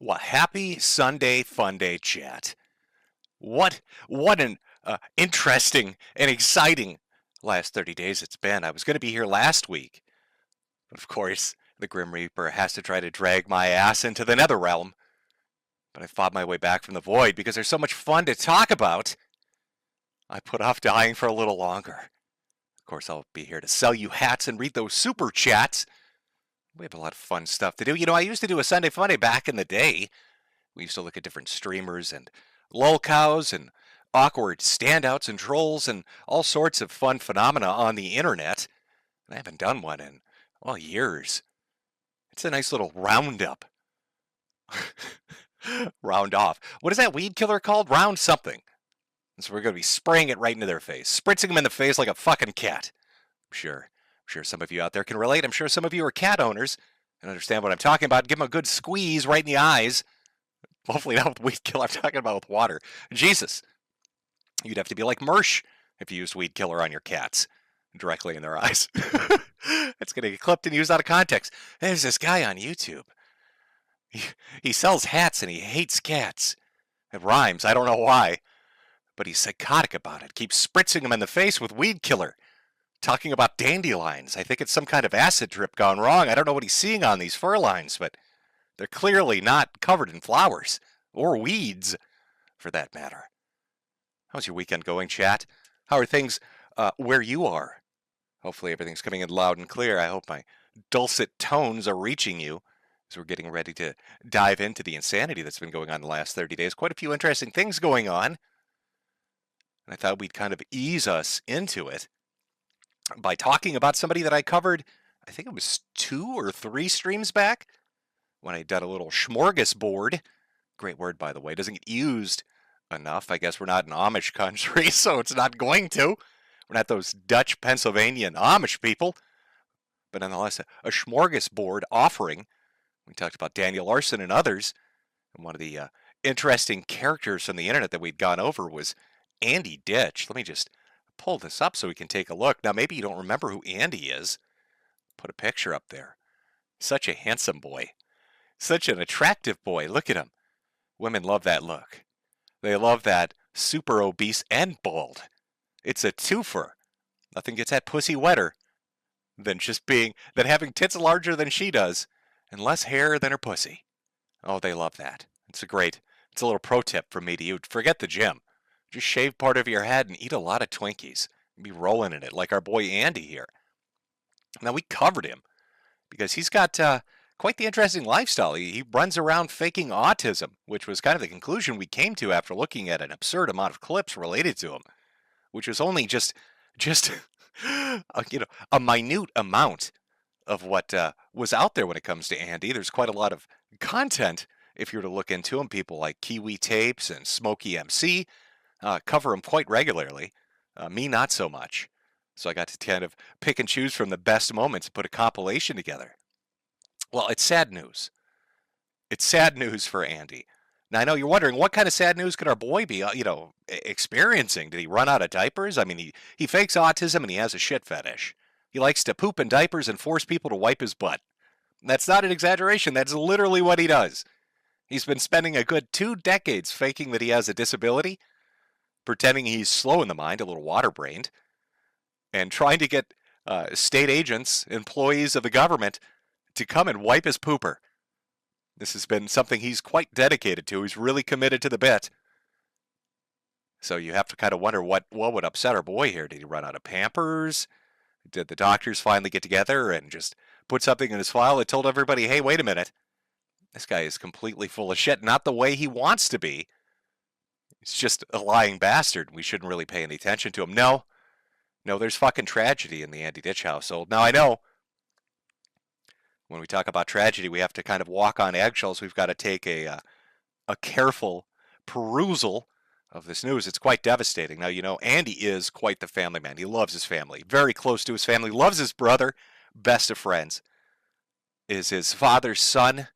Well, happy Sunday Funday chat. What an interesting and exciting last 30 days it's been. I was going to be here last week, but of course, the Grim Reaper has to try to drag my ass into the nether realm. But I fought my way back from the void because there's so much fun to talk about. I put off dying for a little longer. Of course, I'll be here to sell you hats and read those super chats. We have a lot of fun stuff to do. I used to do a Sunday Funday back in the day. We used to look at different streamers and lolcows and awkward standouts and trolls and all sorts of fun phenomena on the internet. And I haven't done one in, well, years. It's a nice little roundup. Round off. What is that weed killer called? Round something. And so we're going to be spraying it right into their face, spritzing them in the face like a fucking cat. I'm sure some of you out there can relate. I'm sure some of you are cat owners and understand what I'm talking about. Give them a good squeeze right in the eyes. Hopefully not with weed killer. I'm talking about with water. Jesus. You'd have to be like Mersh if you used weed killer on your cats directly in their eyes. It's going to get clipped and used out of context. There's this guy on YouTube. He sells hats and he hates cats. It rhymes. I don't know why. But he's psychotic about it. Keeps spritzing him in the face with weed killer. Talking about dandelions. I think it's some kind of acid trip gone wrong. I don't know what he's seeing on these fur lines, but they're clearly not covered in flowers. Or weeds, for that matter. How's your weekend going, chat? How are things where you are? Hopefully everything's coming in loud and clear. I hope my dulcet tones are reaching you as we're getting ready to dive into the insanity that's been going on the last 30 days. Quite a few interesting things going on. And I thought we'd kind of ease us into it by talking about somebody that I covered, I think it was 2 or 3 streams back, when I did a little smorgasbord. Great word, by the way. Doesn't get used enough. I guess we're not an Amish country, so it's not going to. We're not those Dutch, Pennsylvanian Amish people. But nonetheless, a smorgasbord offering. We talked about Daniel Larson and others. And one of the interesting characters from the internet that we'd gone over was Andy Ditch. Let me just pull this up so we can take a look. Now, maybe you don't remember who Andy is. Put a picture up there. Such a handsome boy. Such an attractive boy. Look at him. Women love that look. They love that super obese and bald. It's a twofer. Nothing gets that pussy wetter than having tits larger than she does and less hair than her pussy. Oh, they love that. It's a little pro tip from me to you. Forget the gym. Just shave part of your head and eat a lot of Twinkies. Be rolling in it like our boy Andy here. Now, we covered him because he's got quite the interesting lifestyle. He runs around faking autism, which was kind of the conclusion we came to after looking at an absurd amount of clips related to him, which was only just a minute amount of what was out there when it comes to Andy. There's quite a lot of content if you were to look into him. People like Kiwi Tapes and Smokey MC cover him quite regularly. Me, not so much. So I got to kind of pick and choose from the best moments and put a compilation together. Well, it's sad news. It's sad news for Andy. Now, I know you're wondering, what kind of sad news could our boy be, experiencing? Did he run out of diapers? I mean, he fakes autism and he has a shit fetish. He likes to poop in diapers and force people to wipe his butt. That's not an exaggeration. That's literally what he does. He's been spending a good 2 decades faking that he has a disability, pretending he's slow in the mind, a little water-brained, and trying to get state agents, employees of the government, to come and wipe his pooper. This has been something he's quite dedicated to. He's really committed to the bit. So you have to kind of wonder what would upset our boy here. Did he run out of Pampers? Did the doctors finally get together and just put something in his file that told everybody, hey, wait a minute. This guy is completely full of shit. Not the way he wants to be. He's just a lying bastard. We shouldn't really pay any attention to him. No, there's fucking tragedy in the Andy Ditch household. Now, I know when we talk about tragedy, we have to kind of walk on eggshells. We've got to take a careful perusal of this news. It's quite devastating. Now, Andy is quite the family man. He loves his family, very close to his family, loves his brother, best of friends, is his father's son,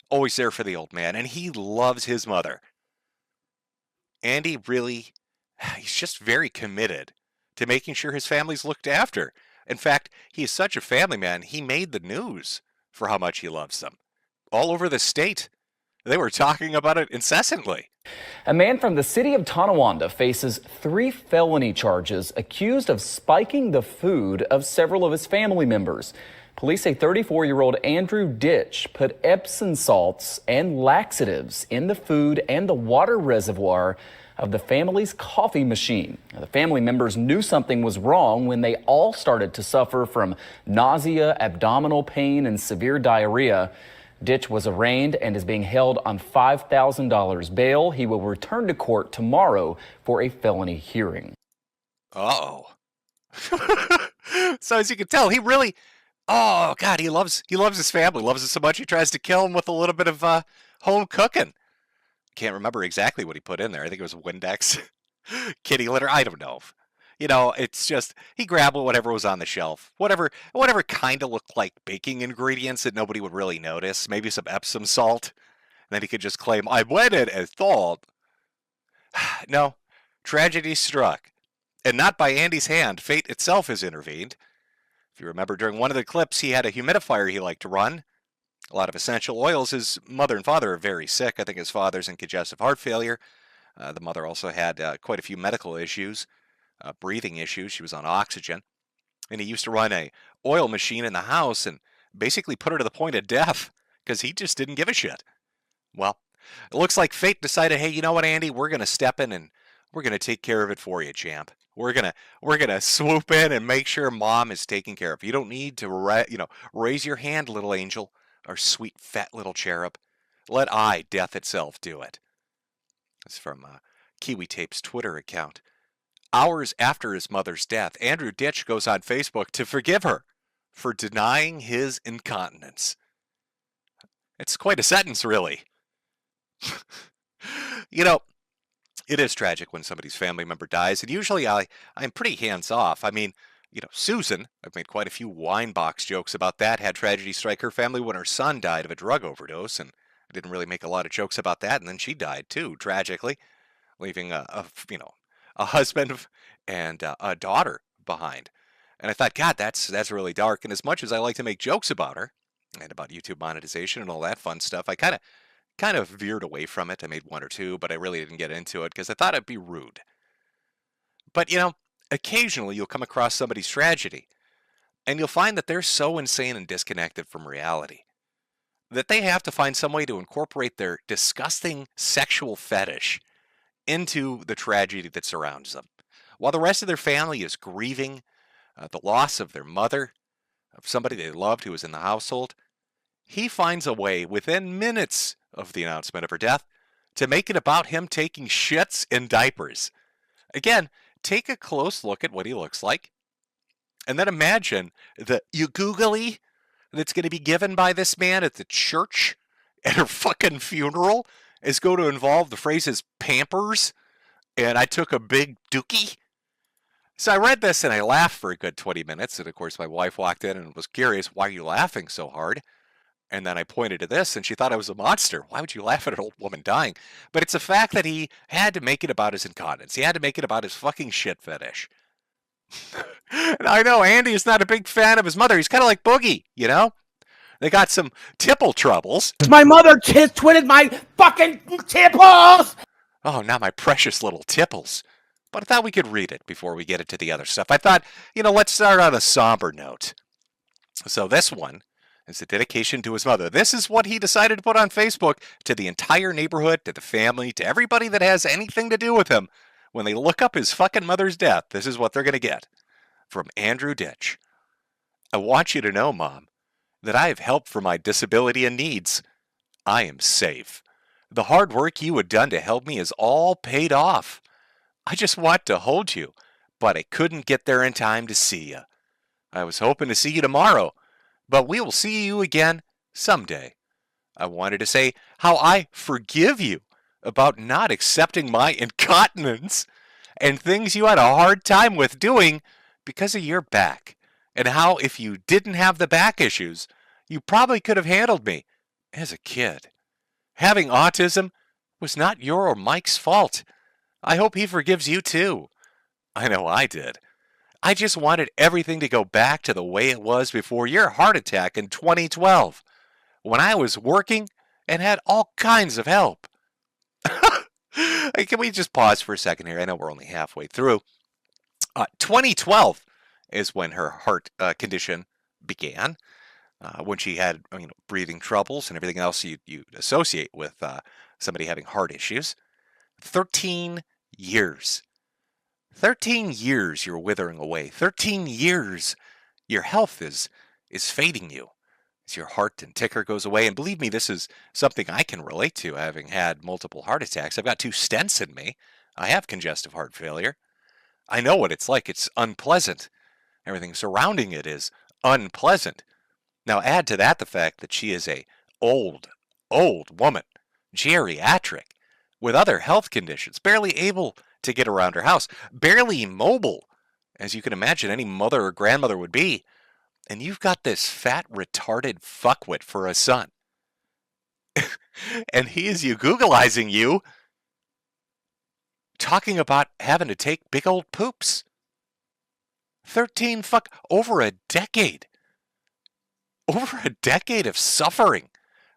always there for the old man, and he loves his mother. Andy he's just very committed to making sure his family's looked after. In fact, he is such a family man, he made the news for how much he loves them. All over the state, They were talking about it incessantly. A man from the city of Tonawanda faces 3 felony charges accused of spiking the food of several of his family members. Police say 34-year-old Andrew Ditch put Epsom salts and laxatives in the food and the water reservoir of the family's coffee machine. The family members knew something was wrong when they all started to suffer from nausea, abdominal pain, and severe diarrhea. Ditch was arraigned and is being held on $5,000 bail. He will return to court tomorrow for a felony hearing. Uh-oh. So as you can tell, he really, oh God, he loves his family, loves it so much he tries to kill them with a little bit of home cooking. Can't remember exactly what he put in there. I think it was Windex, kitty litter. I don't know. You know, it's just he grabbed whatever was on the shelf, whatever kind of looked like baking ingredients that nobody would really notice. Maybe some Epsom salt. And then he could just claim, I went in and thought. No, tragedy struck. And not by Andy's hand. Fate itself has intervened. If you remember, during one of the clips, he had a humidifier he liked to run. A lot of essential oils. His mother and father are very sick. I think his father's in congestive heart failure. The mother also had quite a few medical issues, breathing issues. She was on oxygen. And he used to run a oil machine in the house and basically put her to the point of death because he just didn't give a shit. Well, it looks like fate decided, hey, you know what, Andy? We're going to step in and we're going to take care of it for you, champ. We're gonna swoop in and make sure mom is taken care of. You don't need to raise your hand, little angel, or sweet fat little cherub. Let I, death itself, do it. That's from Kiwi Tape's Twitter account. Hours after his mother's death, Andrew Ditch goes on Facebook to forgive her for denying his incontinence. It's quite a sentence, really. You know, it is tragic when somebody's family member dies, and usually I'm pretty hands-off. I mean, you know, Susan, I've made quite a few wine box jokes about that, had tragedy strike her family when her son died of a drug overdose, and I didn't really make a lot of jokes about that, and then she died too, tragically, leaving a husband and a daughter behind. And I thought, God, that's really dark. And as much as I like to make jokes about her and about YouTube monetization and all that fun stuff, I kind of veered away from it. I made one or two, but I really didn't get into it because I thought it'd be rude. But, you know, occasionally you'll come across somebody's tragedy, and you'll find that they're so insane and disconnected from reality that they have to find some way to incorporate their disgusting sexual fetish into the tragedy that surrounds them. While the rest of their family is grieving the loss of their mother, of somebody they loved who was in the household, he finds a way within minutes of the announcement of her death to make it about him taking shits in diapers. Again, take a close look at what he looks like, and then imagine the googly that's going to be given by this man at the church at her fucking funeral is going to involve the phrases Pampers and I took a big dookie. So I read this and I laughed for a good 20 minutes. And of course, my wife walked in and was curious, why are you laughing so hard? And then I pointed to this and she thought I was a monster. Why would you laugh at an old woman dying? But it's a fact that he had to make it about his incontinence. He had to make it about his fucking shit fetish. And I know Andy is not a big fan of his mother. He's kind of like Boogie, you know? They got some tipple troubles. My mother twitted my fucking tipples! Oh, now my precious little tipples. But I thought we could read it before we get into the other stuff. I thought, let's start on a somber note. So this one is a dedication to his mother. This is what he decided to put on Facebook to the entire neighborhood, to the family, to everybody that has anything to do with him. When they look up his fucking mother's death, this is what they're going to get. From Andrew Ditch. I want you to know, Mom, that I have help for my disability and needs. I am safe. The hard work you had done to help me is all paid off. I just want to hold you, but I couldn't get there in time to see you. I was hoping to see you tomorrow, but we will see you again someday. I wanted to say how I forgive you about not accepting my incontinence and things you had a hard time with doing because of your back, and how if you didn't have the back issues, you probably could have handled me as a kid. Having autism was not your or Mike's fault. I hope he forgives you too. I know I did. I just wanted everything to go back to the way it was before your heart attack in 2012. When I was working and had all kinds of help. Hey, can we just pause for a second here? I know we're only halfway through. 2012 is when her heart condition began, when she had breathing troubles and everything else you associate with somebody having heart issues. 13 years. 13 years you're withering away. 13 years your health is fading you as your heart and ticker goes away. And believe me, this is something I can relate to, having had multiple heart attacks. I've got 2 stents in me. I have congestive heart failure. I know what it's like. It's unpleasant. Everything surrounding it is unpleasant. Now add to that the fact that she is a old woman, geriatric, with other health conditions, barely able to get around her house, barely mobile, as you can imagine any mother or grandmother would be. And you've got this fat, retarded fuckwit for a son. And he is Googleizing you, talking about having to take big old poops. Over a decade. Over a decade of suffering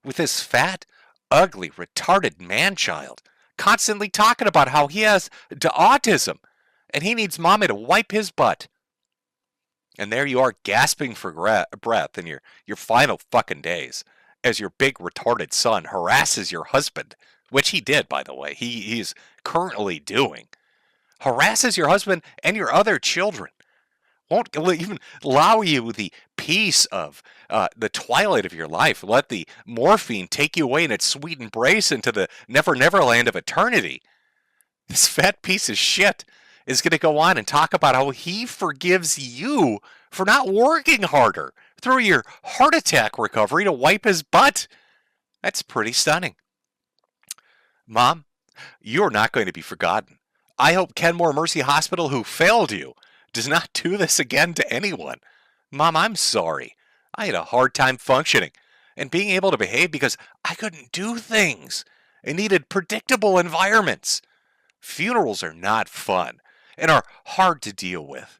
with this fat, ugly, retarded man-child, constantly talking about how he has autism and he needs mommy to wipe his butt. And there you are gasping for breath in your final fucking days as your big retarded son harasses your husband, which he did, by the way. He's currently doing. Harasses your husband and your other children. Won't even allow you the peace of the twilight of your life. Let the morphine take you away in its sweet embrace into the never land of eternity. This fat piece of shit is going to go on and talk about how he forgives you for not working harder through your heart attack recovery to wipe his butt. That's pretty stunning. Mom, you're not going to be forgotten. I hope Kenmore Mercy Hospital, who failed you, does not do this again to anyone. Mom, I'm sorry. I had a hard time functioning and being able to behave because I couldn't do things. I needed predictable environments. Funerals are not fun and are hard to deal with.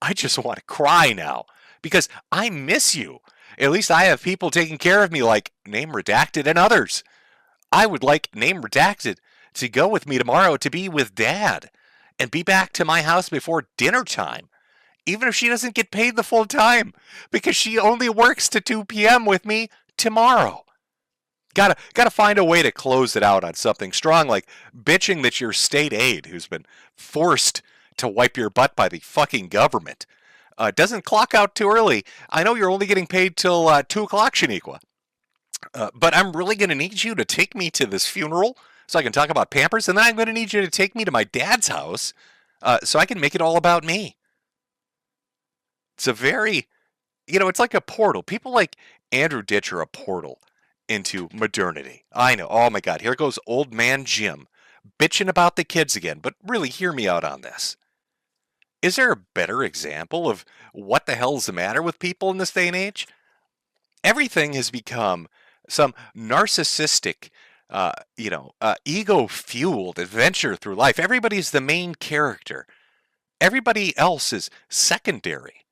I just want to cry now because I miss you. At least I have people taking care of me like Name Redacted and others. I would like Name Redacted to go with me tomorrow to be with Dad and be back to my house before dinner time, even if she doesn't get paid the full time, because she only works to 2 p.m. with me tomorrow. Gotta find a way to close it out on something strong, like bitching that your state aide, who's been forced to wipe your butt by the fucking government, doesn't clock out too early. I know you're only getting paid till 2 o'clock, Shaniqua, but I'm really going to need you to take me to this funeral so I can talk about Pampers, and then I'm going to need you to take me to my dad's house so I can make it all about me. It's a very, it's like a portal. People like Andrew Ditch are a portal into modernity. I know. Oh my God. Here goes old man Jim bitching about the kids again. But really, hear me out on this. Is there a better example of what the hell is the matter with people in this day and age? Everything has become some narcissistic, ego-fueled adventure through life. Everybody's the main character. Everybody else is secondary.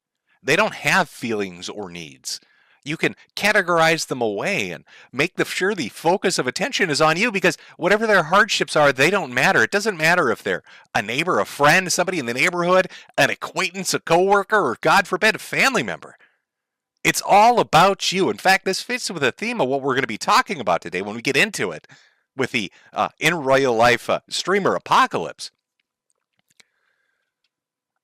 They don't have feelings or needs. You can categorize them away and make sure the focus of attention is on you, because whatever their hardships are, they don't matter. It doesn't matter if they're a neighbor, a friend, somebody in the neighborhood, an acquaintance, a coworker, or God forbid, a family member. It's all about you. In fact, this fits with the theme of what we're going to be talking about today when we get into it with the in real life streamer apocalypse.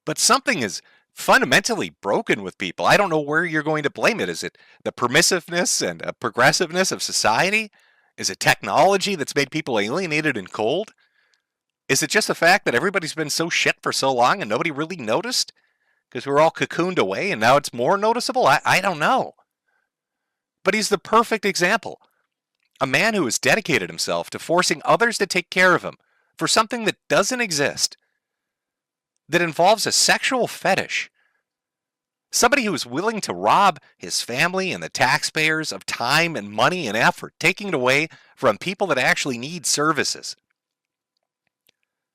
But something is fundamentally broken with people. I don't know where you're going to blame it. Is it the permissiveness and progressiveness of society? Is it technology that's made people alienated and cold? Is it just the fact that everybody's been so shit for so long and nobody really noticed? Because we're all cocooned away and now it's more noticeable? I don't know. But he's the perfect example. A man who has dedicated himself to forcing others to take care of him for something that doesn't exist, that involves a sexual fetish. Somebody who is willing to rob his family and the taxpayers of time and money and effort, taking it away from people that actually need services.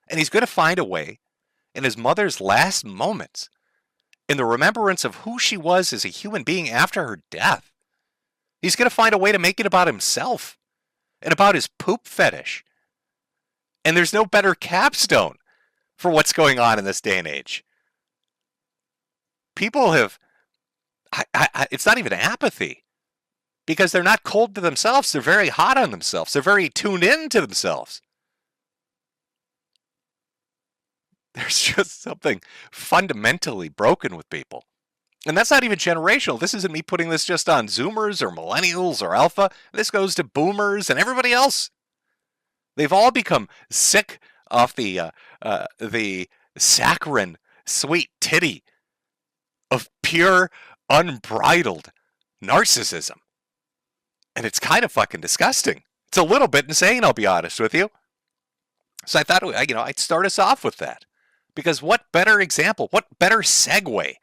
And he's going to find a way in his mother's last moments, in the remembrance of who she was as a human being after her death. He's going to find a way to make it about himself. and about his poop fetish. And there's no better capstone for what's going on in this day and age. People have, it's not even apathy, because they're not cold to themselves. They're very hot on themselves. They're very tuned in to themselves. There's just something fundamentally broken with people. And that's not even generational. This isn't me putting this just on Zoomers or millennials or alpha. This goes to boomers and everybody else. They've all become sick off the saccharine, sweet titty of pure, unbridled narcissism. And it's kind of fucking disgusting. It's a little bit insane, I'll be honest with you. So I thought, I'd start us off with that. Because what better example, what better segue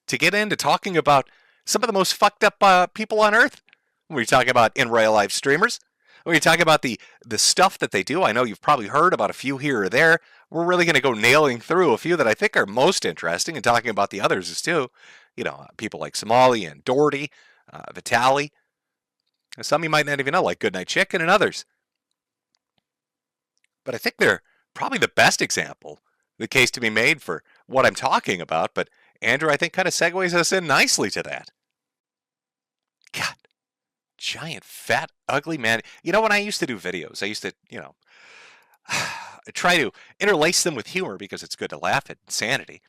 to get into talking about some of the most fucked up people on earth? When you're talking about in real life streamers, when you're talking about the stuff that they do, I know you've probably heard about a few here or there. We're really going to go nailing through a few that I think are most interesting, and talking about the others is too. People like Somali and Doherty, Vitali. Some you might not even know, like Goodnight Chicken and others. But I think they're probably the best example, the case to be made for what I'm talking about. But Andrew, I think, kind of segues us in nicely to that. God, giant, fat, ugly man. When I used to do videos, I used to, try to interlace them with humor because it's good to laugh at insanity.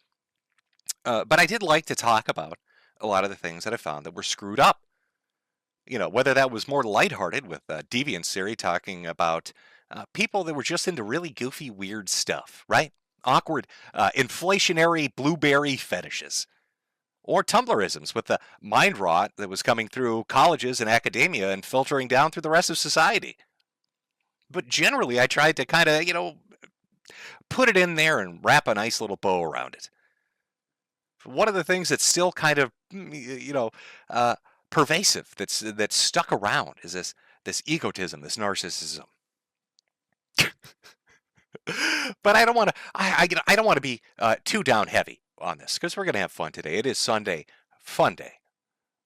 But I did like to talk about a lot of the things that I found that were screwed up. Whether that was more lighthearted with Deviant Siri talking about people that were just into really goofy, weird stuff, right? Awkward, inflationary blueberry fetishes. Or Tumblrisms with the mind rot that was coming through colleges and academia and filtering down through the rest of society. But generally, I tried to kind of, put it in there and wrap a nice little bow around it. One of the things that's still kind of, pervasive, that's stuck around, is this egotism, this narcissism. But I don't want to. I don't want to be too down heavy on this, because we're going to have fun today. It is Sunday Funday.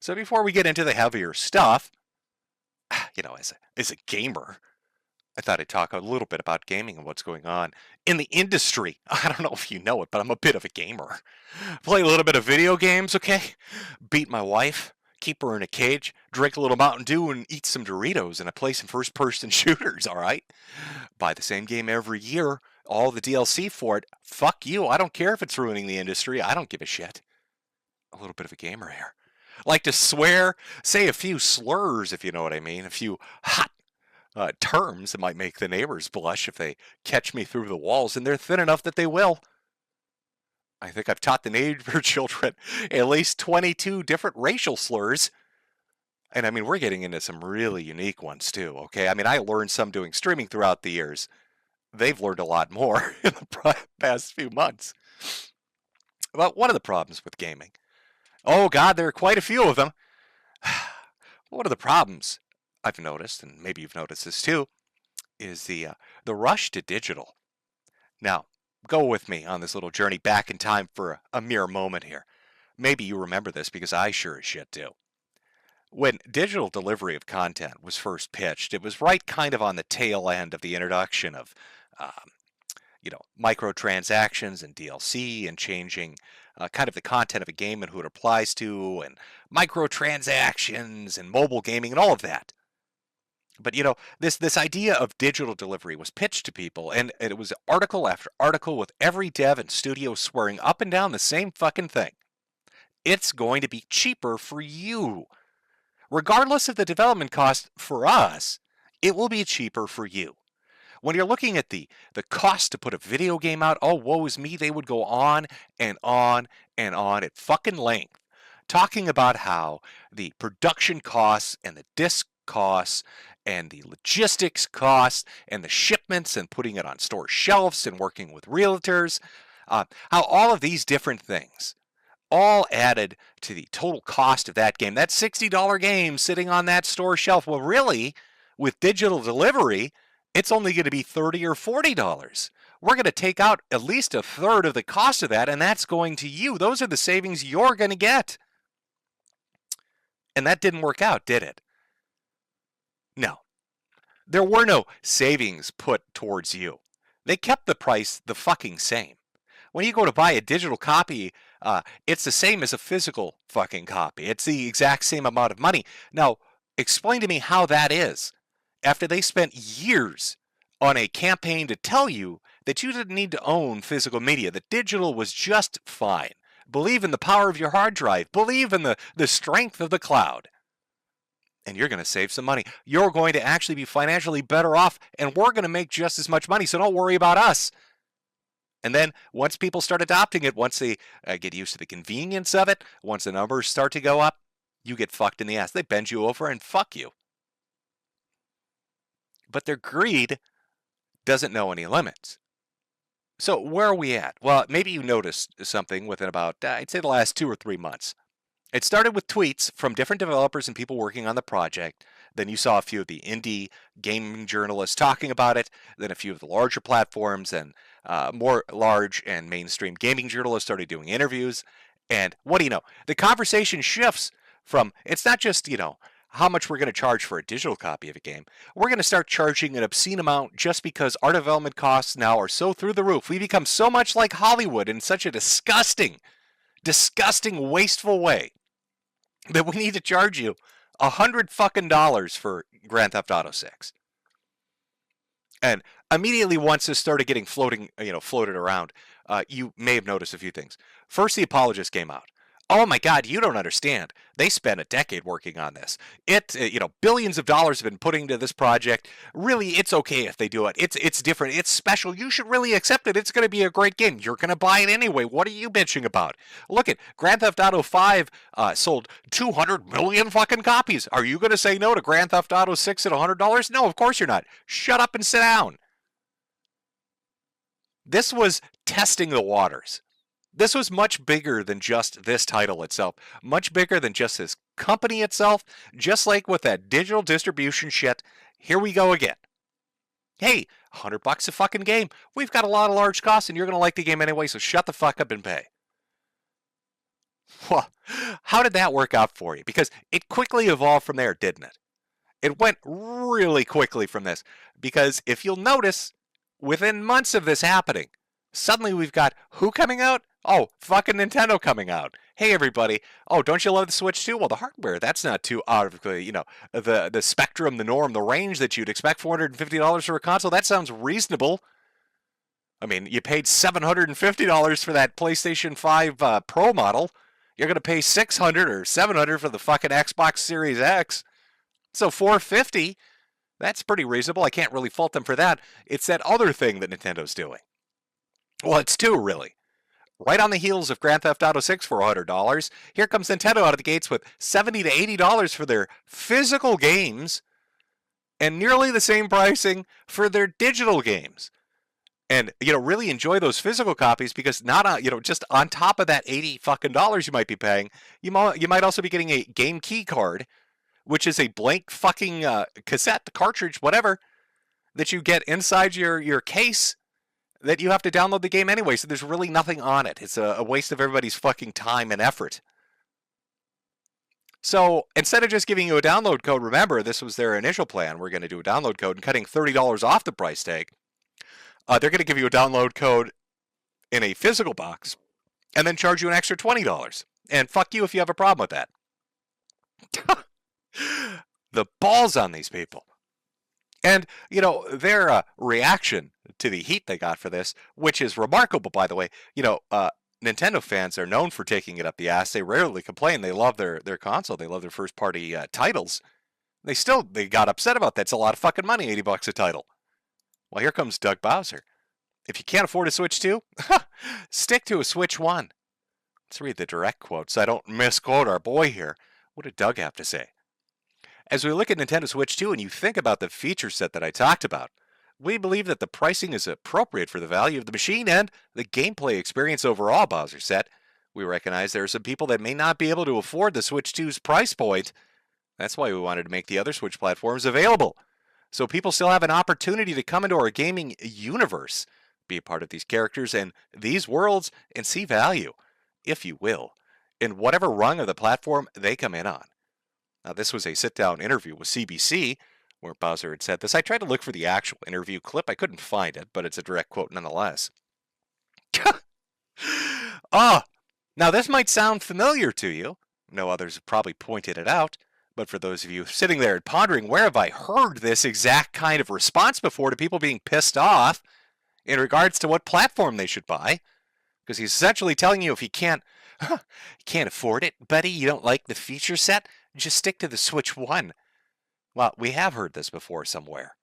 So before we get into the heavier stuff, as a gamer, I thought I'd talk a little bit about gaming and what's going on in the industry. I don't know if you know it, but I'm a bit of a gamer. Play a little bit of video games, okay? Beat my wife, keep her in a cage, drink a little Mountain Dew, and eat some Doritos, and I play some first-person shooters, all right? Buy the same game every year, all the DLC for it. Fuck you. I don't care if it's ruining the industry. I don't give a shit. A little bit of a gamer here. Like to swear, say a few slurs, if you know what I mean, a few hot terms that might make the neighbors blush if they catch me through the walls, and they're thin enough that they will. I think I've taught the neighbor children at least 22 different racial slurs. And I mean, we're getting into some really unique ones too, okay? I mean, I learned some doing streaming throughout the years. They've learned a lot more in the past few months. But one of the problems with gaming, oh God, there are quite a few of them. One of the problems I've noticed, and maybe you've noticed this too, is the rush to digital. Now, go with me on this little journey back in time for a mere moment here. Maybe you remember this, because I sure as shit do. When digital delivery of content was first pitched, it was right kind of on the tail end of the introduction of, microtransactions and DLC, and changing kind of the content of a game and who it applies to, and microtransactions and mobile gaming and all of that. But this idea of digital delivery was pitched to people, and it was article after article with every dev and studio swearing up and down the same fucking thing. It's going to be cheaper for you. Regardless of the development cost for us, it will be cheaper for you. When you're looking at the cost to put a video game out, oh, woe is me, they would go on and on and on at fucking length, talking about how the production costs and the disc costs and the logistics costs and the shipments and putting it on store shelves and working with realtors, how all of these different things all added to the total cost of that game, that $60 game sitting on that store shelf. Well, really, with digital delivery, it's only going to be $30 or $40. We're going to take out at least a third of the cost of that, and that's going to you. Those are the savings you're going to get. And that didn't work out, did it? No. There were no savings put towards you. They kept the price the fucking same. When you go to buy a digital copy, it's the same as a physical fucking copy. It's the exact same amount of money. Now, explain to me how that is. After they spent years on a campaign to tell you that you didn't need to own physical media, that digital was just fine. Believe in the power of your hard drive. Believe in the strength of the cloud. And you're going to save some money. You're going to actually be financially better off, and we're going to make just as much money, so don't worry about us. And then once people start adopting it, once they get used to the convenience of it, once the numbers start to go up, you get fucked in the ass. They bend you over and fuck you. But their greed doesn't know any limits. So where are we at? Well, maybe you noticed something within about, I'd say the last 2 or 3 months. It started with tweets from different developers and people working on the project. Then you saw a few of the indie gaming journalists talking about it. Then a few of the larger platforms and more large and mainstream gaming journalists started doing interviews. And what do you know? The conversation shifts from, it's not just, how much we're going to charge for a digital copy of a game. We're going to start charging an obscene amount just because our development costs now are so through the roof. We become so much like Hollywood in such a disgusting, wasteful way that we need to charge you $100 for Grand Theft Auto 6. And immediately once this started getting floated around, you may have noticed a few things. First, the apologist came out. Oh my God, you don't understand. They spent a decade working on this. Billions of dollars have been put into this project. Really, it's okay if they do it. It's different. It's special. You should really accept it. It's going to be a great game. You're going to buy it anyway. What are you bitching about? Look at Grand Theft Auto 5 sold 200 million fucking copies. Are you going to say no to Grand Theft Auto 6 at $100? No, of course you're not. Shut up and sit down. This was testing the waters. This was much bigger than just this title itself, much bigger than just this company itself, just like with that digital distribution shit. Here we go again. Hey, $100 a fucking game. We've got a lot of large costs and you're going to like the game anyway, so shut the fuck up and pay. Well, how did that work out for you? Because it quickly evolved from there, didn't it? It went really quickly from this, because if you'll notice, within months of this happening, suddenly we've got who coming out? Oh, fucking Nintendo coming out. Hey, everybody. Oh, don't you love the Switch 2? Well, the hardware, that's not too out of the spectrum, the norm, the range that you'd expect. $450 for a console, that sounds reasonable. I mean, you paid $750 for that PlayStation 5 Pro model. You're going to pay $600 or $700 for the fucking Xbox Series X. So $450, that's pretty reasonable. I can't really fault them for that. It's that other thing that Nintendo's doing. Well, it's two, really. Right on the heels of Grand Theft Auto 6 for $100, here comes Nintendo out of the gates with $70 to $80 for their physical games and nearly the same pricing for their digital games. And, really enjoy those physical copies, because not on, just on top of that $80 fucking dollars you might be paying, you might also be getting a game key card, which is a blank fucking cassette, cartridge, whatever, that you get inside your case, that you have to download the game anyway, so there's really nothing on it. It's a waste of everybody's fucking time and effort. So instead of just giving you a download code, remember, this was their initial plan. We're going to do a download code and cutting $30 off the price tag. They're going to give you a download code in a physical box and then charge you an extra $20. And fuck you if you have a problem with that. The balls on these people. And, their reaction to the heat they got for this, which is remarkable, by the way. Nintendo fans are known for taking it up the ass. They rarely complain. They love their console. They love their first-party titles. They got upset about that. It's a lot of fucking money, $80 a title. Well, here comes Doug Bowser. If you can't afford a Switch 2, stick to a Switch 1. Let's read the direct quote so I don't misquote our boy here. What did Doug have to say? As we look at Nintendo Switch 2 and you think about the feature set that I talked about, we believe that the pricing is appropriate for the value of the machine and the gameplay experience overall, Bowser said. We recognize there are some people that may not be able to afford the Switch 2's price point. That's why we wanted to make the other Switch platforms available, so people still have an opportunity to come into our gaming universe, be a part of these characters and these worlds, and see value, if you will, in whatever rung of the platform they come in on. Now, this was a sit-down interview with CBC, where Bowser had said this. I tried to look for the actual interview clip. I couldn't find it, but it's a direct quote nonetheless. Ah, now this might sound familiar to you. No others have probably pointed it out. But for those of you sitting there and pondering, where have I heard this exact kind of response before to people being pissed off in regards to what platform they should buy? Because he's essentially telling you if you can't afford it, buddy, you don't like the feature set, just stick to the Switch 1. Well, we have heard this before somewhere.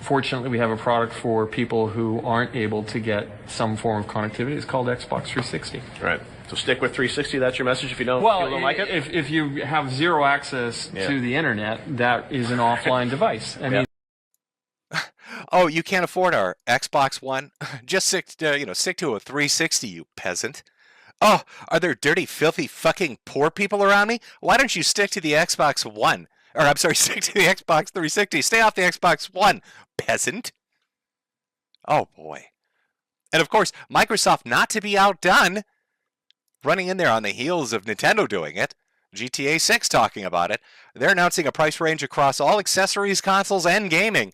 Fortunately, we have a product for people who aren't able to get some form of connectivity. It's called Xbox 360. Right. So stick with 360. That's your message if you don't like it? If you have zero access to the internet, that is an offline device. I mean, oh, you can't afford our Xbox One? Just stick to a 360, you peasant. Oh, are there dirty, filthy, fucking poor people around me? Why don't you stick to the Xbox One? Or, I'm sorry, stick to the Xbox 360. Stay off the Xbox One, peasant. Oh, boy. And, of course, Microsoft, not to be outdone, running in there on the heels of Nintendo doing it, GTA 6 talking about it, they're announcing a price range across all accessories, consoles, and gaming.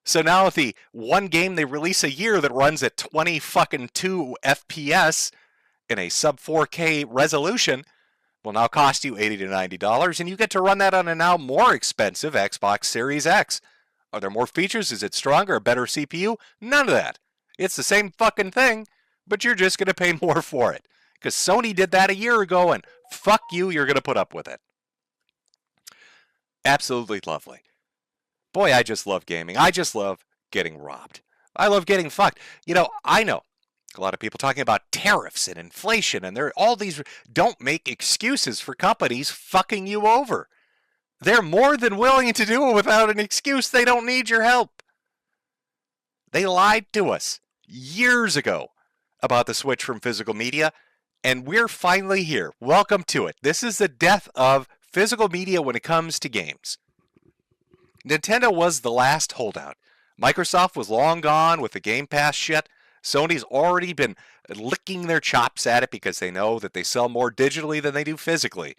So now with the one game they release a year that runs at 20 fucking 2 FPS in a sub 4K resolution will now cost you $80 to $90, and you get to run that on a now more expensive Xbox Series X. Are there more features? Is it stronger? A better CPU? None of that. It's the same fucking thing, but you're just going to pay more for it. Because Sony did that a year ago, and fuck you, you're going to put up with it. Absolutely lovely. Boy, I just love gaming. I just love getting robbed. I love getting fucked. I know a lot of people talking about tariffs and inflation, and all these don't make excuses for companies fucking you over. They're more than willing to do it without an excuse. They don't need your help. They lied to us years ago about the switch from physical media, and we're finally here. Welcome to it. This is the death of physical media when it comes to games. Nintendo was the last holdout. Microsoft was long gone with the Game Pass shit. Sony's already been licking their chops at it because they know that they sell more digitally than they do physically.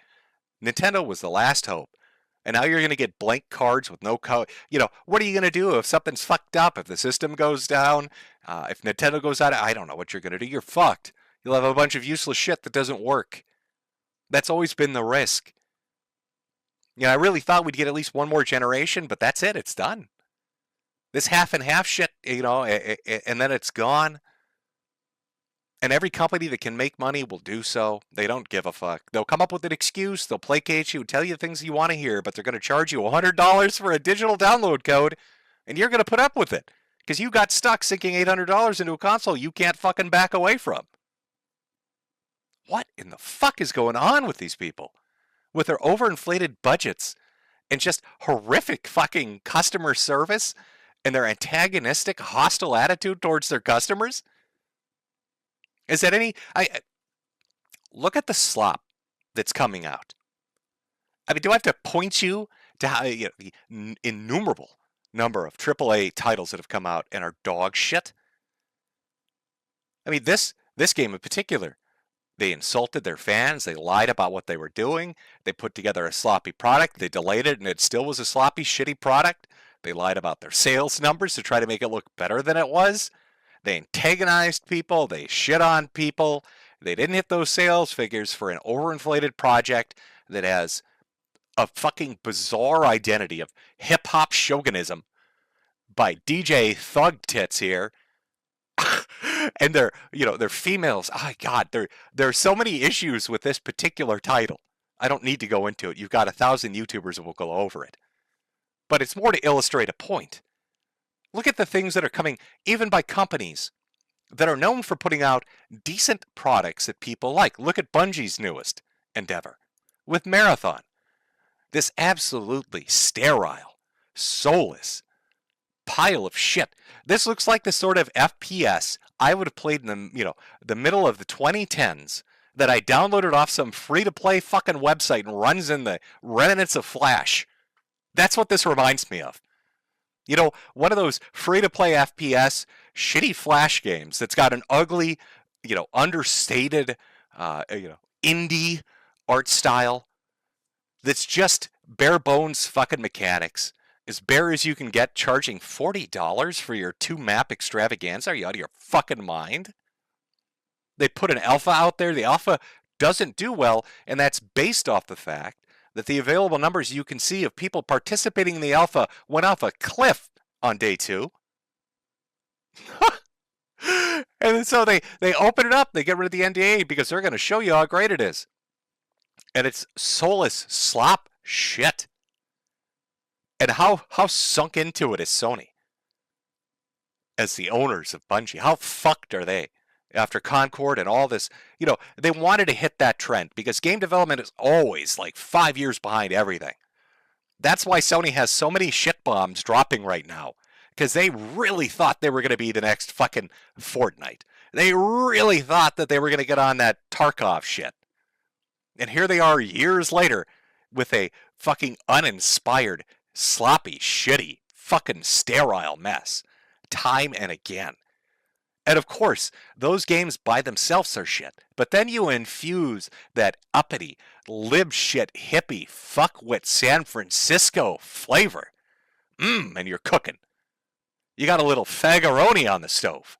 Nintendo was the last hope. And now you're going to get blank cards with no code. What are you going to do if something's fucked up? If the system goes down? If Nintendo goes out? I don't know what you're going to do. You're fucked. You'll have a bunch of useless shit that doesn't work. That's always been the risk. I really thought we'd get at least one more generation, but that's it. It's done. This half and half shit, and then it's gone. And every company that can make money will do so. They don't give a fuck. They'll come up with an excuse. They'll placate you, tell you things you want to hear, but they're going to charge you $100 for a digital download code, and you're going to put up with it because you got stuck sinking $800 into a console you can't fucking back away from. What in the fuck is going on with these people? With their overinflated budgets and just horrific fucking customer service and their antagonistic, hostile attitude towards their customers? Is that look at the slop that's coming out. I mean, do I have to point you to how the innumerable number of AAA titles that have come out and are dog shit? I mean, this game in particular, they insulted their fans. They lied about what they were doing. They put together a sloppy product. They delayed it, and it still was a sloppy, shitty product. They lied about their sales numbers to try to make it look better than it was. They antagonized people. They shit on people. They didn't hit those sales figures for an overinflated project that has a fucking bizarre identity of hip-hop chauvinism by DJ Thug Tits here. And they're females. Oh my God, there are so many issues with this particular title. I don't need to go into it. You've got 1,000 YouTubers that will go over it. But it's more to illustrate a point. Look at the things that are coming, even by companies that are known for putting out decent products that people like. Look at Bungie's newest endeavor with Marathon. This absolutely sterile, soulless pile of shit. This looks like the sort of FPS I would have played in the middle of the 2010s that I downloaded off some free-to-play fucking website and runs in the remnants of Flash. That's what this reminds me of. One of those free-to-play FPS shitty Flash games that's got an ugly, understated, indie art style that's just bare bones fucking mechanics. as bare as you can get, charging $40 for your 2-map extravaganza? Are you out of your fucking mind? They put an alpha out there. The alpha doesn't do well, and that's based off the fact that the available numbers you can see of people participating in the alpha went off a cliff on day 2. And so they open it up. They get rid of the NDA because they're going to show you how great it is. And it's soulless slop shit. And how sunk into it is Sony as the owners of Bungie? How fucked are they after Concord and all this? You know, they wanted to hit that trend because game development is always like 5 years behind everything. That's why Sony has so many shit bombs dropping right now, because they really thought they were going to be the next fucking Fortnite. They really thought that they were going to get on that Tarkov shit. And here they are years later with a fucking uninspired, sloppy, shitty, fucking sterile mess. Time and again. And of course, those games by themselves are shit. But then you infuse that uppity, lib shit, hippie, fuckwit San Francisco flavor. And you're cooking. You got a little fagaroni on the stove.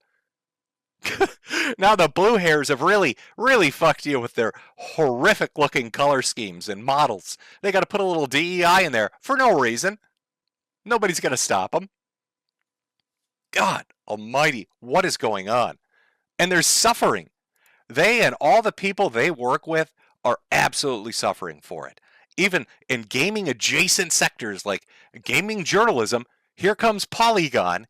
Now the blue hairs have really, really fucked you with their horrific looking color schemes and models. They got to put a little DEI in there for no reason. Nobody's going to stop them. God almighty, what is going on? And there's suffering. They and all the people they work with are absolutely suffering for it. Even in gaming adjacent sectors like gaming journalism, here comes Polygon.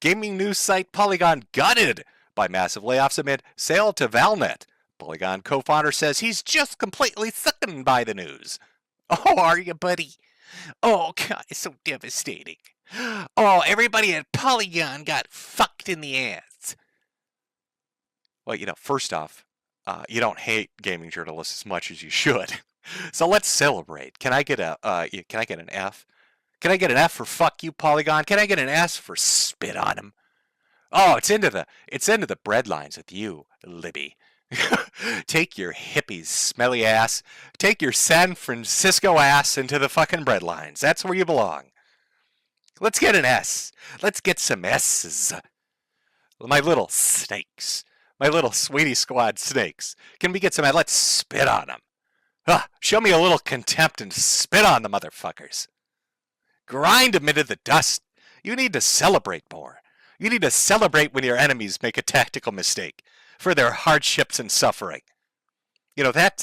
Gaming news site Polygon gutted by massive layoffs amid sale to Valnet. Polygon co-founder says he's just completely sickened by the news. Oh, are you, buddy? Oh, God, it's so devastating. Oh, everybody at Polygon got fucked in the ass. Well, you know, first off, you don't hate gaming journalists as much as you should. So let's celebrate. Can I get an F? Can I get an F for fuck you, Polygon? Can I get an S for spit on him? Oh, it's into the bread lines with you, Libby. Take your hippie smelly ass, take your San Francisco ass into the fucking bread lines. That's where you belong. Let's get an S. Let's get some S's. My little snakes. My little sweetie squad snakes. Can we get some? Let's spit on them. Show me a little contempt and spit on the motherfuckers. Grind them into the dust. You need to celebrate more. You need to celebrate when your enemies make a tactical mistake for their hardships and suffering. You know, that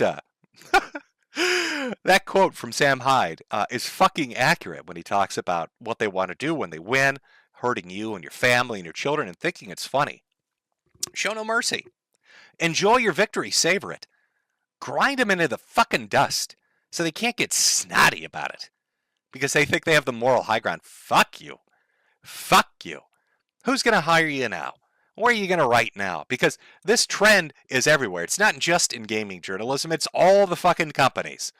that quote from Sam Hyde is fucking accurate when he talks about what they want to do when they win, hurting you and your family and your children and thinking it's funny. Show no mercy. Enjoy your victory. Savor it. Grind them into the fucking dust so they can't get snotty about it because they think they have the moral high ground. Fuck you. Fuck you. Who's going to hire you now? Where are you going to write now? Because this trend is everywhere. It's not just in gaming journalism. It's all the fucking companies.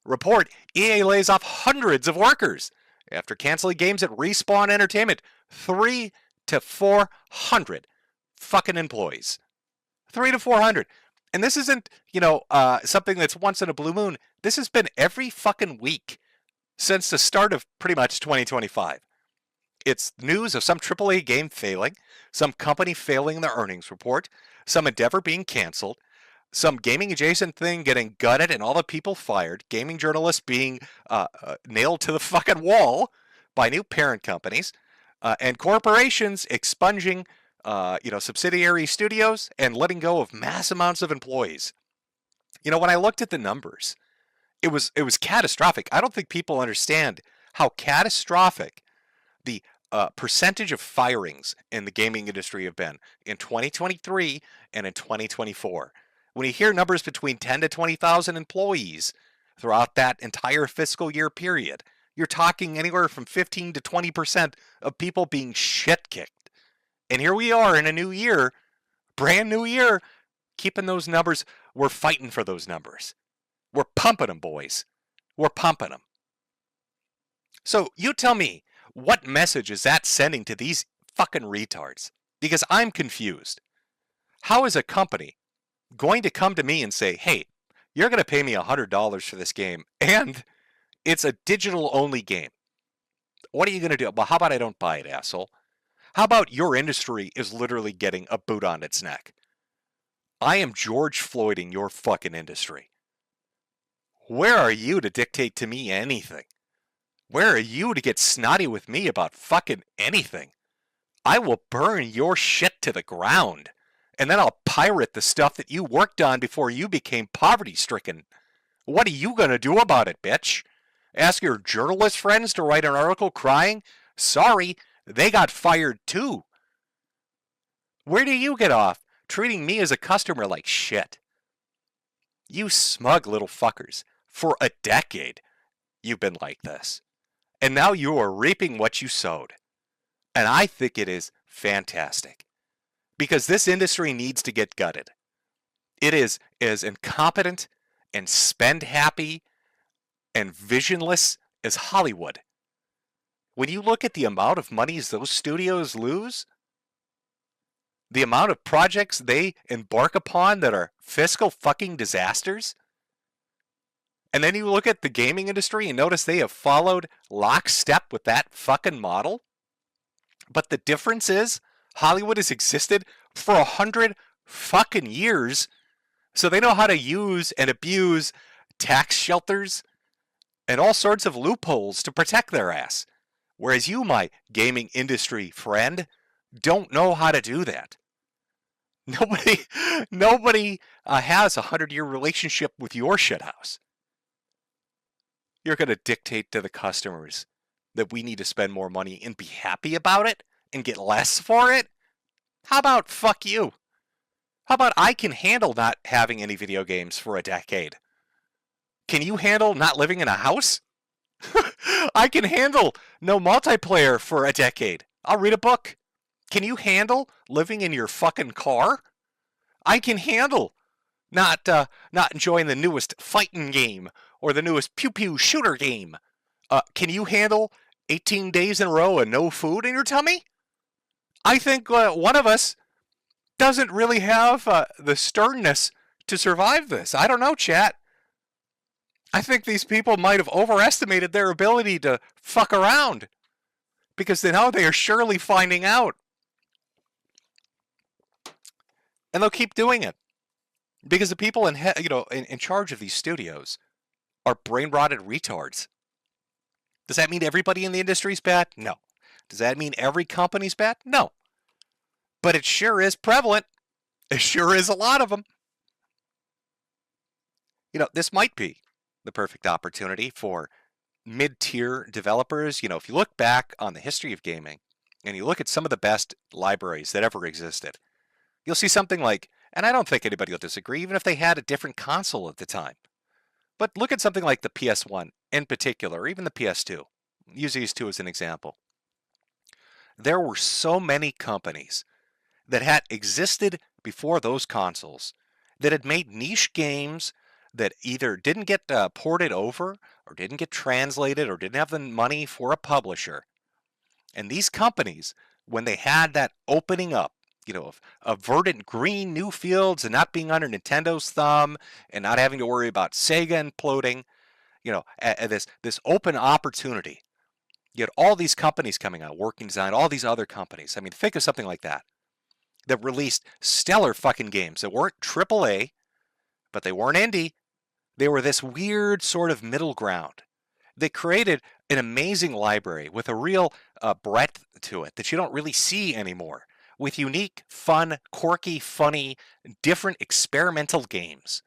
Report, EA lays off hundreds of workers after canceling games at Respawn Entertainment. 300 to 400 fucking employees. 300 to 400. And this isn't, something that's once in a blue moon. This has been every fucking week since the start of pretty much 2025. It's news of some AAA game failing, some company failing their earnings report, some endeavor being canceled, some gaming adjacent thing getting gutted and all the people fired, gaming journalists being nailed to the fucking wall by new parent companies, and corporations expunging subsidiary studios and letting go of mass amounts of employees. You know, when I looked at the numbers, it was catastrophic. I don't think people understand how catastrophic the percentage of firings in the gaming industry have been in 2023 and in 2024. When you hear numbers between 10 to 20,000 employees throughout that entire fiscal year period, you're talking anywhere from 15 to 20% of people being shit kicked. And here we are in a new year, brand new year, keeping those numbers. We're fighting for those numbers. We're pumping them, boys. We're pumping them. So you tell me, what message is that sending to these fucking retards? Because I'm confused. How is a company going to come to me and say, hey, you're going to pay me $100 for this game, and it's a digital-only game? What are you going to do? Well, how about I don't buy it, asshole? How about your industry is literally getting a boot on its neck? I am George Floyding your fucking industry. Where are you to dictate to me anything? Where are you to get snotty with me about fucking anything? I will burn your shit to the ground, and then I'll pirate the stuff that you worked on before you became poverty-stricken. What are you gonna do about it, bitch? Ask your journalist friends to write an article crying? Sorry, they got fired too. Where do you get off treating me as a customer like shit? You smug little fuckers. For a decade, you've been like this. And now you are reaping what you sowed. And I think it is fantastic. Because this industry needs to get gutted. It is as incompetent and spend happy and visionless as Hollywood. When you look at the amount of monies those studios lose, the amount of projects they embark upon that are fiscal fucking disasters, and then you look at the gaming industry and notice they have followed lockstep with that fucking model. But the difference is Hollywood has existed for 100 fucking years, so they know how to use and abuse tax shelters and all sorts of loopholes to protect their ass. Whereas you, my gaming industry friend, don't know how to do that. Nobody has a 100-year relationship with your shithouse. You're going to dictate to the customers that we need to spend more money and be happy about it and get less for it? How about fuck you? How about I can handle not having any video games for a decade? Can you handle not living in a house? I can handle no multiplayer for a decade. I'll read a book. Can you handle living in your fucking car? I can handle not enjoying the newest fighting game or the newest pew-pew shooter game. Can you handle 18 days in a row of no food in your tummy? I think one of us doesn't really have the sternness to survive this. I don't know, chat. I think these people might have overestimated their ability to fuck around because they know they are surely finding out. And they'll keep doing it because the people in charge of these studios are brain-rotted retards. Does that mean everybody in the industry is bad? No. Does that mean every company's bad? No. But it sure is prevalent. It sure is a lot of them. This might be the perfect opportunity for mid-tier developers. If you look back on the history of gaming and you look at some of the best libraries that ever existed, you'll see something like, and I don't think anybody will disagree, even if they had a different console at the time. But look at something like the PS1 in particular, or even the PS2. Use these two as an example. There were so many companies that had existed before those consoles that had made niche games that either didn't get ported over or didn't get translated or didn't have the money for a publisher. And these companies, when they had that opening up, of verdant green new fields and not being under Nintendo's thumb and not having to worry about Sega imploding, this open opportunity. You had all these companies coming out, Working Design, all these other companies. I mean, think of something like that released stellar fucking games that weren't AAA, but they weren't indie. They were this weird sort of middle ground. They created an amazing library with a real breadth to it that you don't really see anymore, with unique, fun, quirky, funny, different experimental games.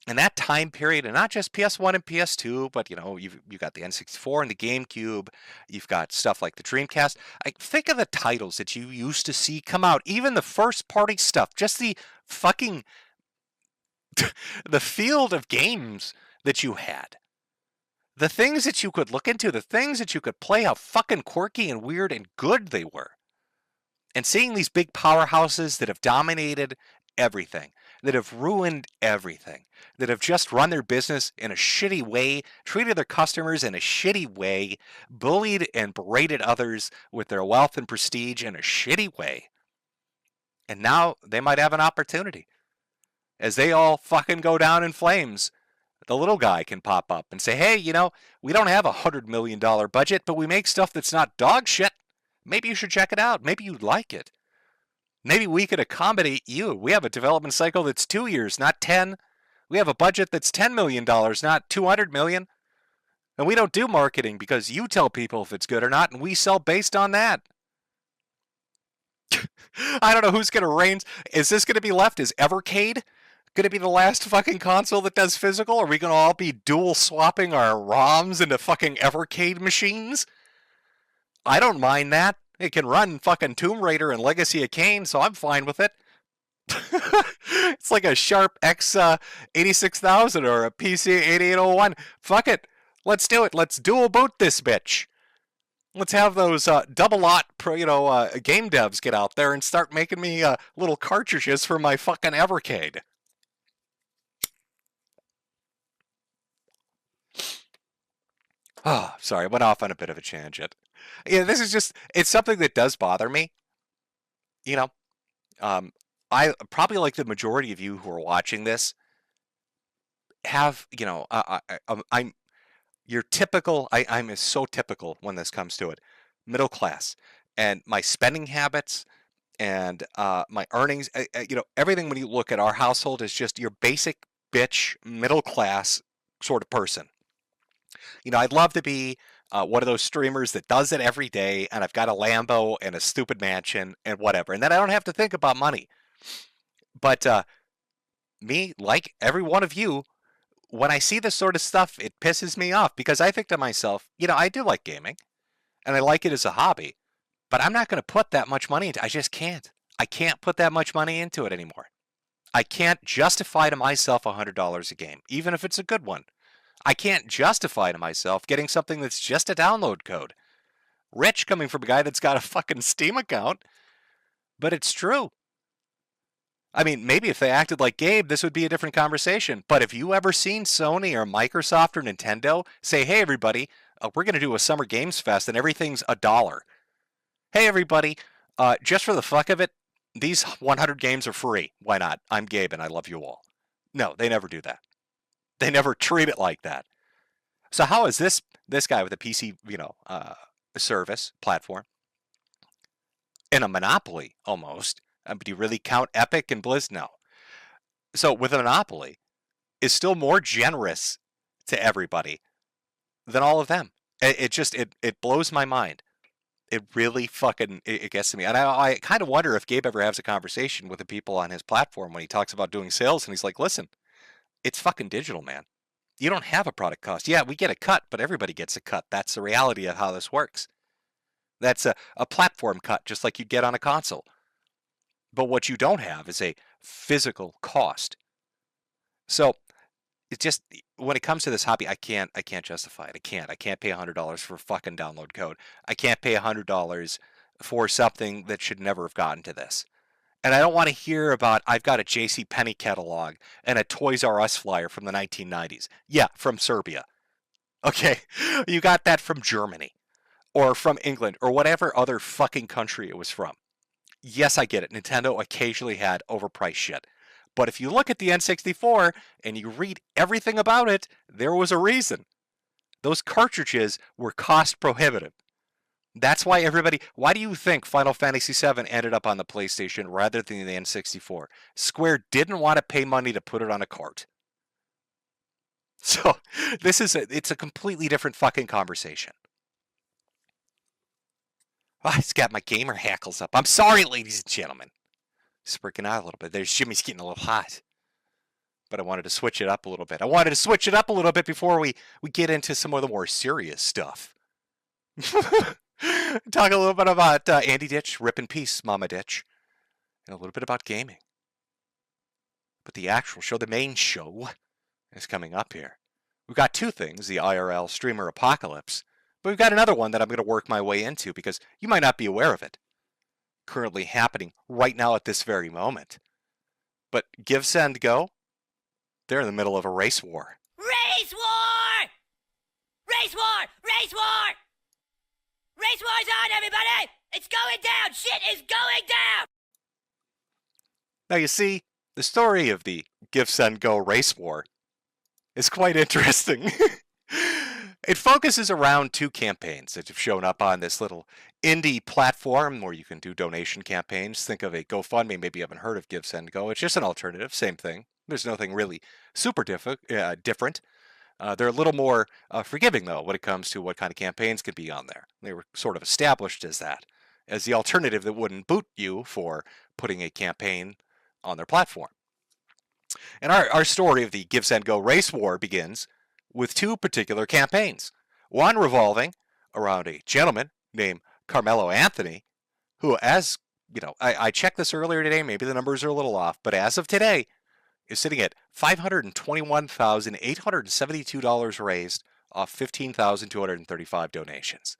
And that time period, and not just PS1 and PS2, but you've got the N64 and the GameCube, you've got stuff like the Dreamcast. Think of the titles that you used to see come out, even the first party stuff, just the fucking the field of games that you had. The things that you could look into, the things that you could play, how fucking quirky and weird and good they were. And seeing these big powerhouses that have dominated everything, that have ruined everything, that have just run their business in a shitty way, treated their customers in a shitty way, bullied and berated others with their wealth and prestige in a shitty way. And now they might have an opportunity. As they all fucking go down in flames, a little guy can pop up and say, hey, we don't have $100 million budget, but we make stuff that's not dog shit. Maybe you should check it out. Maybe you'd like it. Maybe we could accommodate you. We have a development cycle that's 2 years, not 10. We have a budget that's $10 million, not $200 million. And we don't do marketing because you tell people if it's good or not, and we sell based on that. I don't know who's going to reign. Is this going to be left? Is Evercade going to be the last fucking console that does physical? Are we going to all be dual swapping our ROMs into fucking Evercade machines? I don't mind that. It can run fucking Tomb Raider and Legacy of Kain, so I'm fine with it. It's like a Sharp X 86,000 or a PC 8801. Fuck it. Let's do it. Let's dual boot this bitch. Let's have those double-lot game devs get out there and start making me little cartridges for my fucking Evercade. Oh, sorry, I went off on a bit of a tangent. Yeah, this is just, it's something that does bother me. I probably, like the majority of you who are watching this, have, I'm your typical, I'm so typical when this comes to it, middle class. And my spending habits and my earnings, everything when you look at our household is just your basic bitch middle class sort of person. I'd love to be one of those streamers that does it every day, and I've got a Lambo and a stupid mansion and whatever, and then I don't have to think about money. But me, like every one of you, when I see this sort of stuff, it pisses me off because I think to myself, I do like gaming, and I like it as a hobby, but I'm not going to put that much money into it. I just can't. I can't put that much money into it anymore. I can't justify to myself $100 a game, even if it's a good one. I can't justify to myself getting something that's just a download code. Rich coming from a guy that's got a fucking Steam account, but it's true. I mean, maybe if they acted like Gabe, this would be a different conversation. But have you ever seen Sony or Microsoft or Nintendo say, hey, everybody, we're going to do a Summer Games Fest and everything's $1. Hey, everybody, just for the fuck of it, these 100 games are free. Why not? I'm Gabe and I love you all. No, they never do that. They never treat it like that. So how is this guy with a PC, service platform and a monopoly almost? Do you really count Epic and Blizz? No. So with a monopoly, is still more generous to everybody than all of them. It blows my mind. It really fucking it gets to me. And I kind of wonder if Gabe ever has a conversation with the people on his platform when he talks about doing sales and he's like, listen, it's fucking digital, man. You don't have a product cost. Yeah, we get a cut, but everybody gets a cut. That's the reality of how this works. That's a platform cut, just like you'd get on a console. But what you don't have is a physical cost. So it just, when it comes to this hobby, I can't justify it. I can't pay $100 for a fucking download code. I can't pay $100 for something that should never have gotten to this. And I don't want to hear about, I've got a JCPenney catalog and a Toys R Us flyer from the 1990s. Yeah, from Serbia. Okay, you got that from Germany or from England or whatever other fucking country it was from. Yes, I get it. Nintendo occasionally had overpriced shit. But if you look at the N64 and you read everything about it, there was a reason. Those cartridges were cost prohibitive. That's why why do you think Final Fantasy VII ended up on the PlayStation rather than the N64? Square didn't want to pay money to put it on a cart. So it's a completely different fucking conversation. Oh, I just got my gamer hackles up. I'm sorry, ladies and gentlemen. Just freaking out a little bit. There's Jimmy's getting a little hot. But I wanted to switch it up a little bit. I wanted to switch it up a little bit before we get into some of the more serious stuff. Talk a little bit about Andy Ditch, rip in peace, Mama Ditch, and a little bit about gaming. But the actual show, the main show, is coming up here. We've got two things, the IRL streamer apocalypse, but we've got another one that I'm going to work my way into because you might not be aware of it. Currently happening right now at this very moment. But Give, Send, Go, they're in the middle of a race war. Race war! Race war! Race war! Race war's on, everybody! It's going down! Shit is going down! Now you see, the story of the Give, Send, Go race war is quite interesting. It focuses around two campaigns that have shown up on this little indie platform where you can do donation campaigns. Think of a GoFundMe. Maybe you haven't heard of Give, Send, Go. It's just an alternative, same thing. There's nothing really super different. They're a little more forgiving, though, when it comes to what kind of campaigns can be on there. They were sort of established as that, as the alternative that wouldn't boot you for putting a campaign on their platform. And our story of the Give, Send, Go race war begins with two particular campaigns. One revolving around a gentleman named Carmelo Anthony, who, as you know, I checked this earlier today, maybe the numbers are a little off, but as of today, is sitting at $521,872 raised off 15,235 donations.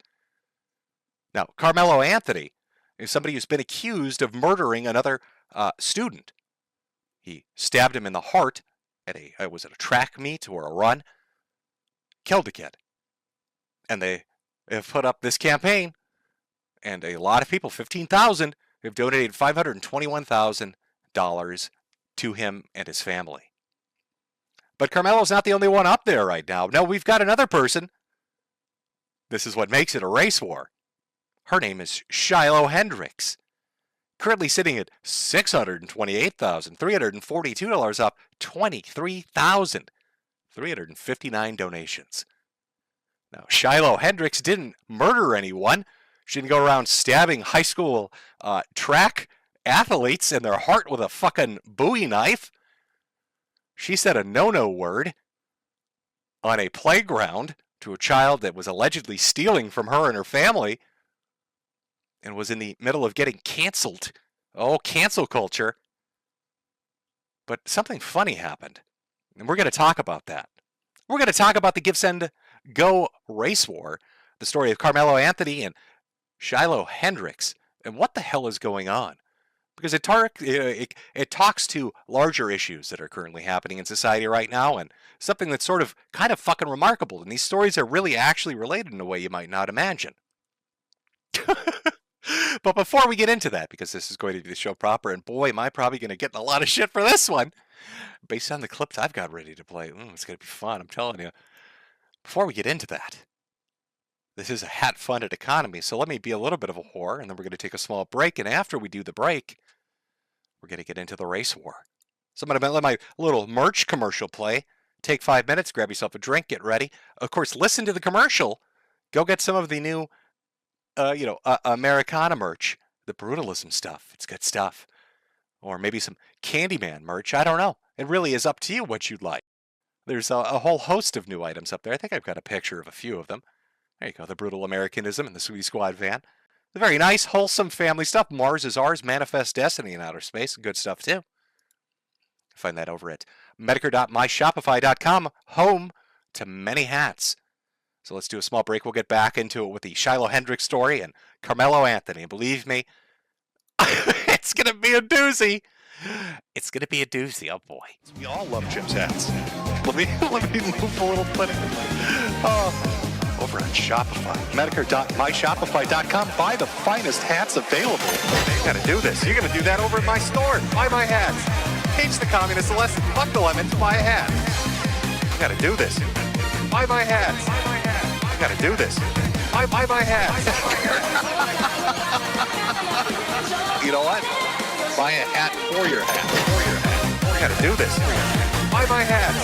Now, Carmelo Anthony is somebody who's been accused of murdering another student. He stabbed him in the heart at was it a track meet or a run? Killed the kid. And they have put up this campaign, and a lot of people, 15,000, have donated $521,000 to him and his family. But Carmelo's not the only one up there right now. No, we've got another person. This is what makes it a race war. Her name is Shiloh Hendricks. Currently sitting at $628,342, up 23,359 donations. Now, Shiloh Hendricks didn't murder anyone. She didn't go around stabbing high school track athletes in their heart with a fucking Bowie knife. She said a no-no word on a playground to a child that was allegedly stealing from her and her family and was in the middle of getting canceled. Oh, cancel culture. But something funny happened, and we're going to talk about that. We're going to talk about the Give, Send, Go race war, the story of Carmelo Anthony and Shiloh Hendricks, and what the hell is going on. Because it talks to larger issues that are currently happening in society right now, and something that's sort of kind of fucking remarkable. And these stories are really actually related in a way you might not imagine. But before we get into that, because this is going to be the show proper, and boy, am I probably going to get in a lot of shit for this one, based on the clips I've got ready to play. It's going to be fun, I'm telling you. Before we get into that, this is a hat-funded economy, so let me be a little bit of a whore, and then we're going to take a small break, and after we do the break, we're going to get into the race war. So I'm going to let my little merch commercial play. Take 5 minutes, grab yourself a drink, get ready. Of course, listen to the commercial. Go get some of the new Americana merch, the Brutalism stuff. It's good stuff. Or maybe some Candyman merch. I don't know. It really is up to you what you'd like. There's a whole host of new items up there. I think I've got a picture of a few of them. There you go. The Brutal Americanism and the Sweetie Squad van. The very nice, wholesome family stuff. Mars is Ours, Manifest Destiny in Outer Space. Good stuff, too. Find that over at Metokur.myshopify.com, home to many hats. So let's do a small break. We'll get back into it with the Shiloh Hendricks story and Carmelo Anthony. Believe me, it's going to be a doozy. It's going to be a doozy. Oh, boy. We all love Jim's hats. Let me move a little bit. Over on Shopify. Metokur.myshopify.com. Buy the finest hats available. You got to do this. You're going to do that over at my store. Buy my hats. Cage the communist lesson. Fuck the lemons. Buy a hat. You got to do this. Buy my hats. You got to do this. Buy my hats. You know what? Buy a hat for your hat. You got to do this. Buy my hats.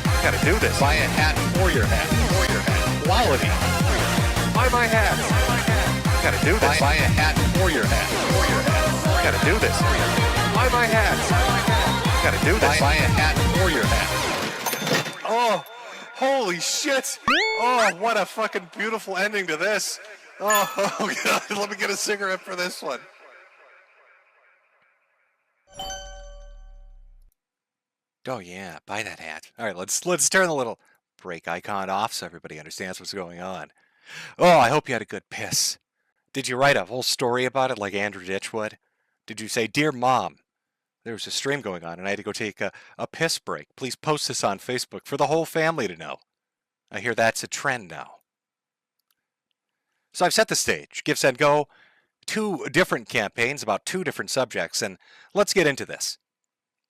You got to do this. Buy a hat for your hat. Quality. Buy my hats. You got to do this. Buy a hat for your hat. You got to do this. Buy my hats. You got to do this. Buy a hat for your hat. Oh, holy shit. Oh, what a fucking beautiful ending to this. Oh, God. Let me get a cigarette for this one. Oh, yeah. Buy that hat. All right, let's turn the little break icon off so everybody understands what's going on. Oh, I hope you had a good piss. Did you write a whole story about it like Andrew Ditch would? Did you say, "Dear Mom, there was a stream going on and I had to go take a piss break. Please post this on Facebook for the whole family to know"? I hear that's a trend now. So I've set the stage. Give, Send, Go. 2 different campaigns about 2 different subjects, and let's get into this.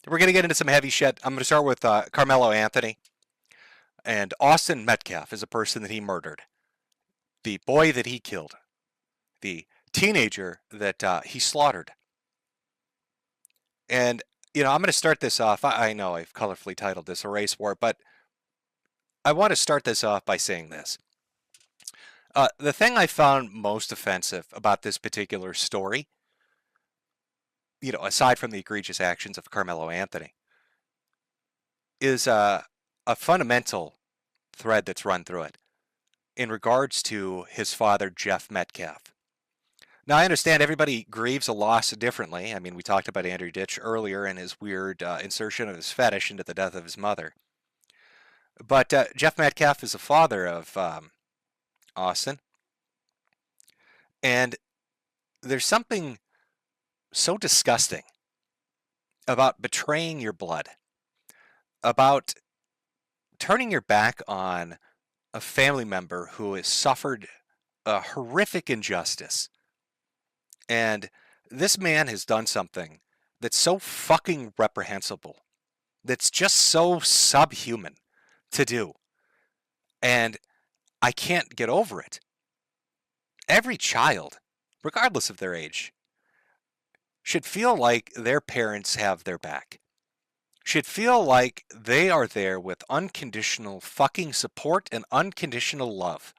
We're going to get into some heavy shit. I'm going to start with Carmelo Anthony. And Austin Metcalf is a person that he murdered. The boy that he killed. The teenager that he slaughtered. And, I'm going to start this off. I know I've colorfully titled this A Race War, but I want to start this off by saying this. The thing I found most offensive about this particular story, aside from the egregious actions of Carmelo Anthony, is a fundamental thread that's run through it in regards to his father, Jeff Metcalf. Now, I understand everybody grieves a loss differently. I mean, we talked about Andrew Ditch earlier and his weird insertion of his fetish into the death of his mother. But Jeff Metcalf is the father of Austin. And there's something so disgusting about betraying your blood, about turning your back on a family member who has suffered a horrific injustice. And this man has done something that's so fucking reprehensible, that's just so subhuman to do. And I can't get over it. Every child, regardless of their age, should feel like their parents have their back. Should feel like they are there with unconditional fucking support and unconditional love.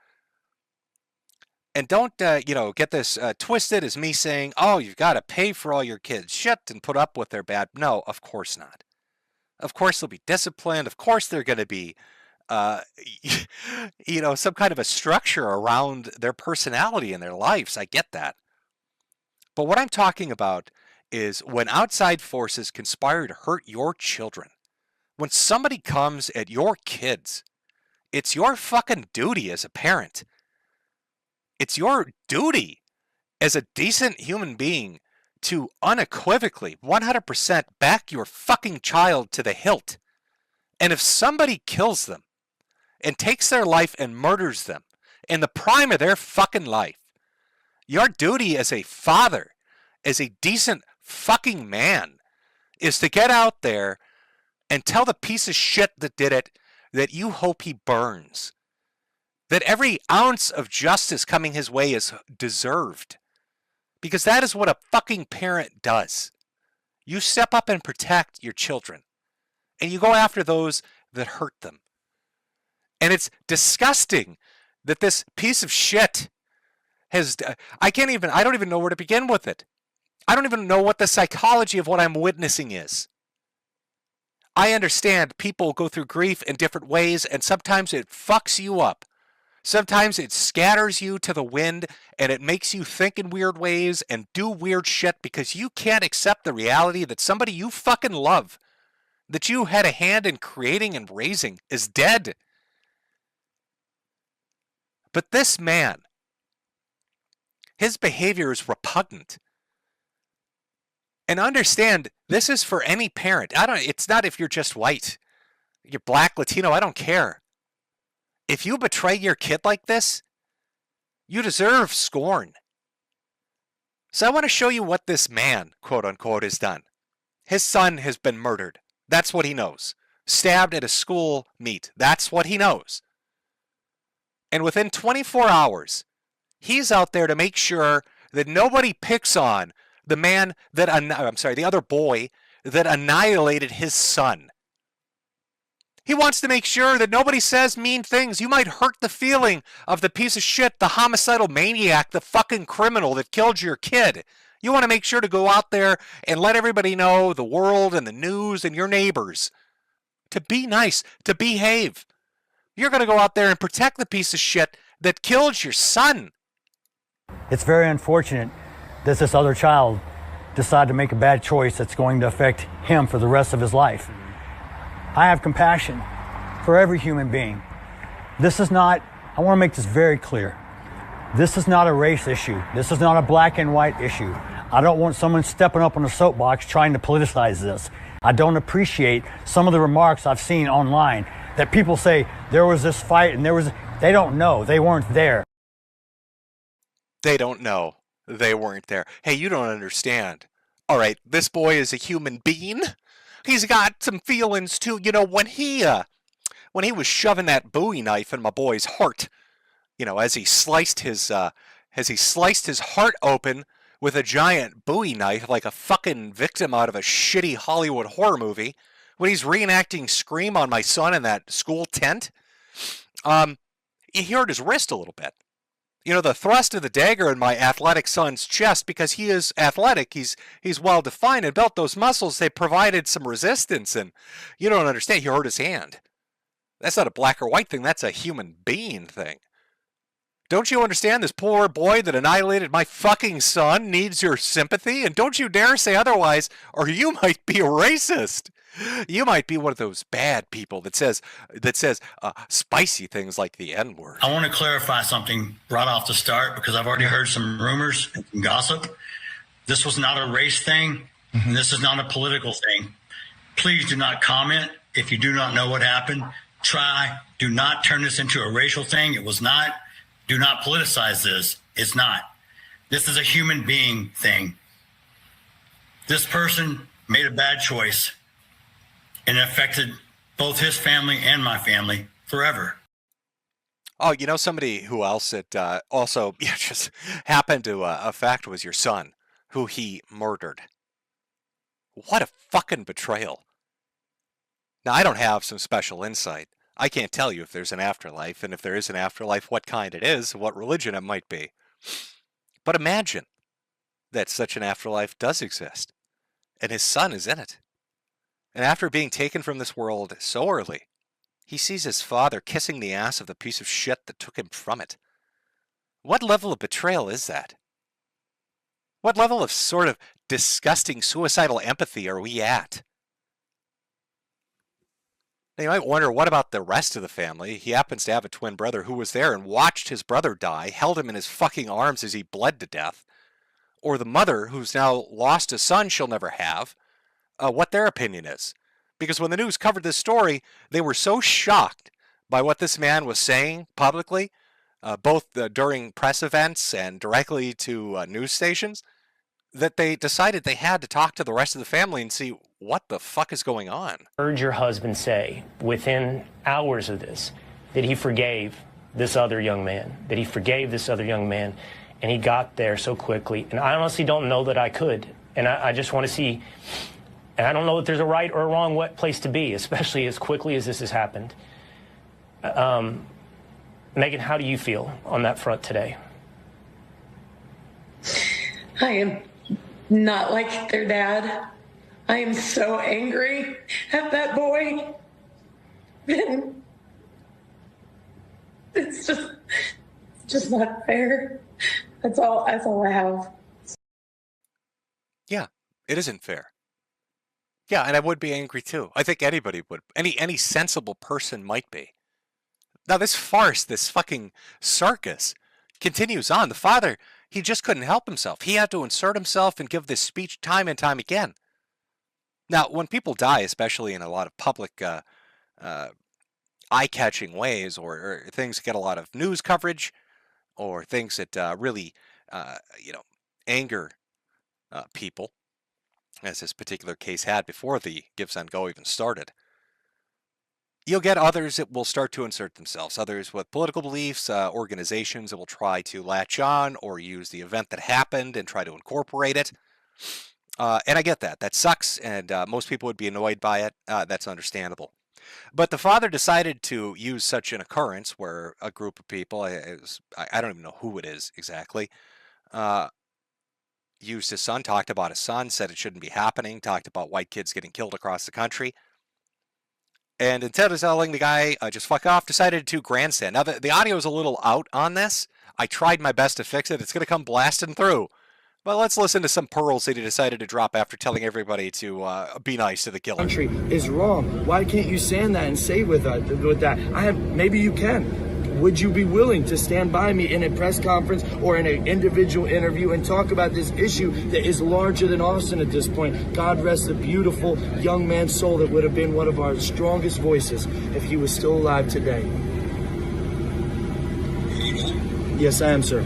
And don't, get this twisted as me saying, oh, you've got to pay for all your kids' shit and put up with their bad. No, of course not. Of course they'll be disciplined. Of course they're going to be, some kind of a structure around their personality and their lives. I get that. But what I'm talking about is when outside forces conspire to hurt your children. When somebody comes at your kids, it's your fucking duty as a parent. It's your duty as a decent human being to unequivocally, 100% back your fucking child to the hilt. And if somebody kills them and takes their life and murders them in the prime of their fucking life, your duty as a father, as a decent fucking man, is to get out there and tell the piece of shit that did it that you hope he burns. That every ounce of justice coming his way is deserved. Because that is what a fucking parent does. You step up and protect your children. And you go after those that hurt them. And it's disgusting that this piece of shit has... I don't even know where to begin with it. I don't even know what the psychology of what I'm witnessing is. I understand people go through grief in different ways, and sometimes it fucks you up. Sometimes it scatters you to the wind, and it makes you think in weird ways and do weird shit because you can't accept the reality that somebody you fucking love, that you had a hand in creating and raising, is dead. But this man, his behavior is repugnant. And understand, this is for any parent. It's not if you're just white, you're black, Latino, I don't care. If you betray your kid like this, you deserve scorn. So I want to show you what this man, quote unquote, has done. His son has been murdered. That's what he knows. Stabbed at a school meet. That's what he knows. And within 24 hours, he's out there to make sure that nobody picks on the other boy that annihilated his son. He wants to make sure that nobody says mean things. You might hurt the feeling of the piece of shit, the homicidal maniac, the fucking criminal that killed your kid. You want to make sure to go out there and let everybody know, the world and the news and your neighbors, to be nice, to behave. You're going to go out there and protect the piece of shit that killed your son. It's very unfortunate that this other child decided to make a bad choice that's going to affect him for the rest of his life. I have compassion for every human being. This is not, I want to make this very clear. This is not a race issue. This is not a black and white issue. I don't want someone stepping up on a soapbox trying to politicize this. I don't appreciate some of the remarks I've seen online that people say there was this fight and they don't know. They weren't there. They don't know. They weren't there. Hey, you don't understand. All right, this boy is a human being. He's got some feelings too. You know, when he when he was shoving that Bowie knife in my boy's heart, as he sliced his heart open with a giant Bowie knife like a fucking victim out of a shitty Hollywood horror movie, when he's reenacting Scream on my son in that school tent, he hurt his wrist a little bit. The thrust of the dagger in my athletic son's chest, because he is athletic, he's well defined and built those muscles, they provided some resistance, and you don't understand, he hurt his hand. That's not a black or white thing, that's a human being thing. Don't you understand this poor boy that annihilated my fucking son needs your sympathy? And don't you dare say otherwise, or you might be a racist. You might be one of those bad people that says spicy things like the N-word. I want to clarify something right off the start, because I've already heard some rumors and some gossip. This was not a race thing, and this is not a political thing. Please do not comment if you do not know what happened. Do not turn this into a racial thing. It was not. Do not politicize this. It's not. This is a human being thing. This person made a bad choice, and it affected both his family and my family forever. Oh, somebody who else it also just happened to affect was your son, who he murdered. What a fucking betrayal. Now, I don't have some special insight. I can't tell you if there's an afterlife, and if there is an afterlife, what kind it is, what religion it might be. But imagine that such an afterlife does exist, and his son is in it. And after being taken from this world so early, he sees his father kissing the ass of the piece of shit that took him from it. What level of betrayal is that? What level of sort of disgusting suicidal empathy are we at? Now, you might wonder, what about the rest of the family? He happens to have a twin brother who was there and watched his brother die, held him in his fucking arms as he bled to death. Or the mother who's now lost a son she'll never have, what their opinion is. Because when the news covered this story, they were so shocked by what this man was saying publicly, both during press events and directly to news stations, that they decided they had to talk to the rest of the family and see what the fuck is going on. I heard your husband say within hours of this that he forgave this other young man, and he got there so quickly. And I honestly don't know that I could. And I just want to see, and I don't know if there's a right or a wrong place to be, especially as quickly as this has happened. Megan, how do you feel on that front today? I am not like their dad. I am so angry at that boy. And it's just not fair. That's all I have. Yeah, it isn't fair. Yeah, and I would be angry too. I think anybody would. Any sensible person might be. Now this farce, this fucking circus, continues on. The father, he just couldn't help himself. He had to insert himself and give this speech time and time again. Now, when people die, especially in a lot of public eye-catching ways, or things that get a lot of news coverage, or things that really, anger people, as this particular case had before the Gives and Go even started, you'll get others that will start to insert themselves, others with political beliefs, organizations that will try to latch on or use the event that happened and try to incorporate it. And I get that. That sucks, and most people would be annoyed by it. That's understandable. But the father decided to use such an occurrence where a group of people, I don't even know who it is exactly, used his son, talked about his son, said it shouldn't be happening, talked about white kids getting killed across the country. And instead of telling the guy, just fuck off, decided to grandstand. Now, the audio is a little out on this. I tried my best to fix it. It's going to come blasting through. But let's listen to some pearls that he decided to drop after telling everybody to be nice to the killer. Country is wrong. Why can't you stand that and say with that? Maybe you can. Would you be willing to stand by me in a press conference or in an individual interview and talk about this issue that is larger than Austin at this point? God rest the beautiful young man's soul that would have been one of our strongest voices if he was still alive today. Yes, I am, sir.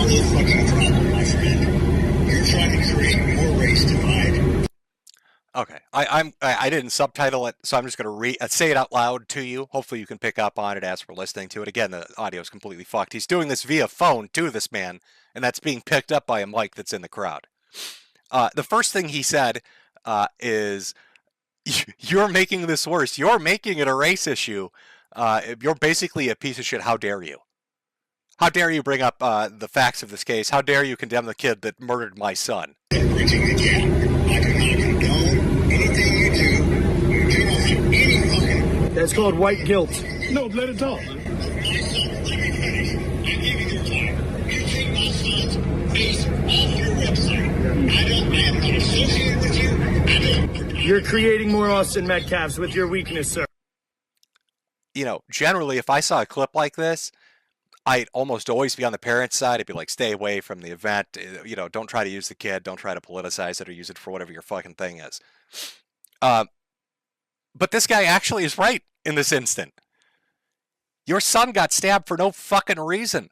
The fucking problem, my friend. You're trying to create more race divide. Okay, I didn't subtitle it, so I'm just going to say it out loud to you. Hopefully you can pick up on it as we're listening to it. Again, the audio is completely fucked. He's doing this via phone to this man, and that's being picked up by a mic that's in the crowd. The first thing he said is, "You're making this worse. You're making it a race issue. You're basically a piece of shit. How dare you? How dare you bring up the facts of this case? How dare you condemn the kid that murdered my son?" That's called white guilt. No, let it talk. You're creating more Austin Metcalfs with your weakness, sir. You know, generally, if I saw a clip like this, I'd almost always be on the parent's side. I'd be like, stay away from the event. You know, don't try to use the kid. Don't try to politicize it or use it for whatever your fucking thing is. But this guy actually is right in this instant. Your son got stabbed for no fucking reason.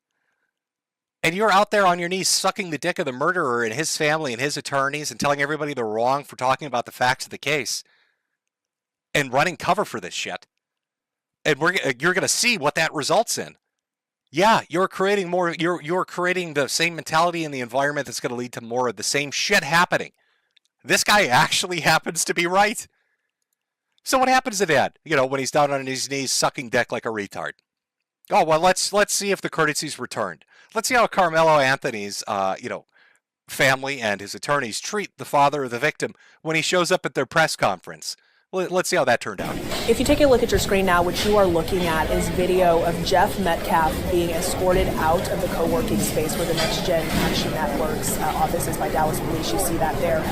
And you're out there on your knees sucking the dick of the murderer and his family and his attorneys and telling everybody they're wrong for talking about the facts of the case and running cover for this shit. And you're going to see what that results in. Yeah, you're creating more. You're creating the same mentality in the environment that's going to lead to more of the same shit happening. This guy actually happens to be right. So what happens to Dad? You know, when he's down on his knees sucking dick like a retard. Oh well, let's see if the courtesy's returned. Let's see how Carmelo Anthony's family and his attorneys treat the father of the victim when he shows up at their press conference. Let's see how that turned out. If you take a look at your screen now, what you are looking at is video of Jeff Metcalf being escorted out of the co-working space where the Next Gen Action Network's office is by Dallas Police. You see that there.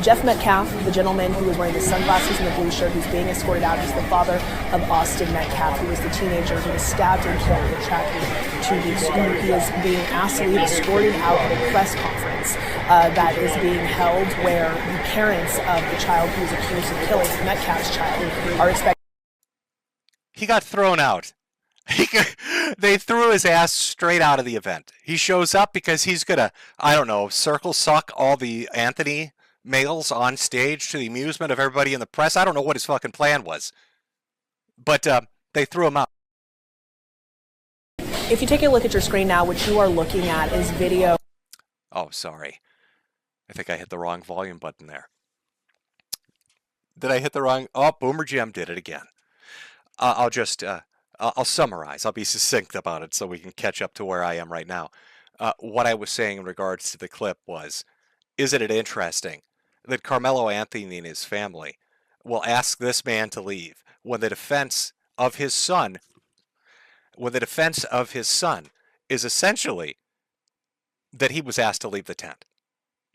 Jeff Metcalf, the gentleman who was wearing the sunglasses and the blue shirt, who's being escorted out, is the father of Austin Metcalf, who was the teenager who was stabbed and killed in tracking to the school. He is being asked to leave, escorted out at a press conference that is being held where the parents of the child who is accused of killing Metcalf's child are expected. He got thrown out. They threw his ass straight out of the event. He shows up because he's gonna, I don't know, circle suck all the Anthony males on stage to the amusement of everybody in the press. I don't know what his fucking plan was. But they threw him out. If you take a look at your screen now, what you are looking at is video. Oh, sorry. I think I hit the wrong volume button there. Did I hit the wrong? Oh, Boomer Jim did it again. I'll just, I'll summarize. I'll be succinct about it so we can catch up to where I am right now. What I was saying in regards to the clip was, isn't it interesting that Carmelo Anthony and his family will ask this man to leave when the defense of his son, is essentially that he was asked to leave the tent.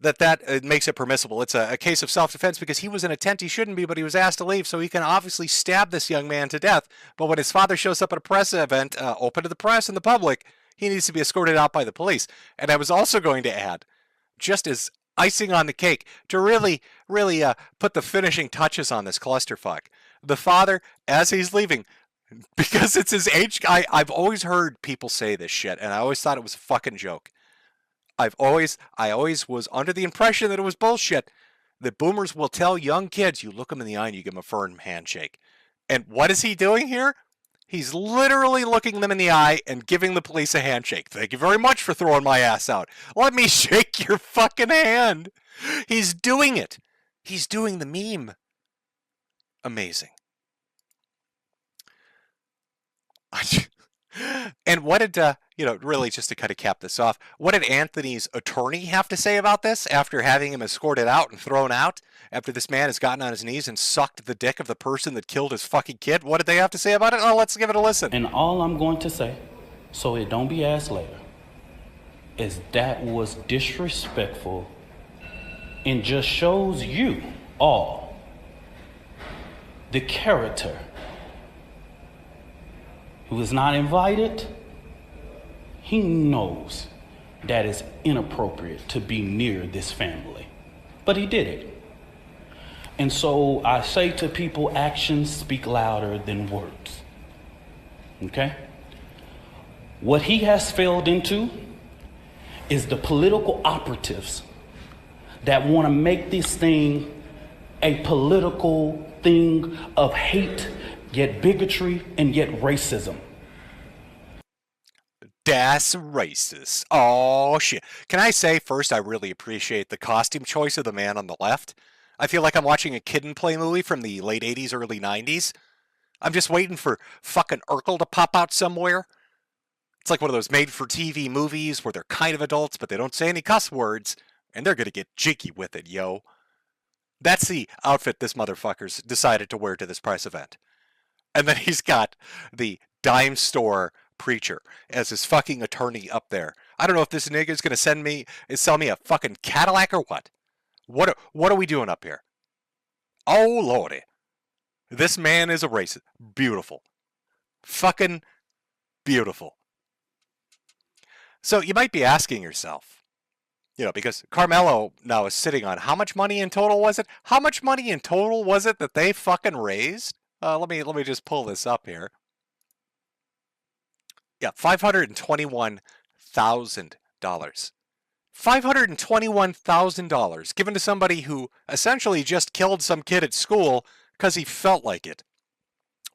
That makes it permissible. It's a case of self-defense because he was in a tent he shouldn't be, but he was asked to leave, so he can obviously stab this young man to death. But when his father shows up at a press event, open to the press and the public, he needs to be escorted out by the police. And I was also going to add, just as icing on the cake, to really put the finishing touches on this clusterfuck, the father, as he's leaving, because it's his age, I've always heard people say this shit, and I always thought it was a fucking joke. I always was under the impression that it was bullshit, that boomers will tell young kids, you look them in the eye and you give them a firm handshake. And what is he doing here? He's literally looking them in the eye and giving the police a handshake. Thank you very much for throwing my ass out. Let me shake your fucking hand. He's doing it. He's doing the meme. Amazing. And what did, really just to kind of cap this off, what did Anthony's attorney have to say about this after having him escorted out and thrown out? After this man has gotten on his knees and sucked the dick of the person that killed his fucking kid? What did they have to say about it? Oh, let's give it a listen. And all I'm going to say, so it don't be asked later, is that was disrespectful and just shows you all the character who is not invited. He knows that it's inappropriate to be near this family, but he did it. And so I say to people, actions speak louder than words. Okay? What he has failed into is the political operatives that want to make this thing a political thing of hate, yet bigotry, and yet racism. Das racist. Oh, shit. Can I say first, I really appreciate the costume choice of the man on the left. I feel like I'm watching a Kid and Play movie from the late 80s, early 90s. I'm just waiting for fucking Urkel to pop out somewhere. It's like one of those made-for-TV movies where they're kind of adults, but they don't say any cuss words, and they're gonna get jiggy with it, yo. That's the outfit this motherfucker's decided to wear to this press event. And then he's got the dime store preacher as his fucking attorney up there. I don't know if this nigga's gonna sell me a fucking Cadillac or what. What are we doing up here? Oh lordy. This man is a racist. Beautiful. Fucking beautiful. So you might be asking yourself, because Carmelo now is sitting on how much money in total was it? How much money in total was it that they fucking raised? Let me just pull this up here. Yeah, $521,000. $521,000 given to somebody who essentially just killed some kid at school because he felt like it.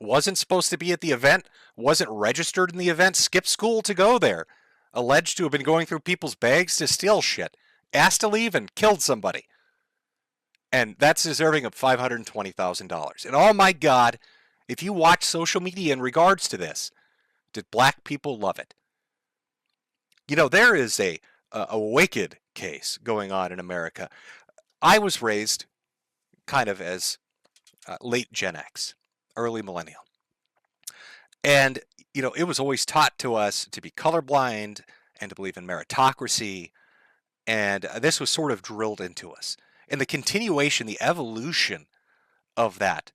Wasn't supposed to be at the event, wasn't registered in the event, skipped school to go there. Alleged to have been going through people's bags to steal shit. Asked to leave and killed somebody. And that's deserving of $520,000. And oh my God, if you watch social media in regards to this, did black people love it? There is a wicked case going on in America. I was raised kind of as late Gen X, early millennial. And, it was always taught to us to be colorblind and to believe in meritocracy. And this was sort of drilled into us. And the continuation, the evolution of that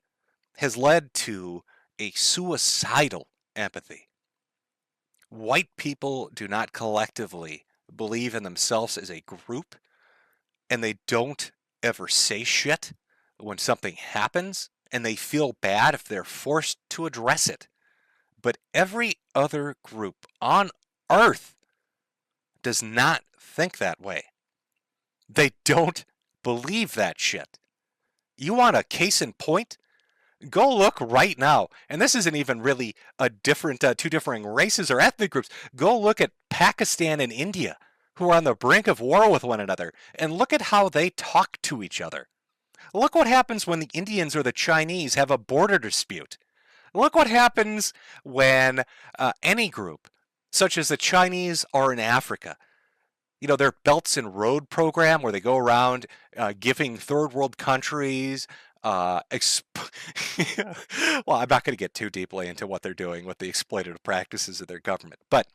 has led to a suicidal empathy. White people do not collectively believe in themselves as a group, and they don't ever say shit when something happens, and they feel bad if they're forced to address it. But every other group on Earth does not think that way. They don't believe that shit. You want a case in point? Go look right now. And this isn't even really a different, two differing races or ethnic groups. Go look at Pakistan and India, who are on the brink of war with one another, and look at how they talk to each other. Look what happens when the Indians or the Chinese have a border dispute. Look what happens when any group, such as the Chinese, are in Africa. Their Belts and Road program where they go around giving third world countries well, I'm not going to get too deeply into what they're doing with the exploitative practices of their government, but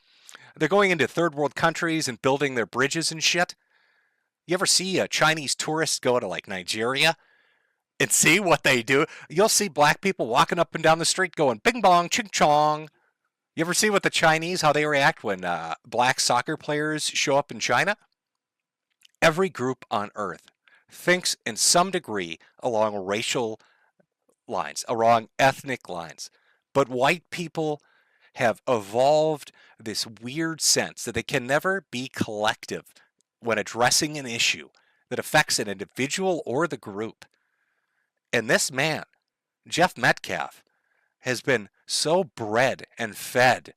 they're going into third world countries and building their bridges and shit. You ever see a Chinese tourist go to like Nigeria and see what they do? You'll see black people walking up and down the street going bing bong ching chong. You ever see what the Chinese, how they react when black soccer players show up in China? Every group on earth thinks in some degree along racial lines, along ethnic lines. But white people have evolved this weird sense that they can never be collective when addressing an issue that affects an individual or the group. And this man, Jeff Metcalf, has been so bred and fed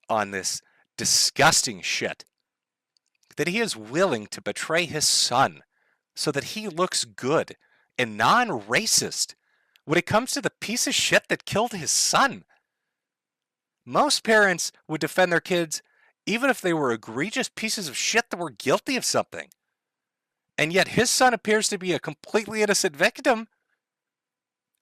on this disgusting shit that he is willing to betray his son so that he looks good and non-racist when it comes to the piece of shit that killed his son. Most parents would defend their kids even if they were egregious pieces of shit that were guilty of something. And yet his son appears to be a completely innocent victim,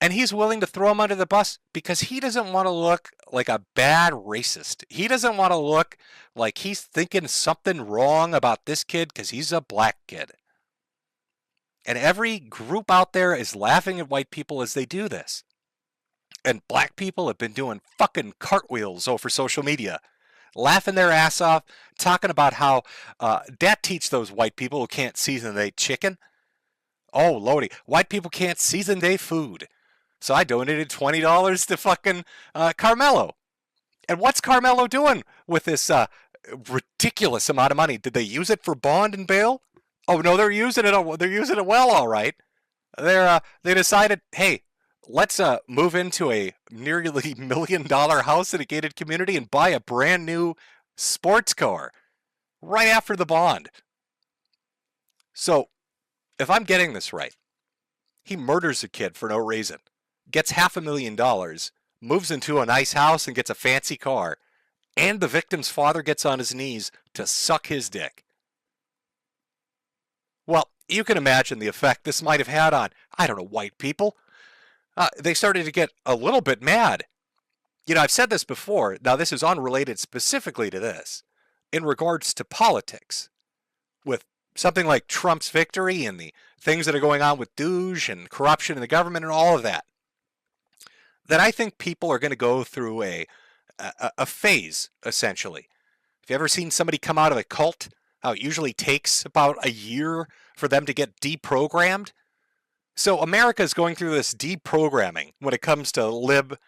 and he's willing to throw him under the bus because he doesn't want to look like a bad racist. He doesn't want to look like he's thinking something wrong about this kid because he's a black kid. And every group out there is laughing at white people as they do this. And black people have been doing fucking cartwheels over social media, laughing their ass off, talking about how that teach those white people who can't season their chicken. Oh, lordy, white people can't season their food. So I donated $20 to fucking Carmelo. And what's Carmelo doing with this ridiculous amount of money? Did they use it for bond and bail? Oh no, they're using it. They're using it well, all right. They decided, hey, let's move into a nearly $1 million house in a gated community and buy a brand new sports car right after the bond. So, if I'm getting this right, he murders a kid for no reason, gets $500,000, moves into a nice house and gets a fancy car, and the victim's father gets on his knees to suck his dick. Well, you can imagine the effect this might have had on, I don't know, white people. They started to get a little bit mad. You know, I've said this before. Now, this is unrelated specifically to this. In regards to politics, with something like Trump's victory and the things that are going on with Doge and corruption in the government and all of that, that I think people are going to go through a phase, essentially. Have you ever seen somebody come out of a cult? How it usually takes about a year for them to get deprogrammed? So America is going through this deprogramming when it comes to lib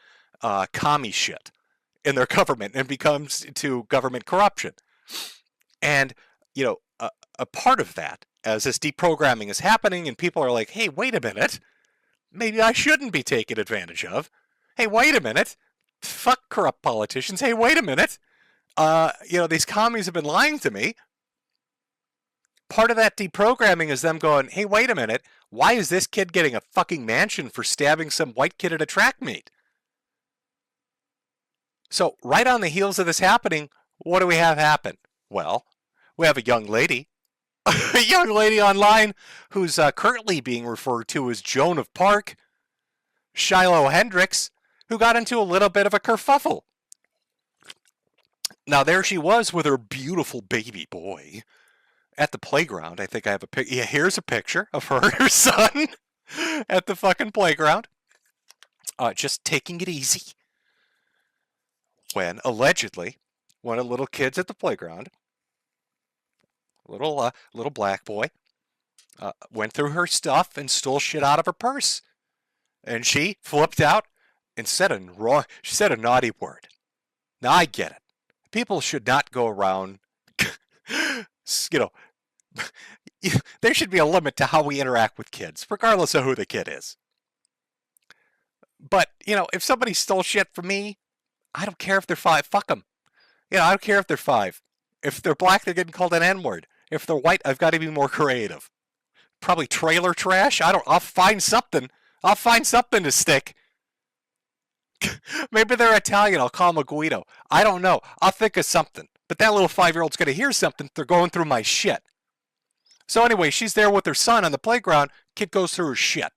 commie shit in their government, and becomes to government corruption. And, you know, a part of that, as this deprogramming is happening and people are like, hey, wait a minute, maybe I shouldn't be taken advantage of. Hey, wait a minute, fuck corrupt politicians. Hey, wait a minute, you know, these commies have been lying to me. Part of that deprogramming is them going, hey, wait a minute, why is this kid getting a fucking mansion for stabbing some white kid at a track meet? So right on the heels of this happening, what do we have happen? Well, we have a young lady online who's currently being referred to as Joan of Park, Shiloh Hendricks, who got into a little bit of a kerfuffle. Now there she was with her beautiful baby boy at the playground. I think I have a pic. Yeah, here's a picture of her and her son at the fucking playground, just taking it easy. When allegedly one of the little kids at the playground, little black boy, went through her stuff and stole shit out of her purse, and she flipped out and said a naughty word. Now I get it. People should not go around, you know, there should be a limit to how we interact with kids, regardless of who the kid is. But, you know, if somebody stole shit from me, I don't care if they're 5. Fuck them. You know, I don't care if they're 5. If they're black, they're getting called an N-word. If they're white, I've got to be more creative. Probably trailer trash. I'll find something. I'll find something to stick. Maybe they're Italian. I'll call them a Guido. I don't know. I'll think of something. But that little 5-year-old's going to hear something. They're going through my shit. So anyway, she's there with her son on the playground. Kid goes through her shit.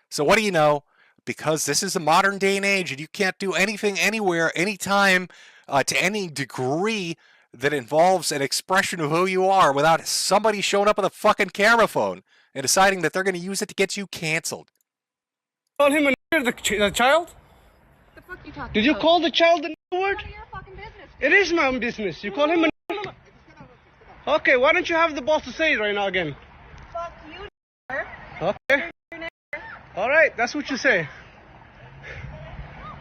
So what do you know? Because this is a modern day and age, and you can't do anything, anywhere, anytime, to any degree that involves an expression of who you are without somebody showing up with a fucking camera phone and deciding that they're going to use it to get you canceled. Call him the child? The fuck you talking Did you about? call the child the word? None of your fucking business. It is my own business. You call him a... Okay, why don't you have the boss to say it right now again? Fuck you, Okay. All right, that's what you say.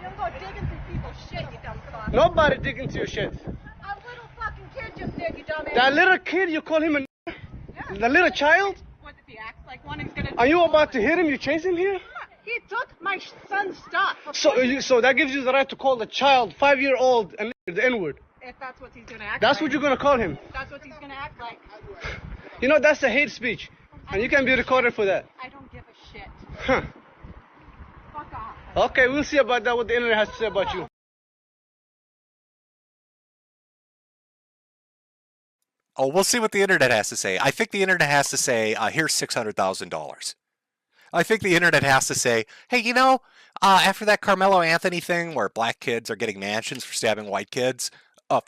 You don't go digging through people's shit, you dumb fuck. Nobody dig into your shit. A little fucking kid just did, you dumbass. That little kid, you call him a... Yeah. The little child? What if he acts like one, he's gonna... Are you about to hit him? You chase him here? He took my son's stuff. So that gives you the right to call the child, 5-year-old, and the N-word. If that's what he's gonna act That's like. what you're gonna call him. That's what he's gonna act like. You know, that's a hate speech. And you can be recorded for that. I don't give a shit. Huh. Fuck off. Okay, we'll see about that, what the internet has to say about you. Oh, we'll see what the internet has to say. I think the internet has to say, here's $600,000. I think the internet has to say, hey, you know, after that Carmelo Anthony thing where black kids are getting mansions for stabbing white kids,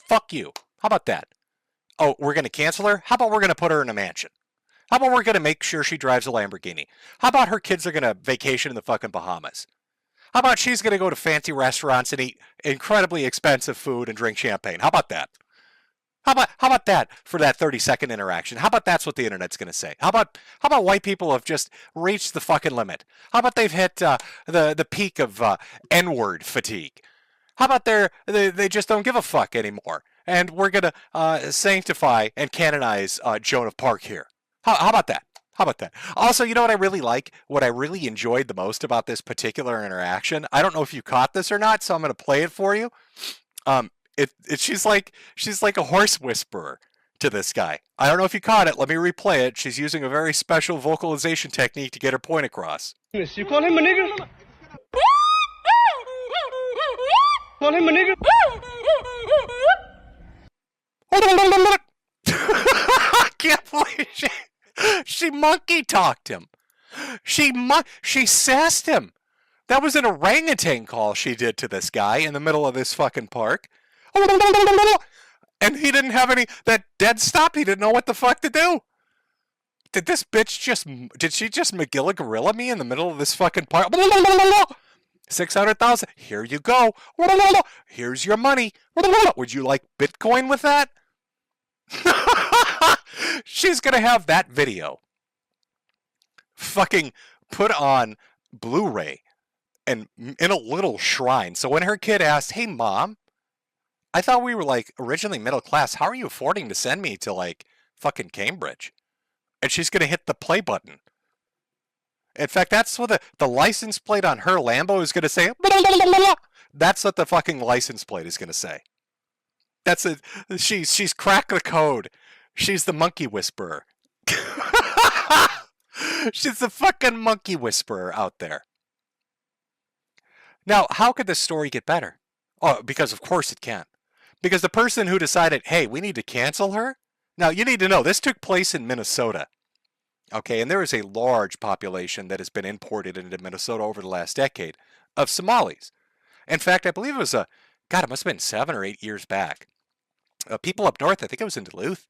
fuck you. How about that? Oh, we're going to cancel her? How about we're going to put her in a mansion? How about we're going to make sure she drives a Lamborghini? How about her kids are going to vacation in the fucking Bahamas? How about she's going to go to fancy restaurants and eat incredibly expensive food and drink champagne? How about that? How about that for that 30-second interaction? How about that's what the internet's going to say? How about white people have just reached the fucking limit? How about they've hit the peak of N-word fatigue? How about they just don't give a fuck anymore? And we're going to sanctify and canonize Joan of Park here. How about that? How about that? Also, you know what I really like? What I really enjoyed the most about this particular interaction? I don't know if you caught this or not, so I'm going to play it for you. She's like a horse whisperer to this guy. I don't know if you caught it. Let me replay it. She's using a very special vocalization technique to get her point across. You call him a nigger? Call him a nigger? I can't believe she monkey talked him. She sassed him. That was an orangutan call she did to this guy in the middle of this fucking park. And he didn't have any, that dead stop, he didn't know what the fuck to do. Did this bitch did she just McGilla Gorilla me in the middle of this fucking park? 600,000, here you go. Here's your money. Would you like Bitcoin with that? She's gonna have that video fucking put on Blu-ray and in a little shrine. So when her kid asked, "Hey mom, I thought we were like originally middle class. How are you affording to send me to like fucking Cambridge?" And she's gonna hit the play button. In fact, that's what the license plate on her Lambo is gonna say. That's what the fucking license plate is gonna say. That's it. She's cracked the code. She's the monkey whisperer. She's the fucking monkey whisperer out there. Now, how could this story get better? Oh, because of course it can. Because the person who decided, hey, we need to cancel her. Now, you need to know, this took place in Minnesota. Okay, and there is a large population that has been imported into Minnesota over the last decade of Somalis. In fact, I believe it was it must have been 7 or 8 years back. People up north, I think it was in Duluth,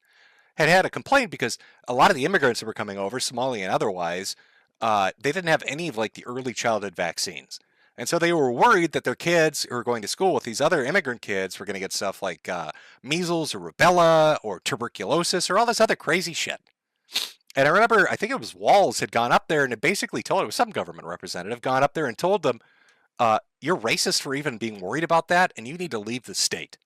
had a complaint because a lot of the immigrants that were coming over, Somali and otherwise, they didn't have any of like the early childhood vaccines. And so they were worried that their kids who were going to school with these other immigrant kids were going to get stuff like measles or rubella or tuberculosis or all this other crazy shit. And I remember, I think it was Walls had gone up there and had basically told, it was some government representative, gone up there and told them, you're racist for even being worried about that, and you need to leave the state.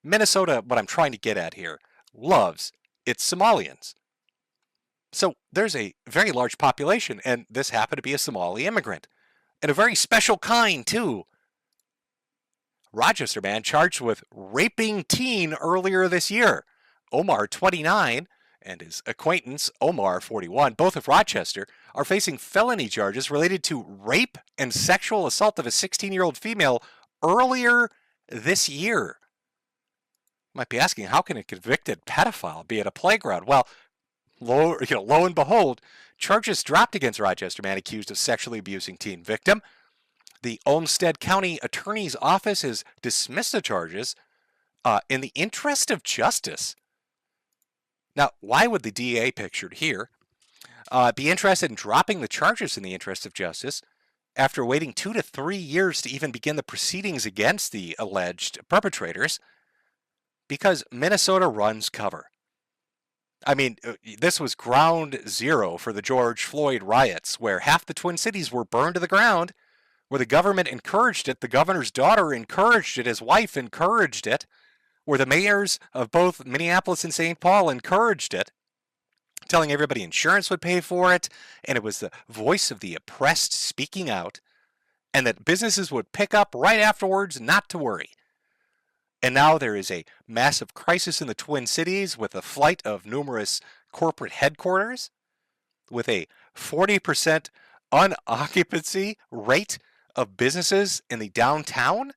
Minnesota, what I'm trying to get at here, loves its Somalians. So there's a very large population, and this happened to be a Somali immigrant. And a very special kind, too. Rochester man charged with raping teen earlier this year. Omar, 29, and his acquaintance, Omar, 41, both of Rochester, are facing felony charges related to rape and sexual assault of a 16-year-old female earlier this year. You might be asking, how can a convicted pedophile be at a playground? Well, lo and behold, charges dropped against Rochester man accused of sexually abusing teen victim. The Olmsted County Attorney's Office has dismissed the charges in the interest of justice. Now, why would the DA pictured here be interested in dropping the charges in the interest of justice after waiting 2 to 3 years to even begin the proceedings against the alleged perpetrators? Because Minnesota runs cover. I mean, this was ground zero for the George Floyd riots, where half the Twin Cities were burned to the ground, where the government encouraged it, the governor's daughter encouraged it, his wife encouraged it, where the mayors of both Minneapolis and St. Paul encouraged it, telling everybody insurance would pay for it, and it was the voice of the oppressed speaking out, and that businesses would pick up right afterwards, not to worry. And now there is a massive crisis in the Twin Cities with a flight of numerous corporate headquarters, with a 40% unoccupancy rate of businesses in the downtown,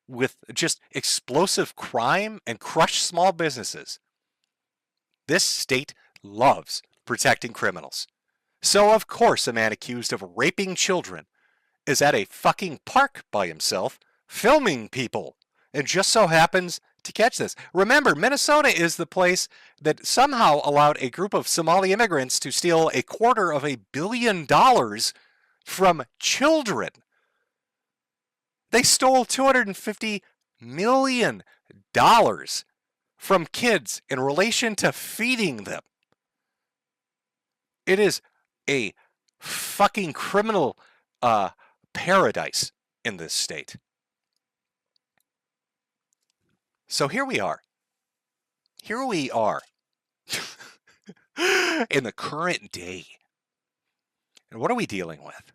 with just explosive crime and crushed small businesses. This state loves protecting criminals. So of course a man accused of raping children is at a fucking park by himself, filming people, and just so happens to catch this. Remember, Minnesota is the place that somehow allowed a group of Somali immigrants to steal $250 million from children. They stole $250 million from kids in relation to feeding them. It is a fucking criminal paradise in this state. So here we are. in the current day. And what are we dealing with?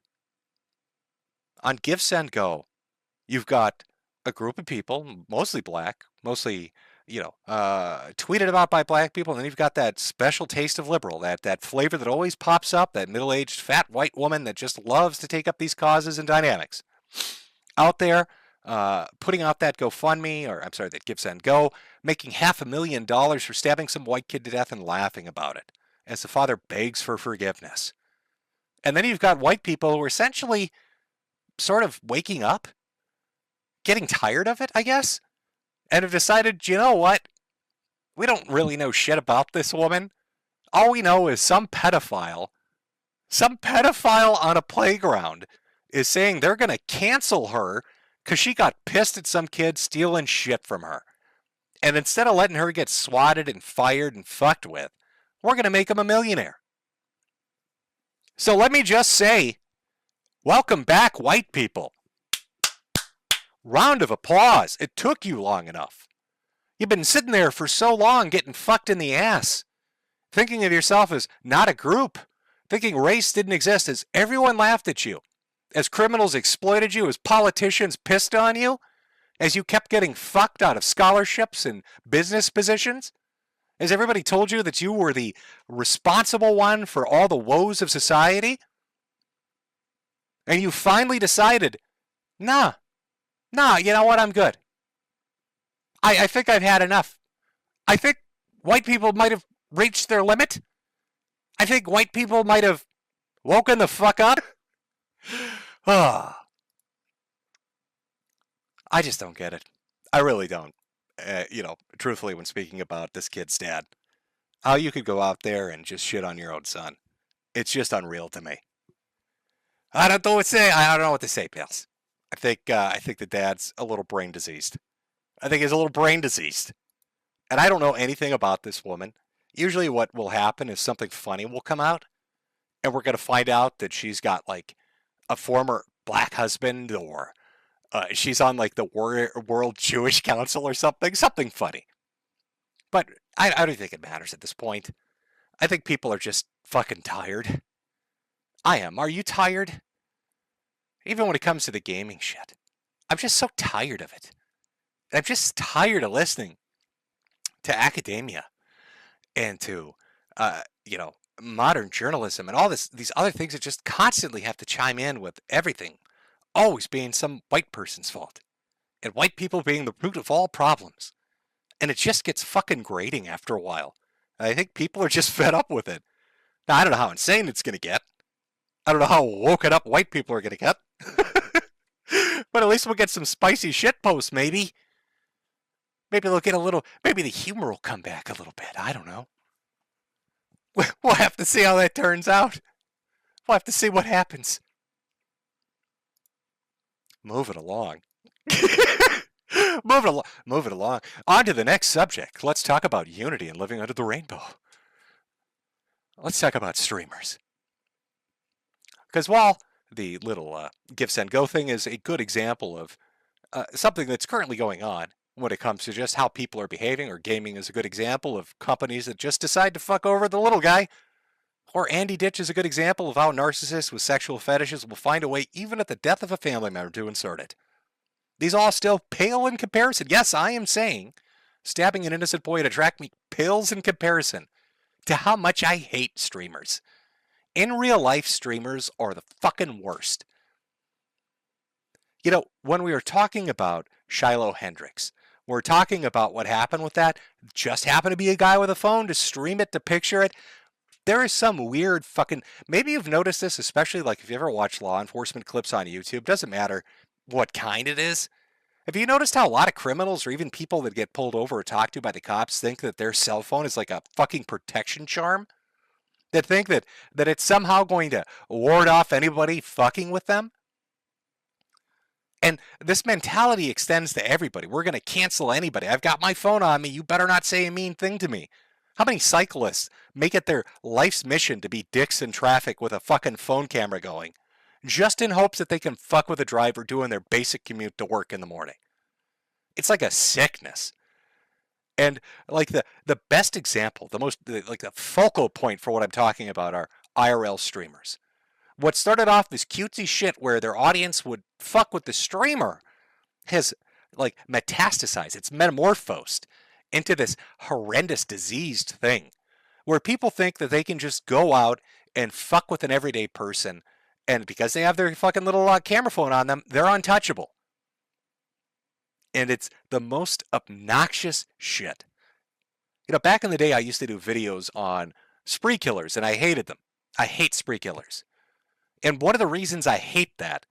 On Give, Send, Go, you've got a group of people, mostly black, mostly, tweeted about by black people, and then you've got that special taste of liberal, that flavor that always pops up, that middle-aged fat white woman that just loves to take up these causes and dynamics. Out there, putting out that that Give, Send, Go, making $500,000 for stabbing some white kid to death and laughing about it as the father begs for forgiveness. And then you've got white people who are essentially sort of waking up, getting tired of it, I guess, and have decided, you know what? We don't really know shit about this woman. All we know is some pedophile on a playground is saying they're going to cancel her because she got pissed at some kid stealing shit from her. And instead of letting her get swatted and fired and fucked with, we're going to make him a millionaire. So let me just say, welcome back, white people. Round of applause. It took you long enough. You've been sitting there for so long getting fucked in the ass, thinking of yourself as not a group, thinking race didn't exist, as everyone laughed at you, as criminals exploited you, as politicians pissed on you, as you kept getting fucked out of scholarships and business positions, as everybody told you that you were the responsible one for all the woes of society. And you finally decided, nah, you know what, I'm good. I think I've had enough. I think white people might have reached their limit. I think white people might have woken the fuck up. I just don't get it. I really don't. Truthfully, when speaking about this kid's dad, how you could go out there and just shit on your own son. It's just unreal to me. I don't know what to say, pals. I think the dad's a little brain diseased. I think he's a little brain diseased. And I don't know anything about this woman. Usually what will happen is something funny will come out, and we're going to find out that she's got like a former black husband, or she's on like the World Jewish Council or something funny. But I don't think it matters at this point. I think people are just fucking tired. I am. Are you tired? Even when it comes to the gaming shit, I'm just so tired of it. I'm just tired of listening to academia and to, modern journalism and all these other things that just constantly have to chime in with everything always being some white person's fault and white people being the root of all problems. And it just gets fucking grating after a while. And I think people are just fed up with it. Now, I don't know how insane it's going to get. I don't know how woken up white people are going to get. But at least we'll get some spicy shit posts, maybe. Maybe they'll get maybe the humor will come back a little bit. I don't know. We'll have to see how that turns out. We'll have to see what happens. Move it along. Move it along. On to the next subject. Let's talk about unity and living under the rainbow. Let's talk about streamers. Because while the little Give, Send, Go thing is a good example of something that's currently going on when it comes to just how people are behaving, or gaming is a good example of companies that just decide to fuck over the little guy, or Andy Ditch is a good example of how narcissists with sexual fetishes will find a way, even at the death of a family member, to insert it. These all still pale in comparison. Yes, I am saying stabbing an innocent boy at a track meet pales in comparison to how much I hate streamers. In real life, streamers are the fucking worst. You know, when we were talking about Shiloh Hendricks, we're talking about what happened with that. Just happened to be a guy with a phone to stream it, to picture it. There is some weird fucking... Maybe you've noticed this, especially like if you ever watch law enforcement clips on YouTube. Doesn't matter what kind it is. Have you noticed how a lot of criminals, or even people that get pulled over or talked to by the cops, think that their cell phone is like a fucking protection charm? That think that it's somehow going to ward off anybody fucking with them? And this mentality extends to everybody. We're going to cancel anybody. I've got my phone on me. You better not say a mean thing to me. How many cyclists make it their life's mission to be dicks in traffic with a fucking phone camera going, just in hopes that they can fuck with a driver doing their basic commute to work in the morning? It's like a sickness. And like the best example, like the focal point for what I'm talking about are IRL streamers. What started off as cutesy shit where their audience would fuck with the streamer has like metastasized, it's metamorphosed into this horrendous diseased thing where people think that they can just go out and fuck with an everyday person, and because they have their fucking little camera phone on them, they're untouchable. And it's the most obnoxious shit. You know, back in the day, I used to do videos on spree killers, and I hated them. I hate spree killers. And one of the reasons I hate that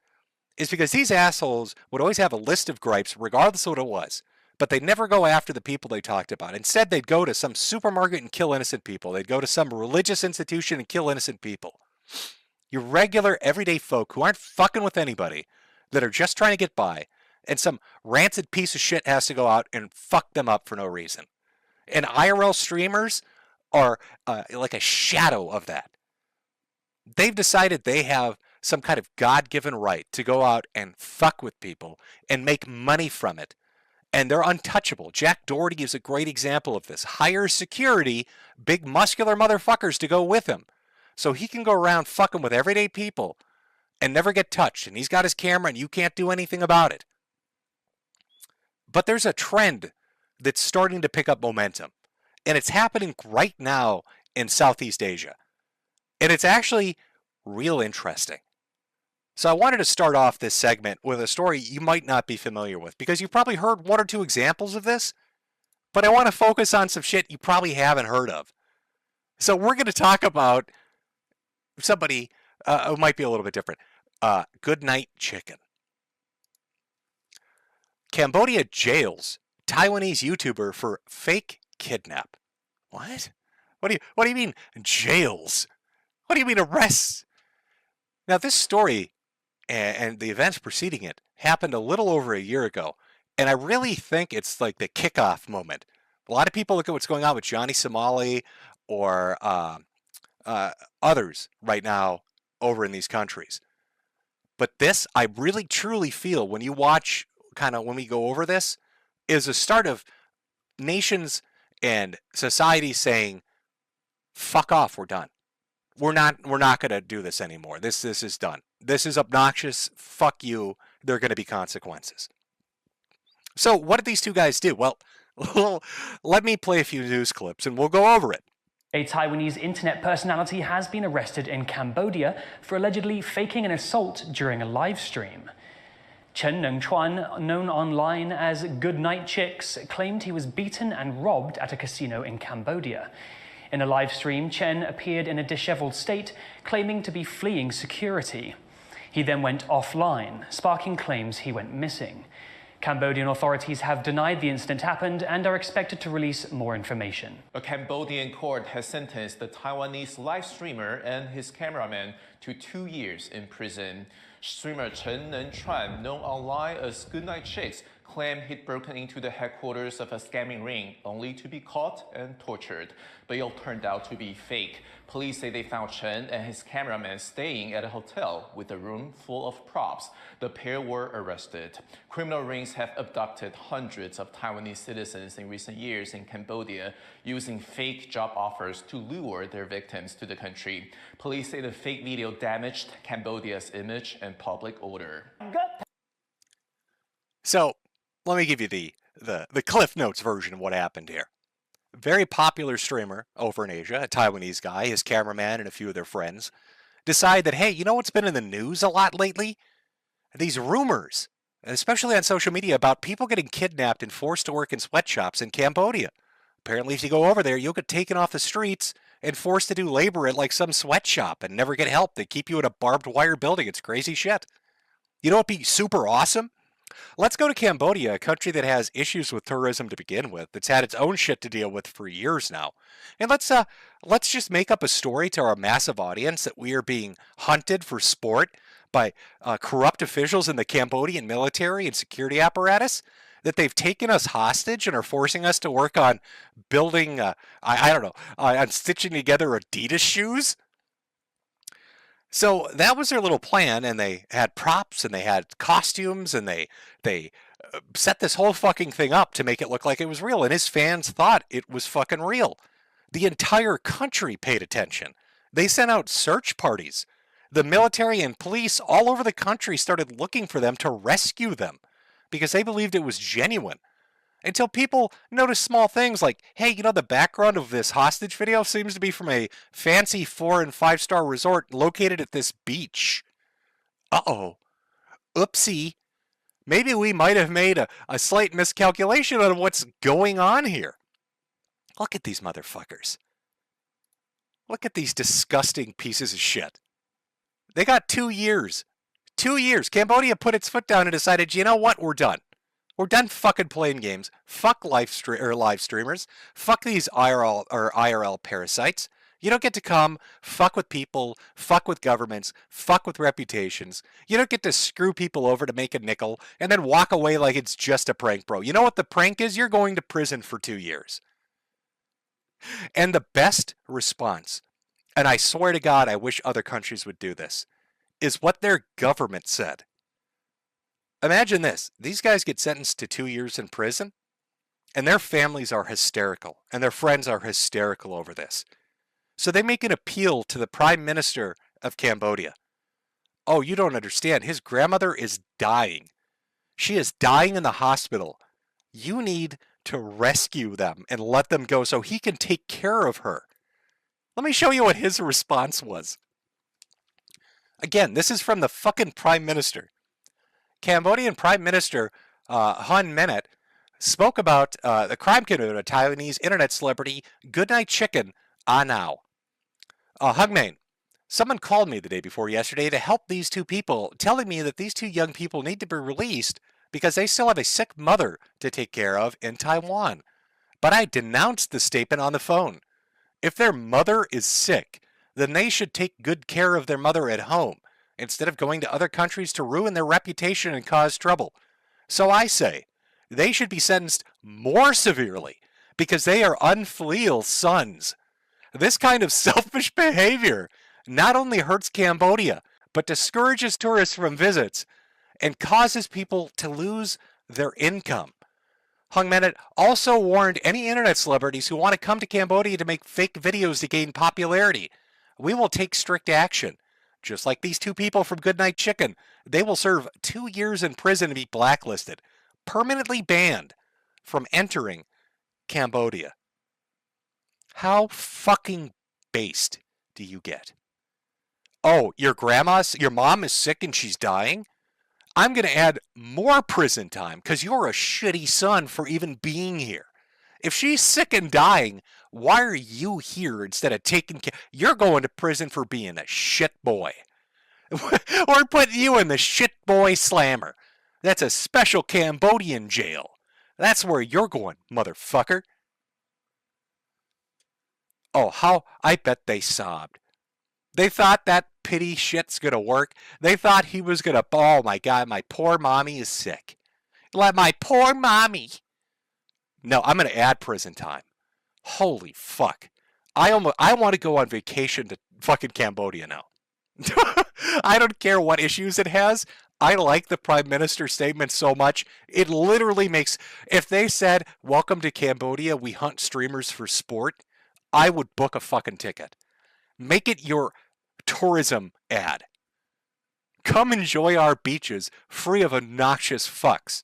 is because these assholes would always have a list of gripes, regardless of what it was. But they'd never go after the people they talked about. Instead, they'd go to some supermarket and kill innocent people. They'd go to some religious institution and kill innocent people. Your regular, everyday folk who aren't fucking with anybody, that are just trying to get by, and some rancid piece of shit has to go out and fuck them up for no reason. And IRL streamers are like a shadow of that. They've decided they have some kind of God-given right to go out and fuck with people and make money from it. And they're untouchable. Jack Doherty is a great example of this. Hires security, big muscular motherfuckers to go with him. So he can go around fucking with everyday people and never get touched. And he's got his camera and you can't do anything about it. But there's a trend that's starting to pick up momentum. And it's happening right now in Southeast Asia. And it's actually real interesting. So I wanted to start off this segment with a story you might not be familiar with, because you've probably heard one or two examples of this, but I want to focus on some shit you probably haven't heard of. So we're going to talk about somebody who might be a little bit different. Good Night Chicken. Cambodia jails Taiwanese YouTuber for fake kidnap. What? What do you mean jails? What do you mean arrests? Now this story and the events preceding it happened a little over a year ago, and I really think it's like the kickoff moment. A lot of people look at what's going on with Johnny Somali or others right now over in these countries. But this, I really truly feel when you watch, kind of when we go over this, is a start of nations and society saying, fuck off, we're done. We're not going to do this anymore. This is done. This is obnoxious. Fuck you. There are going to be consequences. So what did these two guys do? Well, let me play a few news clips and we'll go over it. A Taiwanese internet personality has been arrested in Cambodia for allegedly faking an assault during a live stream. Chen Nengchuan, known online as Goodnight Chicks, claimed he was beaten and robbed at a casino in Cambodia. In a live stream, Chen appeared in a disheveled state, claiming to be fleeing security. He then went offline, sparking claims he went missing. Cambodian authorities have denied the incident happened and are expected to release more information. A Cambodian court has sentenced the Taiwanese live streamer and his cameraman to 2 years in prison. Streamer Chen Nengchuan, known online as Goodnight Chicks, claimed he'd broken into the headquarters of a scamming ring only to be caught and tortured. But it all turned out to be fake. Police say they found Chen and his cameraman staying at a hotel with a room full of props. The pair were arrested. Criminal rings have abducted hundreds of Taiwanese citizens in recent years in Cambodia, using fake job offers to lure their victims to the country. Police say the fake video damaged Cambodia's image and public order. So let me give you the Cliff Notes version of what happened here. Very popular streamer over in Asia, a Taiwanese guy, his cameraman, and a few of their friends, decide that, hey, you know what's been in the news a lot lately? These rumors, especially on social media, about people getting kidnapped and forced to work in sweatshops in Cambodia. Apparently, if you go over there, you'll get taken off the streets and forced to do labor at like some sweatshop and never get help. They keep you in a barbed wire building. It's crazy shit. You know what'd be super awesome? Let's go to Cambodia, a country that has issues with tourism to begin with, that's had its own shit to deal with for years now. And let's just make up a story to our massive audience that we are being hunted for sport by corrupt officials in the Cambodian military and security apparatus, that they've taken us hostage and are forcing us to work on building, on stitching together Adidas shoes. So that was their little plan, and they had props and they had costumes and they set this whole fucking thing up to make it look like it was real, and his fans thought it was fucking real. The entire country paid attention. They sent out search parties. The military and police all over the country started looking for them to rescue them because they believed it was genuine. Until people noticed small things like, hey, you know, the background of this hostage video seems to be from a fancy 4- and 5-star resort located at this beach. Uh-oh. Oopsie. Maybe we might have made a slight miscalculation on what's going on here. Look at these motherfuckers. Look at these disgusting pieces of shit. They got 2 years. 2 years. Cambodia put its foot down and decided, you know what? We're done. We're done fucking playing games. Fuck live streamers. Fuck these IRL parasites. You don't get to come, fuck with people, fuck with governments, fuck with reputations. You don't get to screw people over to make a nickel and then walk away like it's just a prank, bro. You know what the prank is? You're going to prison for 2 years. And the best response, and I swear to God, I wish other countries would do this, is what their government said. Imagine this. These guys get sentenced to 2 years in prison, and their families are hysterical, and their friends are hysterical over this. So they make an appeal to the Prime Minister of Cambodia. Oh, you don't understand. His grandmother is dying. She is dying in the hospital. You need to rescue them and let them go so he can take care of her. Let me show you what his response was. Again, this is from the fucking Prime Minister. Cambodian Prime Minister Hun Manet spoke about the crime committed by Taiwanese internet celebrity Goodnight Chicken Now. Hugmain, someone called me the day before yesterday to help these two people, telling me that these two young people need to be released because they still have a sick mother to take care of in Taiwan. But I denounced the statement on the phone. If their mother is sick, then they should take good care of their mother at home instead of going to other countries to ruin their reputation and cause trouble. So I say, they should be sentenced more severely because they are unfilial sons. This kind of selfish behavior not only hurts Cambodia, but discourages tourists from visits and causes people to lose their income. Hung Manet also warned any internet celebrities who want to come to Cambodia to make fake videos to gain popularity. We will take strict action. Just like these two people from Goodnight Chicken, they will serve 2 years in prison and be blacklisted, permanently banned from entering Cambodia. How fucking based do you get? Oh, your mom is sick and she's dying? I'm going to add more prison time because you're a shitty son for even being here. If she's sick and dying, why are you here instead of taking care? You're going to prison for being a shit boy. Or putting you in the shit boy slammer. That's a special Cambodian jail. That's where you're going, motherfucker. Oh, how I bet they sobbed. They thought that pity shit's gonna work. They thought he was gonna, oh my God, my poor mommy is sick. Let my poor mommy. No, I'm gonna add prison time. Holy fuck. I want to go on vacation to fucking Cambodia now. I don't care what issues it has. I like the Prime Minister's statement so much. It literally makes, if they said, welcome to Cambodia, we hunt streamers for sport, I would book a fucking ticket. Make it your tourism ad. Come enjoy our beaches free of obnoxious fucks.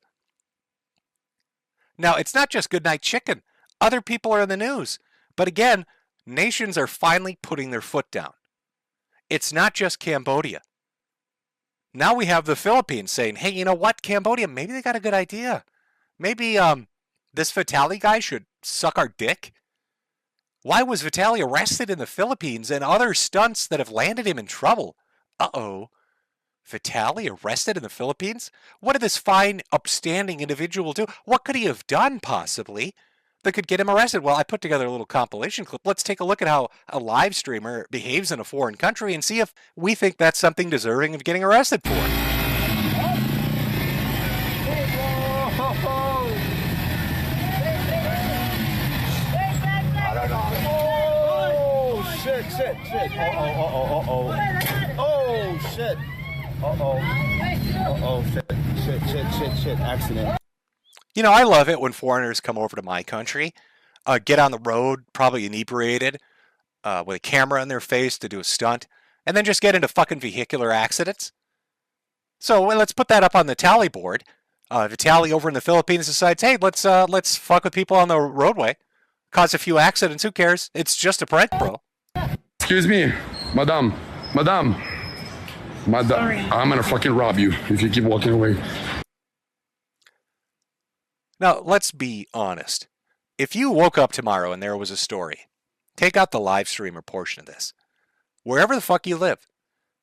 Now, it's not just Goodnight Chicken. Other people are in the news. But again, nations are finally putting their foot down. It's not just Cambodia. Now we have the Philippines saying, hey, you know what, Cambodia, maybe they got a good idea. Maybe this Vitali guy should suck our dick. Why was Vitali arrested in the Philippines and other stunts that have landed him in trouble? Uh-oh. Vitali arrested in the Philippines? What did this fine, upstanding individual do? What could he have done, possibly, that could get him arrested? Well, I put together a little compilation clip. Let's take a look at how a live streamer behaves in a foreign country and see if we think that's something deserving of getting arrested for. Oh, shit. Oh, shit. Shit. Accident. You know, I love it when foreigners come over to my country, get on the road, probably inebriated, with a camera in their face to do a stunt, and then just get into fucking vehicular accidents. So well, let's put that up on the tally board. If a tally over in the Philippines decides, hey, let's fuck with people on the roadway, cause a few accidents, who cares? It's just a prank, bro. Excuse me, madam, I'm gonna fucking rob you if you keep walking away. Now, let's be honest. If you woke up tomorrow and there was a story, take out the live streamer portion of this. Wherever the fuck you live,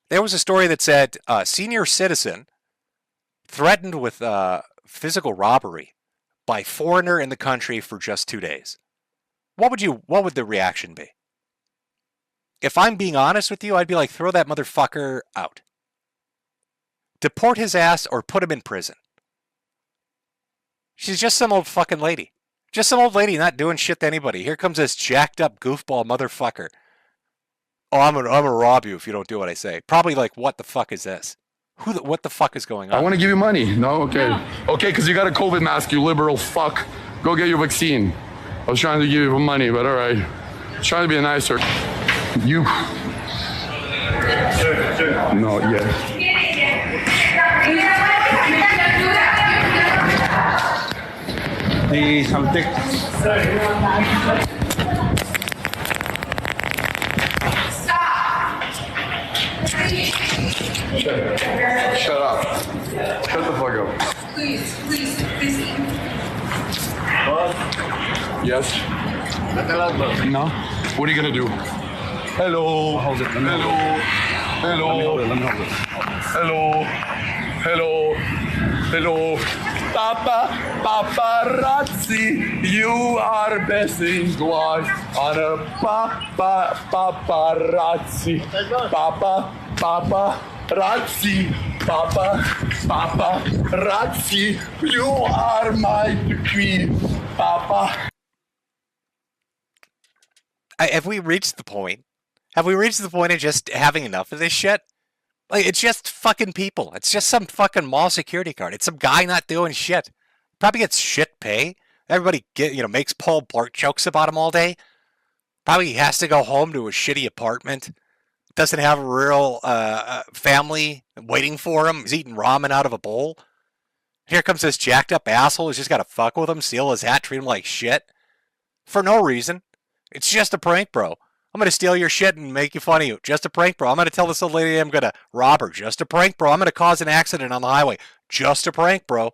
there was a story that said senior citizen threatened with physical robbery by foreigner in the country for just 2 days. What would the reaction be? If I'm being honest with you, I'd be like, throw that motherfucker out. Deport his ass or put him in prison. She's just some old fucking lady. Just some old lady not doing shit to anybody. Here comes this jacked up goofball motherfucker. Oh, I'm gonna rob you if you don't do what I say. Probably like, what the fuck is this? What the fuck is going on? I want to give you money. No? Okay. Okay, because you got a COVID mask, you liberal fuck. Go get your vaccine. I was trying to give you money, but all right. Trying to be nicer. You. No, yeah. Please, I'll take. Shut up. Shut the fuck up. Please. Yes? No? What are you gonna do? Hello. Hello. Paparazzi, you are blessing God on a paparazzi. Paparazzi, you are my queen, Papa. Have we reached the point? Have we reached the point of just having enough of this shit? Like, it's just fucking people. It's just some fucking mall security guard. It's some guy not doing shit. Probably gets shit pay. Everybody makes Paul Blart jokes about him all day. Probably has to go home to a shitty apartment. Doesn't have a real family waiting for him. He's eating ramen out of a bowl. Here comes this jacked up asshole who's just got to fuck with him, steal his hat, treat him like shit. For no reason. It's just a prank, bro. I'm going to steal your shit and make you fun of you. Just a prank, bro. I'm going to tell this old lady I'm going to rob her. Just a prank, bro. I'm going to cause an accident on the highway. Just a prank, bro.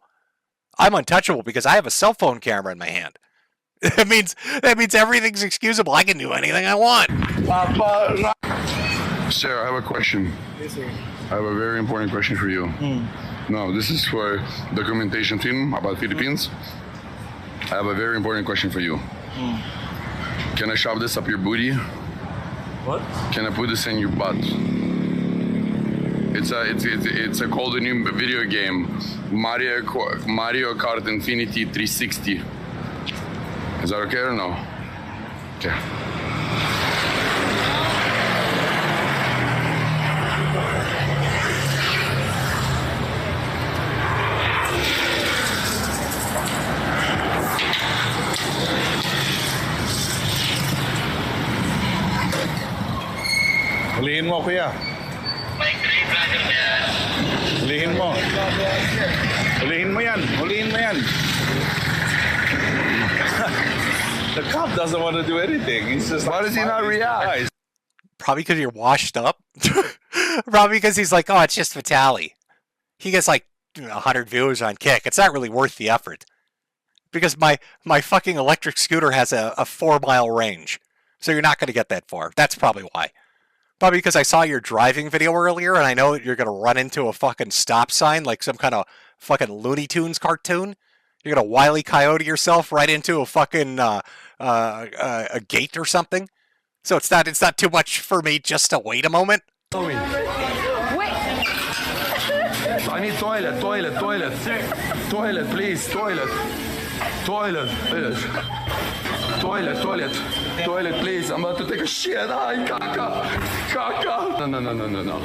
I'm untouchable because I have a cell phone camera in my hand. That means everything's excusable. I can do anything I want. Sir, I have a question. Yes, sir. I have a very important question for you. No, this is for documentation film about Philippines. I have a very important question for you. Can I shove this up your booty? What? Can I put this in your butt? It's a called a new video game, Mario Kart Infinity 360. Is that okay or no? Okay. Hulihin mo, kuya. Hulihin mo. Hulihin mo yan. Hulihin mo yan. The cop doesn't want to do anything. He's just. Why does he not react? Probably because you're washed up. Probably because he's like, oh, it's just Vitaly. He gets like 100 viewers on Kick. It's not really worth the effort. Because my fucking electric scooter has a 4-mile range. So you're not going to get that far. That's probably why. Probably because I saw your driving video earlier and I know that you're going to run into a fucking stop sign like some kind of fucking Looney Tunes cartoon. You're going to Wile E. Coyote yourself right into a fucking a gate or something. So it's not too much for me just to wait a moment. Wait. I need toilet, please, toilet, please. I'm about to take a shit. Ay, caca. No.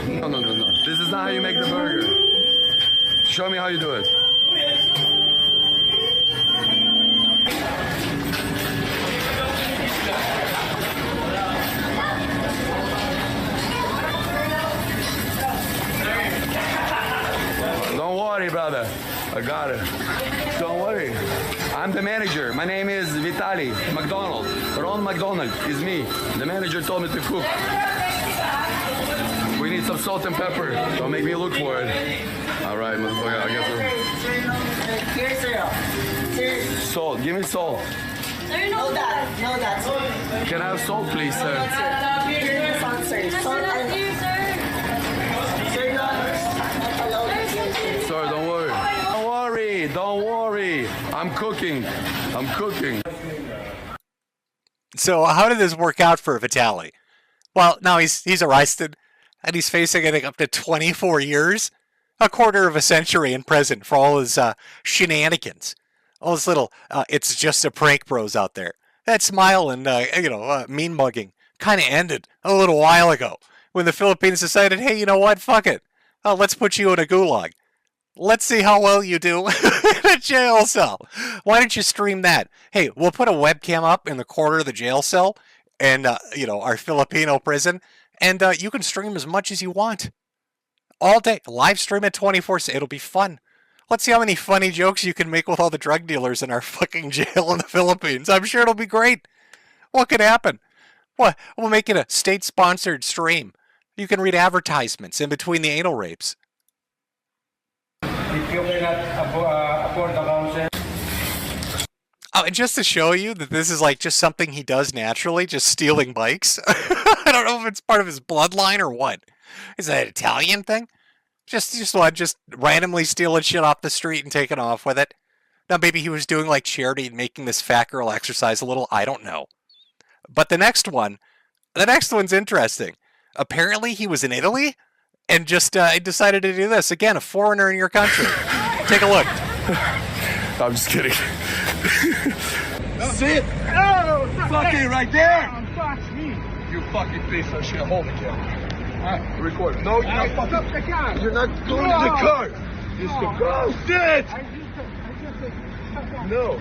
This is not how you make the burger. Show me how you do it. I got it. Don't worry. I'm the manager. My name is Vitaly McDonald. Ron McDonald is me. The manager told me to cook. We need some salt and pepper. Don't make me look for it. All right, motherfucker. I guess. Salt. Give me salt. No, that. No, that's. Can I have salt, please, sir? Sir, don't worry. Don't worry. Don't worry. I'm cooking. I'm cooking. So how did this work out for Vitaly? Well, now he's arrested, and he's facing, I think, up to 24 years, a quarter of a century in prison for all his shenanigans. All this little, it's just a prank bros out there. That smile and, mean mugging kind of ended a little while ago when the Philippines decided, hey, you know what, fuck it. Let's put you in a gulag. Let's see how well you do in a jail cell. Why don't you stream that? Hey, we'll put a webcam up in the corner of the jail cell and, our Filipino prison, and you can stream as much as you want. All day. Live stream at 24/7. It'll be fun. Let's see how many funny jokes you can make with all the drug dealers in our fucking jail in the Philippines. I'm sure it'll be great. What could happen? What? We'll make it a state-sponsored stream. You can read advertisements in between the anal rapes. If you cannot afford the counsel. Oh, and just to show you that this is like just something he does naturally, just stealing bikes. I don't know if it's part of his bloodline or what. Is that an Italian thing? Just randomly stealing shit off the street and taking off with it. Now maybe he was doing like charity and making this fat girl exercise a little. I don't know. But the next one's interesting. Apparently he was in Italy and just decided to do this. Again, a foreigner in your country. Take a look. I'm just kidding. Sit! Oh, fucking right there! You fucking piece of shit. Hold the camera. Record. No, you're not fucking. The car. You're not going to the car. Just go. Sit! No.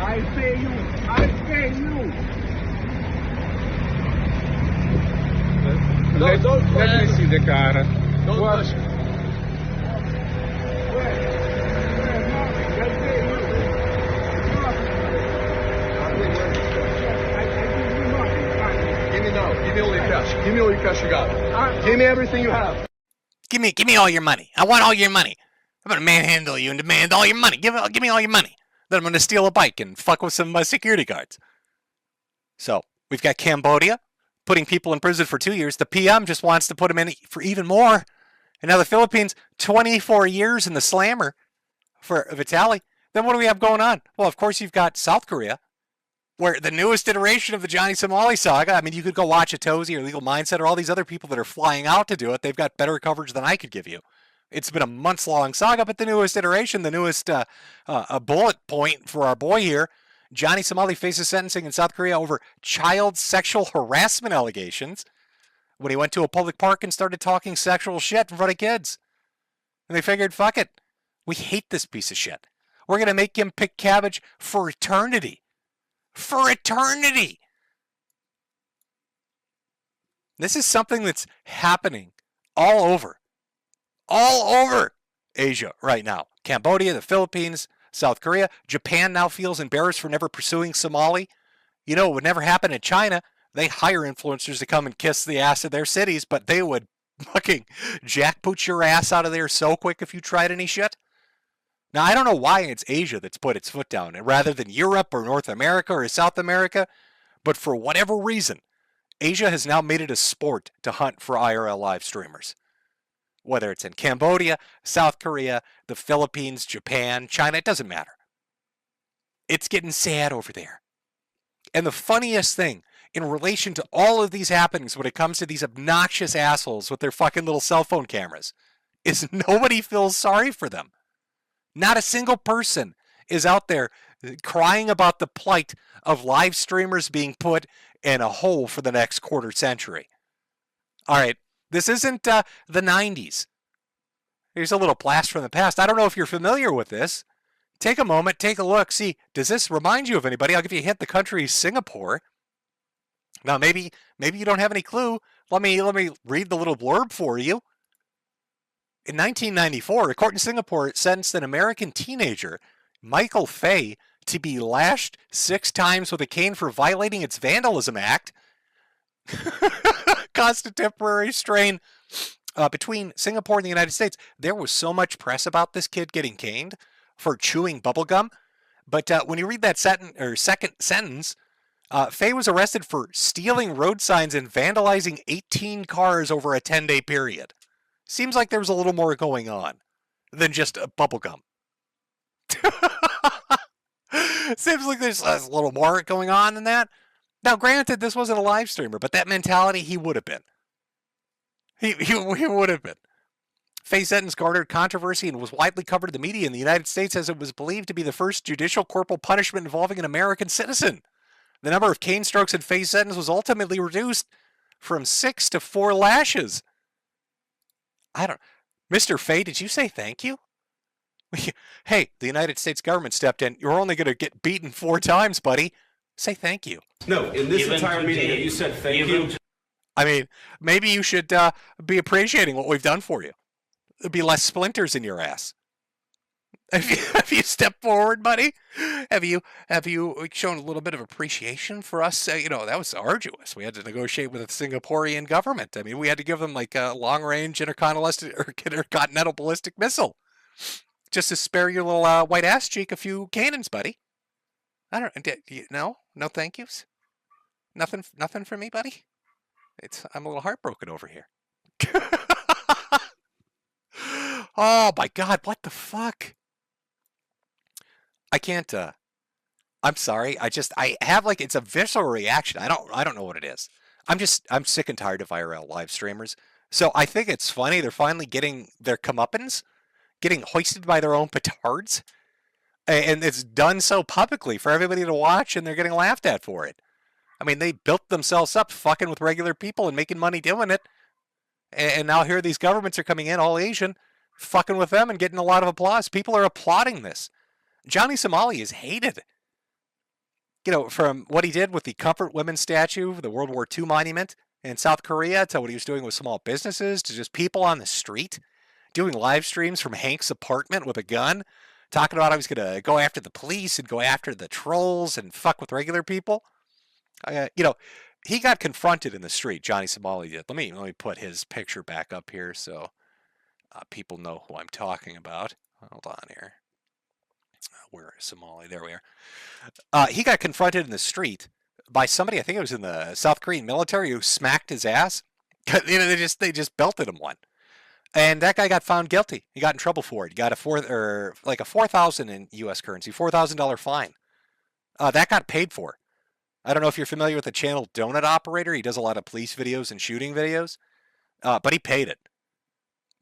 I pay you. Let me see the car. Don't touch it. Give me all your cash. Give me all your cash you got. Give me everything you have. Give me all your money. I want all your money. I'm gonna manhandle you and demand all your money. Give me all your money. Then I'm gonna steal a bike and fuck with some security guards. So we've got Cambodia putting people in prison for 2 years. The PM just wants to put them in for even more. And now the Philippines, 24 years in the slammer for Vitaly. Then what do we have going on? Well, of course you've got South Korea, where the newest iteration of the Johnny Somali saga, I mean, you could go watch Atozy or Legal Mindset or all these other people that are flying out to do it. They've got better coverage than I could give you. It's been a months-long saga, but the newest iteration, the newest a bullet point for our boy here, Johnny Somali faces sentencing in South Korea over child sexual harassment allegations when he went to a public park and started talking sexual shit in front of kids. And they figured, fuck it. We hate this piece of shit. We're going to make him pick cabbage for eternity. For eternity. This is something that's happening all over Asia right now. Cambodia, the Philippines, South Korea. Japan now feels embarrassed for never pursuing Somali. You know, it would never happen in China. They hire influencers to come and kiss the ass of their cities, but they would fucking jackboot your ass out of there so quick if you tried any shit. Now, I don't know why it's Asia that's put its foot down rather than Europe or North America or South America, but for whatever reason, Asia has now made it a sport to hunt for IRL live streamers. Whether it's in Cambodia, South Korea, the Philippines, Japan, China, it doesn't matter. It's getting sad over there. And the funniest thing in relation to all of these happenings when it comes to these obnoxious assholes with their fucking little cell phone cameras is nobody feels sorry for them. Not a single person is out there crying about the plight of live streamers being put in a hole for the next quarter century. All right, this isn't the 90s. Here's a little blast from the past. I don't know if you're familiar with this. Take a moment, take a look. See, does this remind you of anybody? I'll give you a hint. The country is Singapore. Now, maybe you don't have any clue Let me read the little blurb for you. In 1994, a court in Singapore sentenced an American teenager, Michael Fay, to be lashed 6 times with a cane for violating its Vandalism Act. Caused a temporary strain between Singapore and the United States. There was so much press about this kid getting caned for chewing bubblegum. But when you read that second sentence, Fay was arrested for stealing road signs and vandalizing 18 cars over a 10-day period. Seems like there was a little more going on than just bubblegum. Seems like there's a little more going on than that. Now, granted, this wasn't a live streamer, but that mentality, he would have been. He would have been. Fay's sentence garnered controversy and was widely covered in the media in the United States as it was believed to be the first judicial corporal punishment involving an American citizen. The number of cane strokes in Fay's sentence was ultimately reduced from 6 to 4 lashes. Mr. Fay, did you say thank you? Hey, the United States government stepped in. You're only going to get beaten 4 times, buddy. Say thank you. No, in this entire meeting, have you said thank you? I mean, maybe you should be appreciating what we've done for you. There'll be less splinters in your ass. Have you stepped forward, buddy? Have you shown a little bit of appreciation for us? That was arduous. We had to negotiate with the Singaporean government. I mean, we had to give them like a long-range intercontinental ballistic missile, just to spare your little white ass cheek a few cannons, buddy. I don't. No thank yous. Nothing for me, buddy. I'm a little heartbroken over here. Oh my God! What the fuck? I can't. I'm sorry. I have like it's a visceral reaction. I don't know what it is. I'm sick and tired of IRL live streamers. So I think it's funny they're finally getting their comeuppance, getting hoisted by their own petards, and it's done so publicly for everybody to watch, and they're getting laughed at for it. I mean, they built themselves up fucking with regular people and making money doing it, and now here these governments are coming in, all Asian, fucking with them and getting a lot of applause. People are applauding this. Johnny Somali is hated. From what he did with the Comfort Women statue, the World War II monument in South Korea, to what he was doing with small businesses, to just people on the street, doing live streams from Hank's apartment with a gun, talking about how he's going to go after the police and go after the trolls and fuck with regular people. He got confronted in the street, Johnny Somali did. Let me put his picture back up here so people know who I'm talking about. Hold on here. Where is Somali? There we are. He got confronted in the street by somebody, I think it was in the South Korean military, who smacked his ass. They just belted him one. And that guy got found guilty. He got in trouble for it. He got a $4,000 in U.S. currency, $4,000 fine. That got paid for. I don't know if you're familiar with the channel Donut Operator. He does a lot of police videos and shooting videos, but he paid it.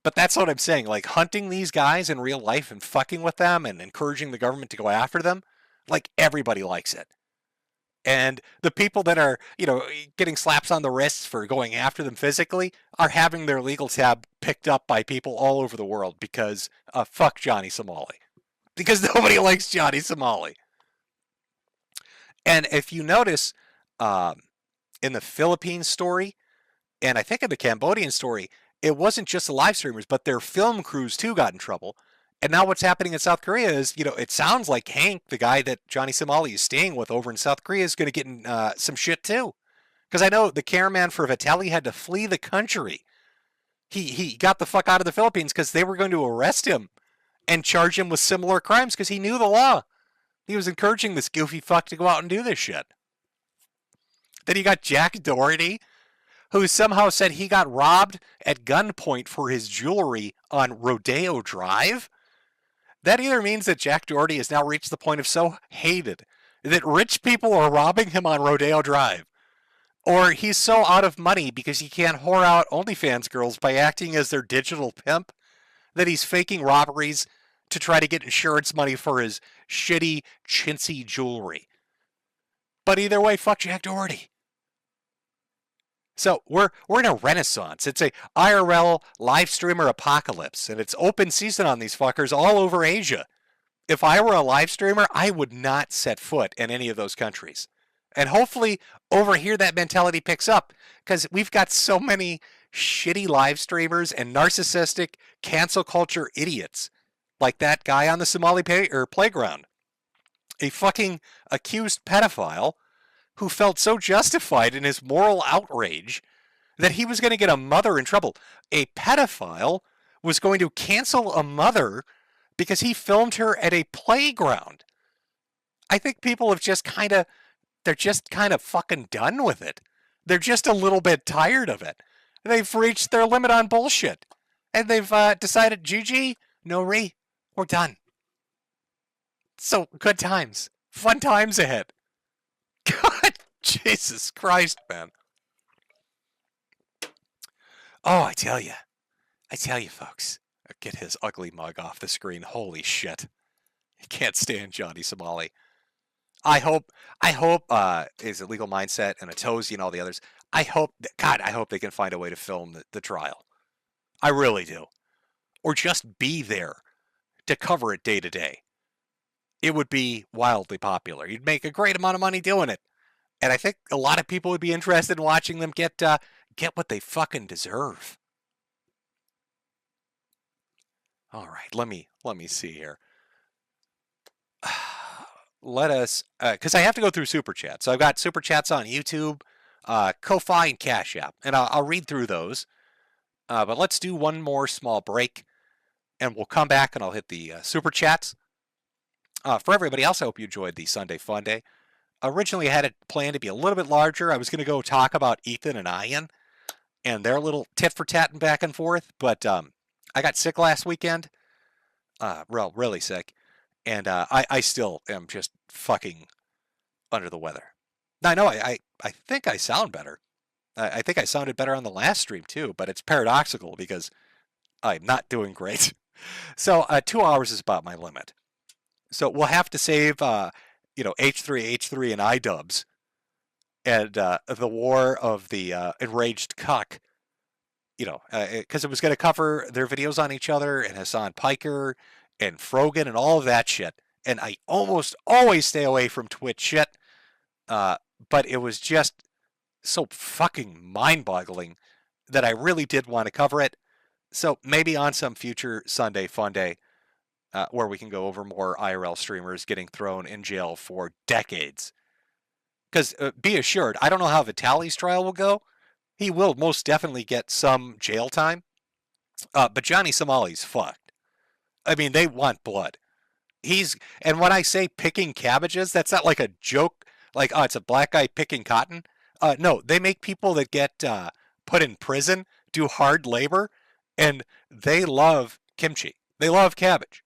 But that's what I'm saying. Like hunting these guys in real life and fucking with them and encouraging the government to go after them, like everybody likes it. And the people that are, getting slaps on the wrists for going after them physically are having their legal tab picked up by people all over the world because fuck Johnny Somali. Because nobody likes Johnny Somali. And if you notice in the Philippines story, and I think in the Cambodian story, it wasn't just the live streamers, but their film crews too got in trouble. And now what's happening in South Korea is, it sounds like Hank, the guy that Johnny Somali is staying with over in South Korea, is going to get in some shit too. Because I know the cameraman for Vitelli had to flee the country. He got the fuck out of the Philippines because they were going to arrest him and charge him with similar crimes because he knew the law. He was encouraging this goofy fuck to go out and do this shit. Then you got Jack Doherty, who somehow said he got robbed at gunpoint for his jewelry on Rodeo Drive. That either means that Jack Doherty has now reached the point of so hated that rich people are robbing him on Rodeo Drive, or he's so out of money because he can't whore out OnlyFans girls by acting as their digital pimp that he's faking robberies to try to get insurance money for his shitty, chintzy jewelry. But either way, fuck Jack Doherty. So we're in a renaissance. It's a IRL live streamer apocalypse, and it's open season on these fuckers all over Asia. If I were a live streamer, I would not set foot in any of those countries. And hopefully over here that mentality picks up, because we've got so many shitty live streamers and narcissistic cancel culture idiots like that guy on the Somali playground. A fucking accused pedophile who felt so justified in his moral outrage that he was going to get a mother in trouble. A pedophile was going to cancel a mother because he filmed her at a playground. I think people have just they're just kind of fucking done with it. They're just a little bit tired of it. They've reached their limit on bullshit. And they've decided, GG, no re, we're done. So, good times. Fun times ahead. God, Jesus Christ, man. Oh, I tell you, folks. Get his ugly mug off the screen. Holy shit. I can't stand Johnny Somali. I hope his illegal mindset and Atozy and all the others, I hope they can find a way to film the trial. I really do. Or just be there to cover it day to day. It would be wildly popular. You'd make a great amount of money doing it. And I think a lot of people would be interested in watching them get what they fucking deserve. All right, let me see here. Let us, because I have to go through Super Chats. So I've got Super Chats on YouTube, Ko-Fi, and Cashapp. And I'll read through those. But let's do one more small break. And we'll come back and I'll hit the Super Chats. For everybody else, I hope you enjoyed the Sunday Funday. Originally, I had it planned to be a little bit larger. I was going to go talk about Ethan and Ian and their little tit-for-tatting back and forth. But I got sick last weekend. Really sick. And I still am just fucking under the weather. Now, I know I think I sound better. I think I sounded better on the last stream, too. But it's paradoxical because I'm not doing great. So 2 hours is about my limit. So we'll have to save, H3, and iDubbbz and the war of the enraged cuck, because it was going to cover their videos on each other and Hassan Piker and Frogan and all of that shit. And I almost always stay away from Twitch shit, but it was just so fucking mind-boggling that I really did want to cover it. So maybe on some future Sunday Funday, where we can go over more IRL streamers getting thrown in jail for decades. Because be assured, I don't know how Vitaly's trial will go. He will most definitely get some jail time. But Johnny Somali's fucked. I mean, they want blood. And when I say picking cabbages, that's not like a joke, like, oh, it's a black guy picking cotton. No, they make people that get put in prison do hard labor, and they love kimchi. They love cabbage.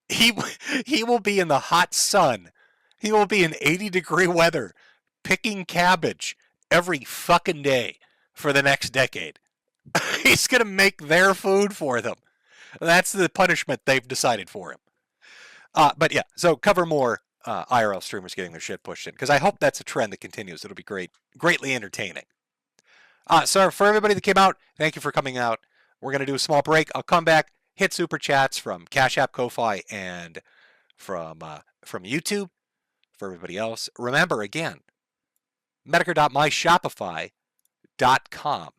He will be in the hot sun. He will be in 80-degree weather picking cabbage every fucking day for the next decade. He's going to make their food for them. That's the punishment they've decided for him. But yeah, so cover more IRL streamers getting their shit pushed in, because I hope that's a trend that continues. It'll be greatly entertaining. So for everybody that came out, thank you for coming out. We're going to do a small break. I'll come back, hit Super Chats from Cashapp, Ko-Fi, and from YouTube. For everybody else, remember again, Metokur.myshopify.com.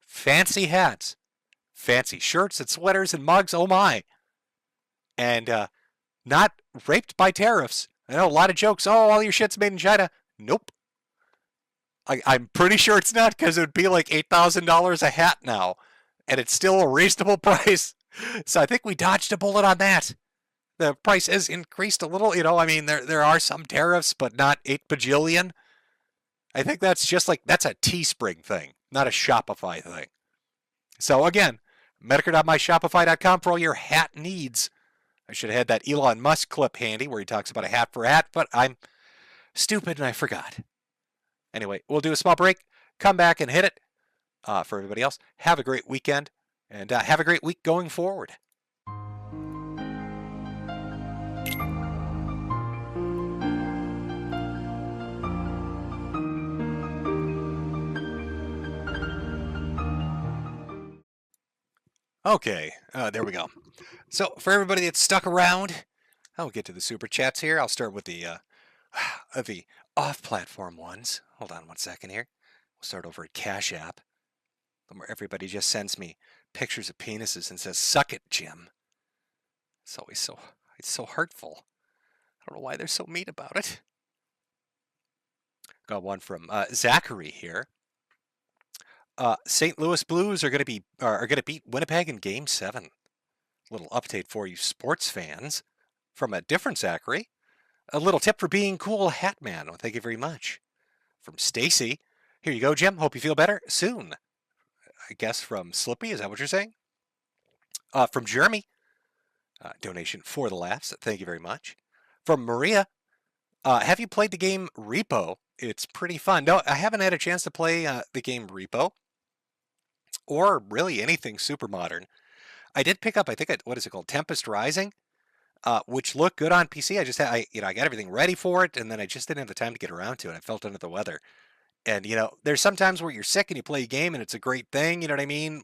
Fancy hats, fancy shirts and sweaters and mugs, oh my. And not raped by tariffs. I know a lot of jokes, oh, all your shit's made in China. Nope. I'm pretty sure it's not, because it would be like $8,000 a hat now. And it's still a reasonable price. So I think we dodged a bullet on that. The price is increased a little, I mean, there are some tariffs, but not 8 bajillion. I think that's just that's a Teespring thing, not a Shopify thing. So again, Metokur.myshopify.com for all your hat needs. I should have had that Elon Musk clip handy where he talks about a hat for a hat, but I'm stupid and I forgot. Anyway, we'll do a small break, come back and hit it. For everybody else, have a great weekend, and have a great week going forward. Okay, there we go. So for everybody that's stuck around, I'll get to the super chats here. I'll start with the off-platform ones. Hold on one second here. We'll start over at Cashapp, where everybody just sends me pictures of penises and says, "Suck it, Jim." It's always it's so hurtful. I don't know why they're so mean about it. Got one from Zachary here. St. Louis Blues are going to beat Winnipeg in Game 7. Little update for you sports fans from a different Zachary. A little tip for being cool, Hatman. Well, thank you very much. From Stacy. Here you go, Jim. Hope you feel better soon. I guess from Slippy. Is that what you're saying? From Jeremy. Donation for the laughs. Thank you very much. From Maria. Have you played the game Repo? It's pretty fun. No, I haven't had a chance to play the game Repo. Or really anything super modern. I did pick up, I think, what is it called? Tempest Rising. Which looked good on PC. I got everything ready for it, and then I just didn't have the time to get around to it. I felt under the weather. And, there's sometimes where you're sick and you play a game and it's a great thing, you know what I mean?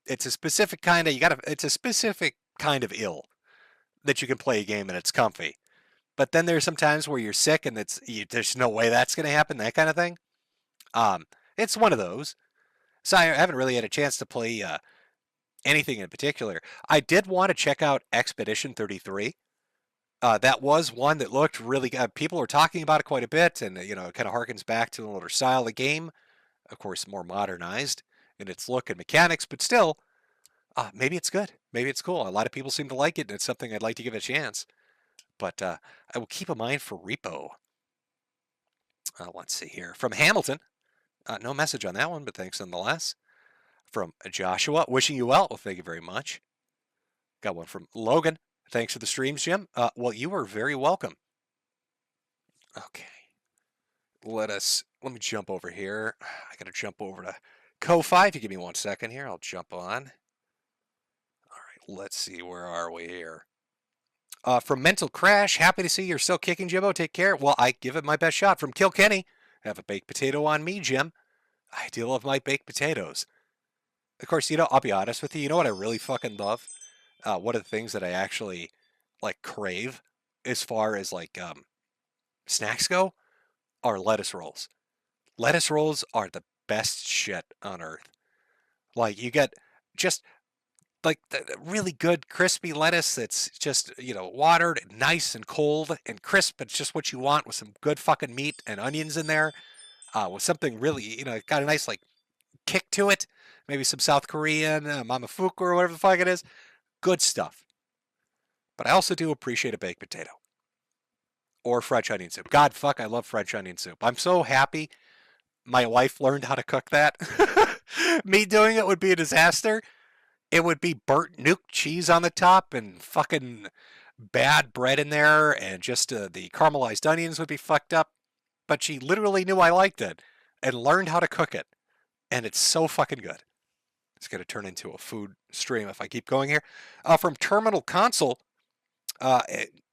It's a specific kind of, it's a specific kind of ill that you can play a game and it's comfy. But then there's some times where you're sick and there's no way that's going to happen, that kind of thing. It's one of those. So I haven't really had a chance to play anything in particular. I did want to check out Expedition 33. That was one that looked really good. People were talking about it quite a bit, and it kind of harkens back to an older style of game. Of course, more modernized in its look and mechanics, but still, maybe it's good. Maybe it's cool. A lot of people seem to like it, and it's something I'd like to give a chance. But I will keep in mind for Repo. Let's see here. From Hamilton. No message on that one, but thanks nonetheless. From Joshua, wishing you well. Well, thank you very much. Got one from Logan. Thanks for the streams, Jim. Well, you are very welcome. Okay. Let me jump over here. I got to jump over to Ko-Fi. If you give me 1 second here, I'll jump on. All right, let's see. Where are we here? From Mental Crash, happy to see you're still kicking, Jimbo. Take care. Well, I give it my best shot. From Kilkenny, have a baked potato on me, Jim. I do love my baked potatoes. Of course, I'll be honest with you. You know what I really fucking love? One of the things that I actually, crave as far as, snacks go are lettuce rolls. Lettuce rolls are the best shit on earth. You get just, the really good crispy lettuce that's just, watered, and nice and cold and crisp. It's just what you want with some good fucking meat and onions in there. With something really, got a nice, kick to it. Maybe some South Korean, Mamafuku or whatever the fuck it is. Good stuff. But I also do appreciate a baked potato. Or French onion soup. God, fuck, I love French onion soup. I'm so happy my wife learned how to cook that. Me doing it would be a disaster. It would be burnt nuke cheese on the top and fucking bad bread in there. And just the caramelized onions would be fucked up. But she literally knew I liked it and learned how to cook it. And it's so fucking good. It's going to turn into a food stream if I keep going here. From Terminal Console,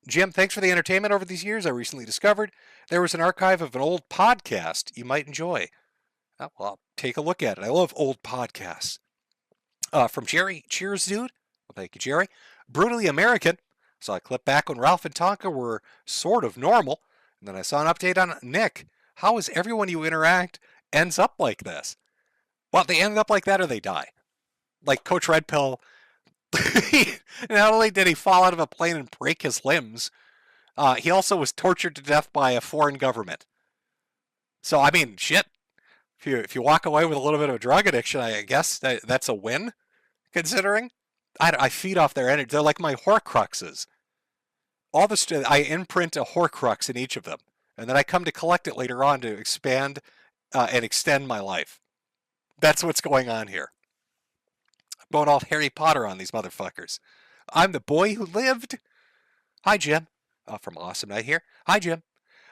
Jim, thanks for the entertainment over these years. I recently discovered there was an archive of an old podcast you might enjoy. Well, I'll take a look at it. I love old podcasts. From Jerry, cheers, dude. Well, thank you, Jerry. Brutally American. So I clipped back when Ralph and Tonka were sort of normal. And then I saw an update on Nick. How is everyone you interact ends up like this? Well, they end up like that or they die. Like Coach Red Pill, not only did he fall out of a plane and break his limbs, he also was tortured to death by a foreign government. So, I mean, shit. If you walk away with a little bit of a drug addiction, I guess that's a win, considering. I feed off their energy. They're like my Horcruxes. I imprint a Horcrux in each of them, and then I come to collect it later on to expand and extend my life. That's what's going on here. I'm going all Harry Potter on these motherfuckers. I'm the boy who lived. Hi, Jim. From Awesome Night here. Hi, Jim.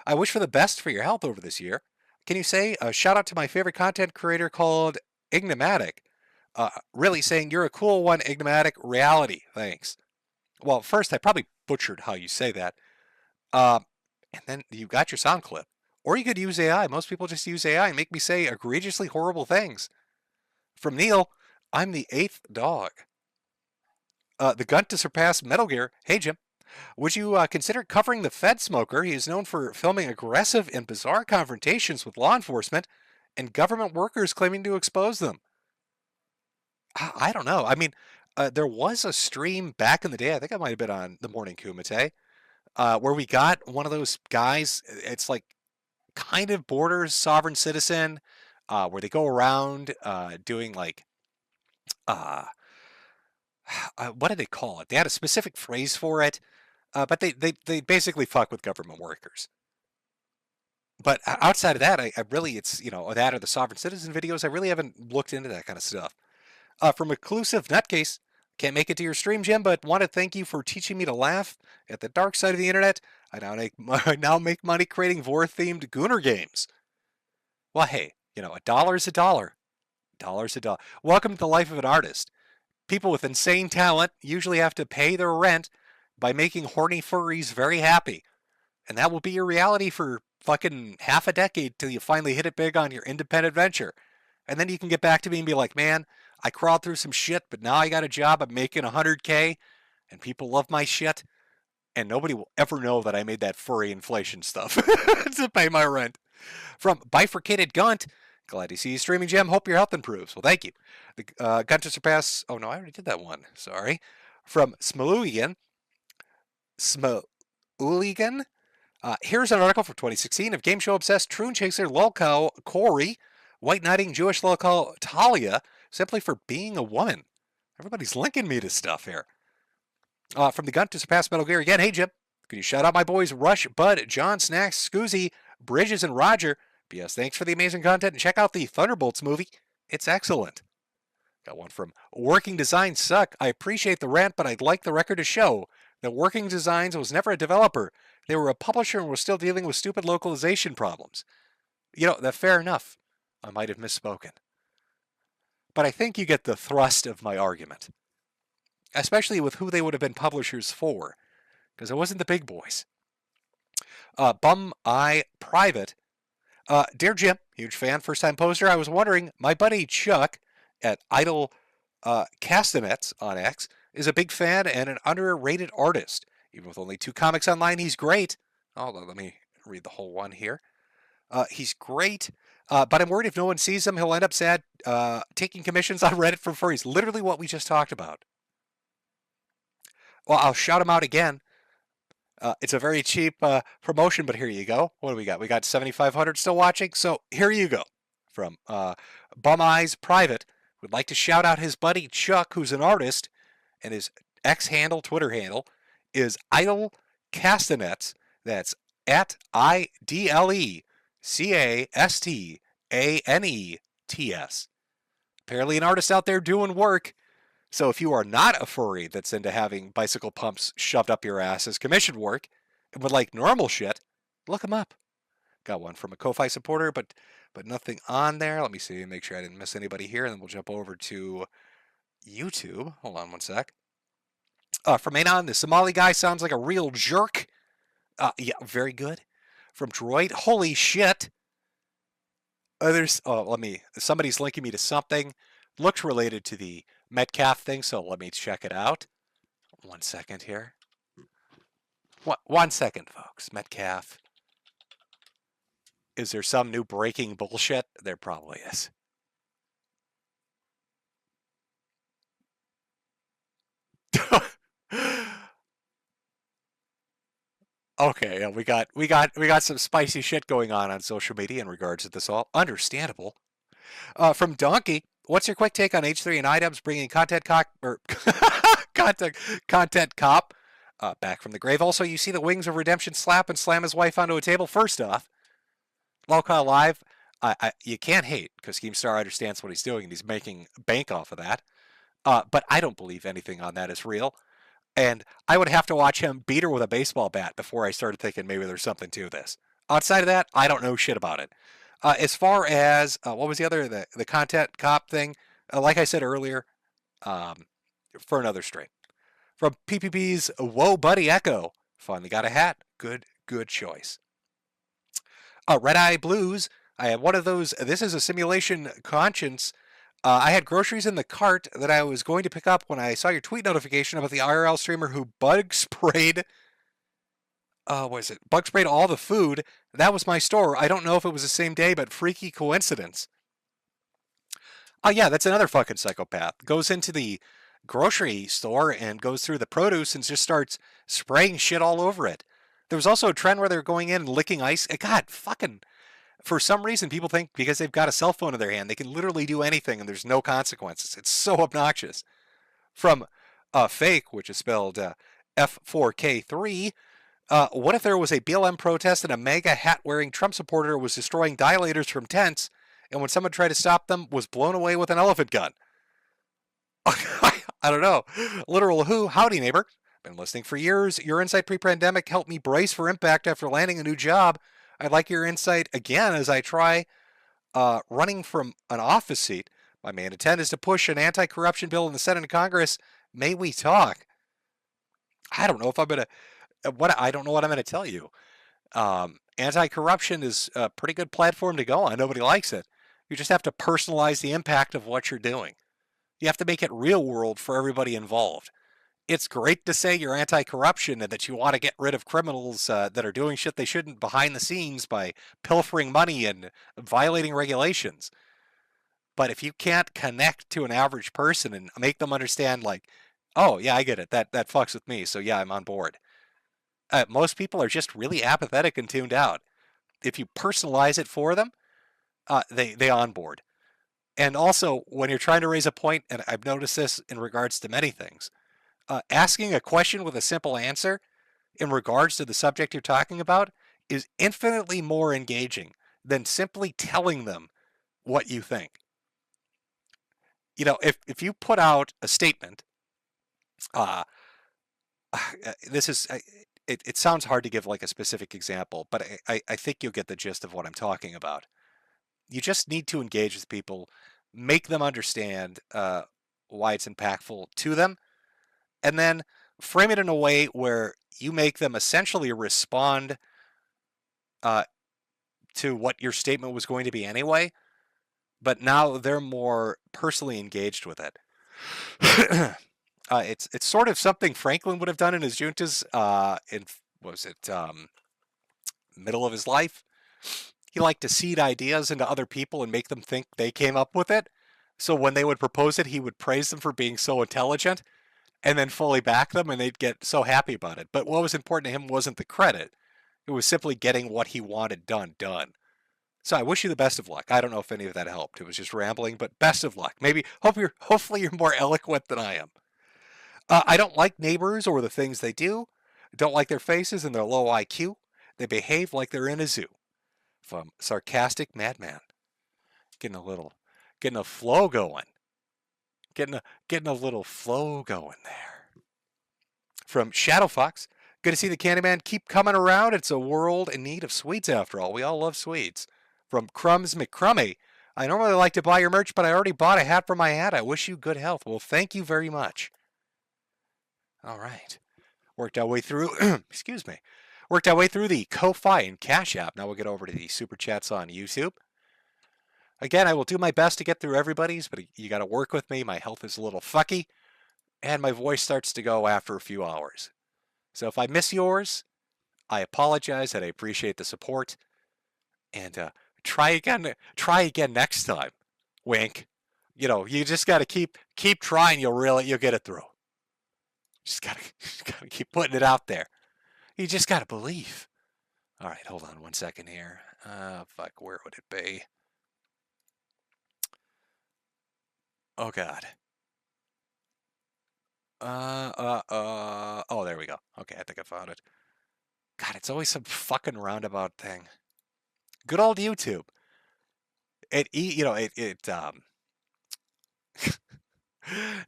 I wish for the best for your health over this year. Can you say a shout out to my favorite content creator called Ignomatic? Really saying you're a cool one, Ignomatic. Reality. Thanks. Well, first, I probably butchered how you say that. And then you got your sound clip. Or you could use AI. Most people just use AI and make me say egregiously horrible things. From Neil, I'm the 8th dog. The gun to surpass Metal Gear. Hey, Jim. Would you consider covering the Fed smoker? He is known for filming aggressive and bizarre confrontations with law enforcement and government workers claiming to expose them. I don't know. I mean, there was a stream back in the day, I think I might have been on the Morning Kumite, where we got one of those guys, it's like kind of borders sovereign citizen, where they go around doing like, what did they call it? They had a specific phrase for it, but they basically fuck with government workers. But outside of that, I really, it's, that or the sovereign citizen videos, I really haven't looked into that kind of stuff. From Reclusive Nutcase, can't make it to your stream, Jim, but want to thank you for teaching me to laugh at the dark side of the internet. I now make money creating Vor-themed Gooner games. Well, hey, a dollar's a dollar. Dollar's a dollar. Welcome to the life of an artist. People with insane talent usually have to pay their rent by making horny furries very happy. And that will be your reality for fucking half a decade till you finally hit it big on your independent venture. And then you can get back to me and be like, man, I crawled through some shit, but now I got a job. I'm making $100K and people love my shit. And nobody will ever know that I made that furry inflation stuff to pay my rent. From Bifurcated Gunt, glad to see you streaming, Jim. Hope your health improves. Well, thank you. The Gunt to Surpass. Oh, no, I already did that one. Sorry. From Smaluigan. Here's an article from 2016 of game show obsessed Troon Chaser lolcow Corey, white knighting Jewish lolcow Talia, simply for being a woman. Everybody's linking me to stuff here. From the Gunt to Surpass Metal Gear again. Hey, Jim, could you shout out my boys Rush, Bud, John, Snacks, Scoozy, Bridges, and Roger? P.S. Thanks for the amazing content, and check out the Thunderbolts movie. It's excellent. Got one from Working Designs Suck. I appreciate the rant, but I'd like the record to show that Working Designs was never a developer. They were a publisher and were still dealing with stupid localization problems. That's fair enough. I might have misspoken. But I think you get the thrust of my argument. Especially with who they would have been publishers for. Because it wasn't the big boys. Bum Eye Private. Dear Jim, huge fan, first time poster. I was wondering, my buddy Chuck at Idle Castanets on X is a big fan and an underrated artist. Even with only 2 comics online, he's great. Oh, let me read the whole one here. He's great, but I'm worried if no one sees him, he'll end up sad taking commissions on Reddit from furries. Literally what we just talked about. Well, I'll shout him out again. It's a very cheap promotion, but here you go. What do we got? We got 7,500 still watching, so here you go. From Bum Eyes Private, would like to shout out his buddy Chuck, who's an artist, and his X handle, Twitter handle, is Idle Castanets. That's at IDLECASTANETS. Apparently an artist out there doing work. So if you are not a furry that's into having bicycle pumps shoved up your ass as commissioned work and would like normal shit, look him up. Got one from a Ko-Fi supporter, but nothing on there. Let me see, make sure I didn't miss anybody here, and then we'll jump over to YouTube. Hold on one sec. From Anon, the Somali guy sounds like a real jerk. Yeah, very good. From Droid, holy shit. Somebody's linking me to something. Looks related to the Metcalf thing, so let me check it out. 1 second here. 1 second, folks. Metcalf. Is there some new breaking bullshit? There probably is. Okay, yeah, we got some spicy shit going on social media in regards to this all. Understandable. From Donkey, what's your quick take on H3 and IDEMS bringing content cop back from the grave? Also, you see the Wings of Redemption slap and slam his wife onto a table. First off, Lowcall Live, you can't hate because Keemstar understands what he's doing and he's making bank off of that. But I don't believe anything on that is real. And I would have to watch him beat her with a baseball bat before I started thinking maybe there's something to this. Outside of that, I don't know shit about it. As far as, what was the other, the content cop thing? Like I said earlier, for another stream. From PPP's Whoa Buddy Echo, finally got a hat. Good choice. Red Eye Blues, I have one of those, this is a simulation conscience I had groceries in the cart that I was going to pick up when I saw your tweet notification about the IRL streamer who bug sprayed bug sprayed all the food. That was my store. I don't know if it was the same day, but freaky coincidence. Oh yeah, that's another fucking psychopath. Goes into the grocery store and goes through the produce and just starts spraying shit all over it. There was also a trend where they're going in and licking ice. God, fucking, for some reason, people think because they've got a cell phone in their hand, they can literally do anything and there's no consequences. It's so obnoxious. From Fake, which is spelled F4K3, what if there was a BLM protest and a MAGA hat-wearing Trump supporter was destroying dilators from tents, and when someone tried to stop them, was blown away with an elephant gun? I don't know. Literal who? Howdy, neighbor. Been listening for years. Your insight pre-pandemic helped me brace for impact after landing a new job. I'd like your insight again as I try running from an office seat. My main intent is to push an anti-corruption bill in the Senate and Congress. May we talk? I don't know if I'm going to... I don't know what I'm going to tell you. Anti-corruption is a pretty good platform to go on. Nobody likes it. You just have to personalize the impact of what you're doing. You have to make it real world for everybody involved. It's great to say you're anti-corruption and that you want to get rid of criminals that are doing shit they shouldn't behind the scenes by pilfering money and violating regulations. But if you can't connect to an average person and make them understand, like, oh yeah, I get it. That fucks with me. So yeah, I'm on board. Most people are just really apathetic and tuned out. If you personalize it for them, they onboard. And also, when you're trying to raise a point, and I've noticed this in regards to many things, asking a question with a simple answer in regards to the subject you're talking about is infinitely more engaging than simply telling them what you think. You know, if you put out a statement, it sounds hard to give like a specific example, but I think you'll get the gist of what I'm talking about. You just need to engage with people, make them understand why it's impactful to them, and then frame it in a way where you make them essentially respond to what your statement was going to be anyway, but now they're more personally engaged with it. It's sort of something Franklin would have done in his juntas in, middle of his life. He liked to seed ideas into other people and make them think they came up with it. So when they would propose it, he would praise them for being so intelligent and then fully back them, and they'd get so happy about it. But what was important to him wasn't the credit. It was simply getting what he wanted done. So I wish you the best of luck. I don't know if any of that helped. It was just rambling, but best of luck. Hopefully you're more eloquent than I am. I don't like neighbors or the things they do. I don't like their faces and their low IQ. They behave like they're in a zoo. From Sarcastic Madman. Getting a flow going. Getting a little flow going there. From Shadow Fox. Good to see the Candyman keep coming around. It's a world in need of sweets after all. We all love sweets. From Crumbs McCrummy. I normally like to buy your merch, but I already bought a hat for my hat. I wish you good health. Well, thank you very much. All right. Worked our way through, excuse me. Worked our way through the Ko-Fi and Cashapp. Now we'll get over to the Super Chats on YouTube. Again, I will do my best to get through everybody's, but you got to work with me. My health is a little fucky, and my voice starts to go after a few hours. So if I miss yours, I apologize, and I appreciate the support. And try again next time. Wink. You know, you just got to keep trying. You'll get it through. Just gotta keep putting it out there. You just gotta believe. All right, hold on 1 second here. Fuck, where would it be? Oh God. Oh, there we go. Okay, I think I found it. God, it's always some fucking roundabout thing. Good old YouTube.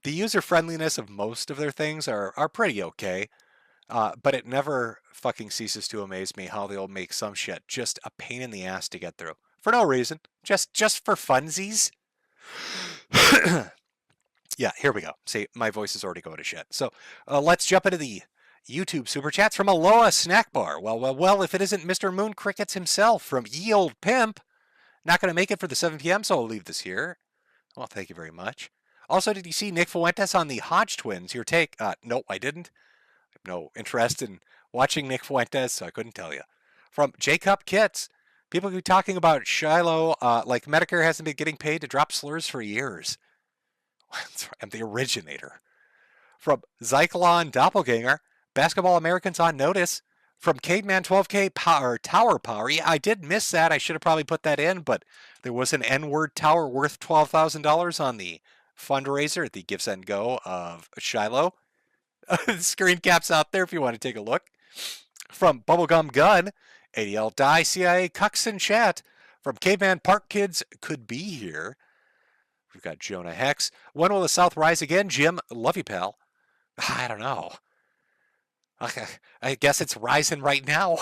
The user friendliness of most of their things are pretty okay. But it never fucking ceases to amaze me how they'll make some shit just a pain in the ass to get through. For no reason. Just for funsies. Yeah, here we go. See, my voice is already going to shit. So let's jump into the YouTube Super Chats from Aloha Snack Bar. Well, if it isn't Mr. Moon Crickets himself from Ye Old Pimp. Not going to make it for the 7 p.m., so I'll leave this here. Well, thank you very much. Also, did you see Nick Fuentes on the Hodge twins? Your take? No, I didn't. I have no interest in watching Nick Fuentes, so I couldn't tell you. From J-Cup Kits, people keep talking about Shiloh, like Metokur hasn't been getting paid to drop slurs for years. I'm the originator. From Zyklon Doppelganger, Basketball Americans on notice. From Caveman 12K Power, Tower Power. Yeah, I did miss that. I should have probably put that in, but there was an N-word tower worth $12,000 on the fundraiser at the Give Send Go of Shiloh. Screen caps out there if you want to take a look. From Bubblegum Gun, ADL Die, CIA, Cucks and Chat. From Caveman Park Kids, Could Be Here. We've got Jonah Hex. When will the South rise again? Jim, love you, pal. I don't know. I guess it's rising right now.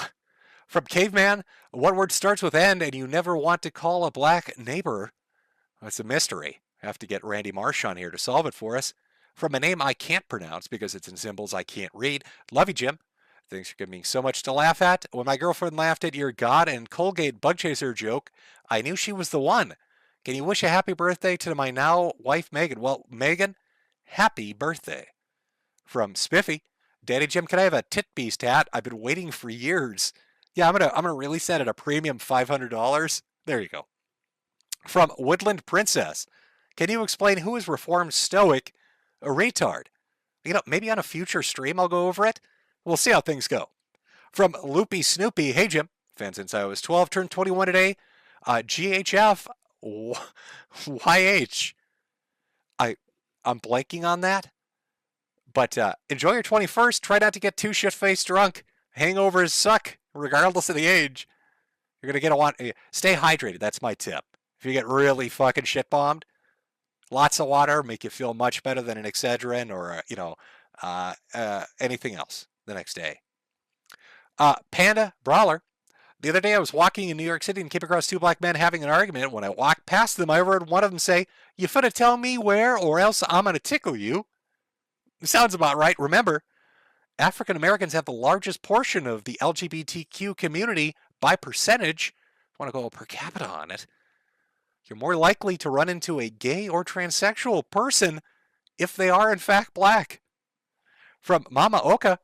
From Caveman, what word starts with N and you never want to call a black neighbor? It's a mystery. I have to get Randy Marsh on here to solve it for us. From a name I can't pronounce because it's in symbols I can't read. Love you, Jim. Thanks for giving me so much to laugh at. When my girlfriend laughed at your God and Colgate bug chaser joke, I knew she was the one. Can you wish a happy birthday to my now wife, Megan? Well, Megan, happy birthday. From Spiffy, Daddy Jim, can I have a tit beast hat? I've been waiting for years. Yeah, I'm gonna release that at a premium $500. There you go. From Woodland Princess, can you explain who is Reformed Stoic a retard? You know, maybe on a future stream I'll go over it. We'll see how things go. From Loopy Snoopy, hey Jim, fan since I was 12, turned 21 today. GHF, YH. I'm blanking on that. But enjoy your 21st. Try not to get too shit-faced drunk. Hangovers suck, regardless of the age. You're going to stay hydrated. That's my tip. If you get really fucking shit-bombed, lots of water make you feel much better than an Excedrin or, anything else the next day. Panda Brawler. The other day I was walking in New York City and came across two black men having an argument. When I walked past them, I heard one of them say, "You finna tell me where or else I'm going to tickle you." Sounds about right. Remember, African Americans have the largest portion of the LGBTQ community by percentage. I want to go per capita on it. You're more likely to run into a gay or transsexual person if they are in fact black. From Mama Oka,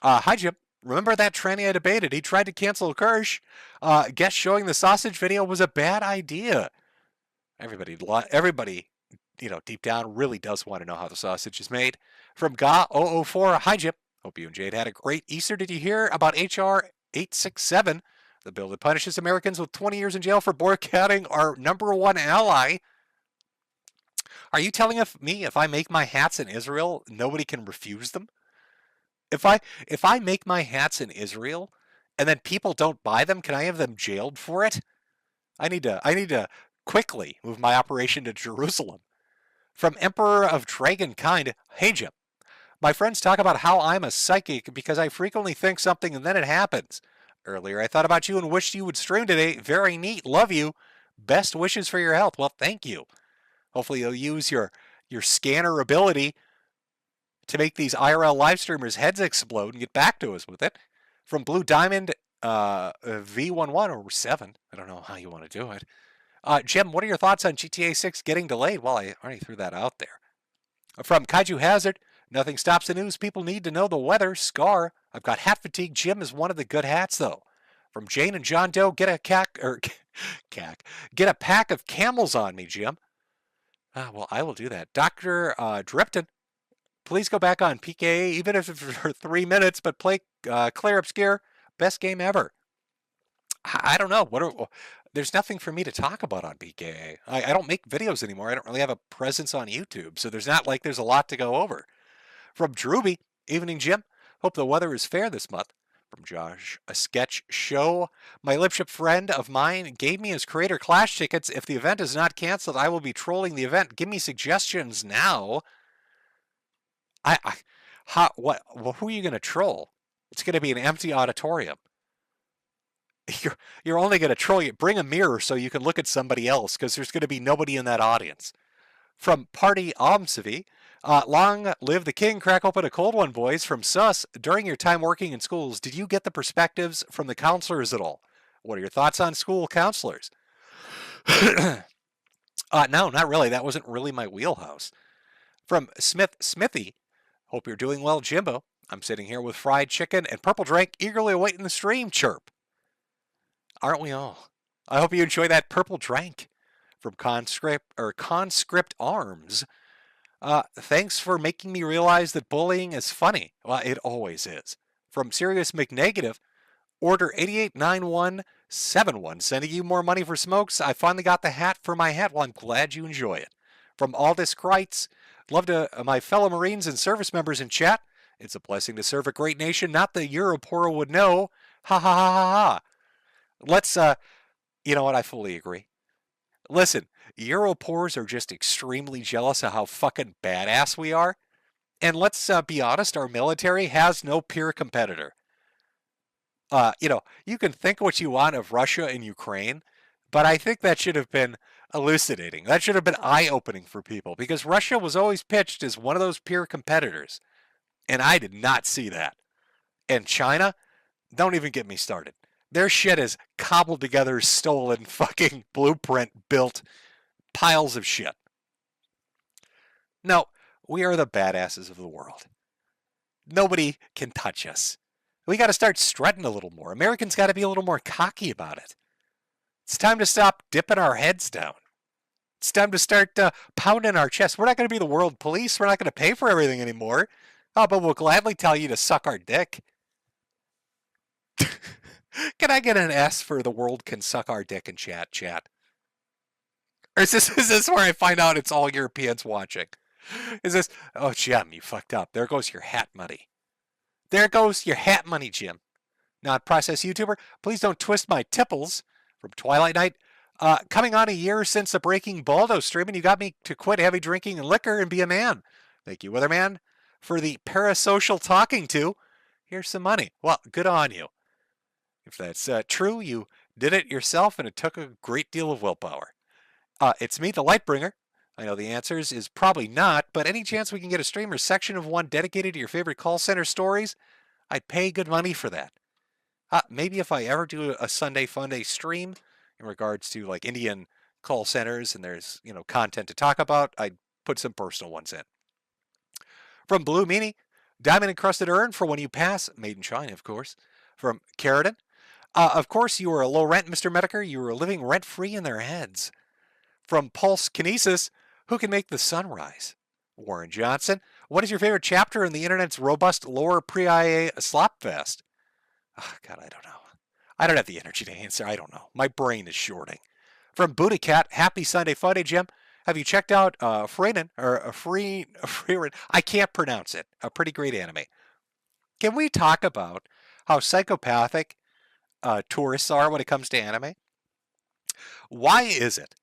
hi Jim. Remember that tranny I debated? He tried to cancel Kirsch. Guess showing the sausage video was a bad idea. Everybody, deep down really does want to know how the sausage is made. From Ga004, hi Jim. Hope you and Jade had a great Easter. Did you hear about HR 867, the bill that punishes Americans with 20 years in jail for boycotting our #1 ally? Are you telling me if I make my hats in Israel, nobody can refuse them? If I make my hats in Israel and then people don't buy them, can I have them jailed for it? I need to quickly move my operation to Jerusalem. From Emperor of Dragonkind, hey Jim. My friends talk about how I'm a psychic because I frequently think something and then it happens. Earlier I thought about you and wished you would stream today. Very neat. Love you. Best wishes for your health. Well, thank you. Hopefully you'll use your scanner ability to make these IRL live streamers' heads explode and get back to us with it. From Blue Diamond V11 or 7. I don't know how you want to do it. Jim, what are your thoughts on GTA 6 getting delayed? Well, I already threw that out there. From Kaiju Hazard, nothing stops the news. People need to know the weather. Scar, I've got hat fatigue. Jim is one of the good hats, though. From Jane and John Doe, get a pack of camels on me, Jim. Well, I will do that. Dr. Dripton, please go back on PKA, even if it's for 3 minutes, but play Clear Obscure. Best game ever. I don't know. There's nothing for me to talk about on PKA. I don't make videos anymore. I don't really have a presence on YouTube, so there's not like there's a lot to go over. From Drewby, evening Jim. Hope the weather is fair this month. From Josh, a sketch show. My lipship friend of mine gave me his Creator Clash tickets. If the event is not canceled, I will be trolling the event. Give me suggestions now. Who are you going to troll? It's going to be an empty auditorium. You're only going to troll you. Bring a mirror so you can look at somebody else because there's going to be nobody in that audience. From Party Omsavi, long live the king. Crack open a cold one, boys. From Sus, during your time working in schools, did you get the perspectives from the counselors at all? What are your thoughts on school counselors? No, not really. That wasn't really my wheelhouse. From Smithy, hope you're doing well, Jimbo. I'm sitting here with fried chicken and purple drink, eagerly awaiting the stream. Chirp. Aren't we all? I hope you enjoy that purple drink. From Conscript Arms. Thanks for making me realize that bullying is funny. Well, it always is. From Sirius McNegative, order 889171, sending you more money for smokes. I finally got the hat for my hat. Well, I'm glad you enjoy it. From Aldous Kreitz, love to my fellow Marines and service members in chat. It's a blessing to serve a great nation. Not that Europora would know. Ha ha ha ha ha. Let's, you know what? I fully agree. Listen, Europors are just extremely jealous of how fucking badass we are. And let's be honest, our military has no peer competitor. You know, you can think what you want of Russia and Ukraine, but I think that should have been elucidating. That should have been eye-opening for people, because Russia was always pitched as one of those peer competitors. And I did not see that. And China, don't even get me started. Their shit is cobbled together, stolen, fucking blueprint built piles of shit. No, we are the badasses of the world. Nobody can touch us. We got to start strutting a little more. Americans got to be a little more cocky about it. It's time to stop dipping our heads down. It's time to start pounding our chest. We're not going to be the world police. We're not going to pay for everything anymore. Oh, but we'll gladly tell you to suck our dick. Can I get an S for the world can suck our dick in chat? Or is this where I find out it's all Europeans watching? Is this, oh, Jim, you fucked up. There goes your hat money. There goes your hat money, Jim. Not process YouTuber. Please don't twist my tipples. From Twilight Night. Coming on a year since the Breaking Baldo stream, and you got me to quit heavy drinking and liquor and be a man. Thank you, Weatherman, for the parasocial talking to. Here's some money. Well, good on you. If that's true, you did it yourself, and it took a great deal of willpower. It's me, the Lightbringer. I know the answers is probably not, but any chance we can get a stream or section of one dedicated to your favorite call center stories, I'd pay good money for that. Maybe if I ever do a Sunday Funday stream in regards to like Indian call centers and there's, you know, content to talk about, I'd put some personal ones in. From Blue Meanie, diamond encrusted urn for when you pass, made in China, of course. From Carradine, of course you were a low rent, Mr. Metokur. You were living rent free in their heads. From Pulse Kinesis, who can make the sun rise? Warren Johnson, what is your favorite chapter in the internet's robust lower pre-IA slop fest? Oh, God, I don't know. I don't have the energy to answer. I don't know. My brain is shorting. From Booty Cat, happy Sunday Funday, Jim. Have you checked out Freeman or Freeman? I can't pronounce it. A pretty great anime. Can we talk about how psychopathic tourists are when it comes to anime? Why is it?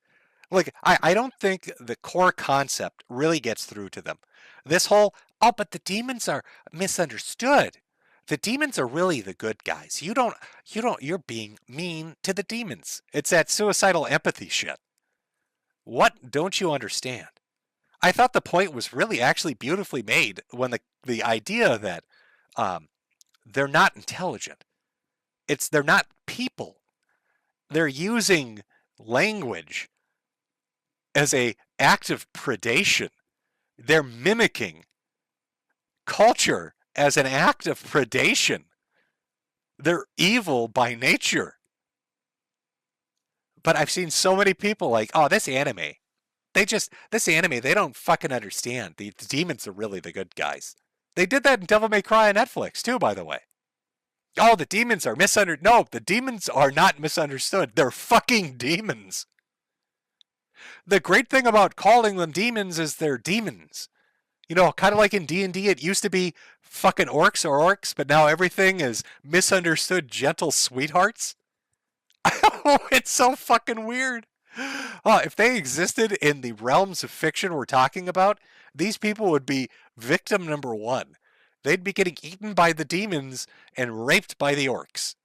Like, I don't think the core concept really gets through to them. This whole, oh, but the demons are misunderstood. The demons are really the good guys. You're being mean to the demons. It's that suicidal empathy shit. What don't you understand? I thought the point was really actually beautifully made when the idea that they're not intelligent. They're not people. They're using language as an act of predation. They're mimicking culture as an act of predation. They're evil by nature. But I've seen so many people like, oh, this anime, they don't fucking understand. The demons are really the good guys. They did that in Devil May Cry on Netflix too, by the way. Oh, the demons are misunderstood. No, the demons are not misunderstood. They're fucking demons. The great thing about calling them demons is they're demons. You know, kind of like in D&D, it used to be fucking orcs or orcs, but now everything is misunderstood gentle sweethearts. Oh, it's so fucking weird. Oh, if they existed in the realms of fiction we're talking about, these people would be victim number one. They'd be getting eaten by the demons and raped by the orcs.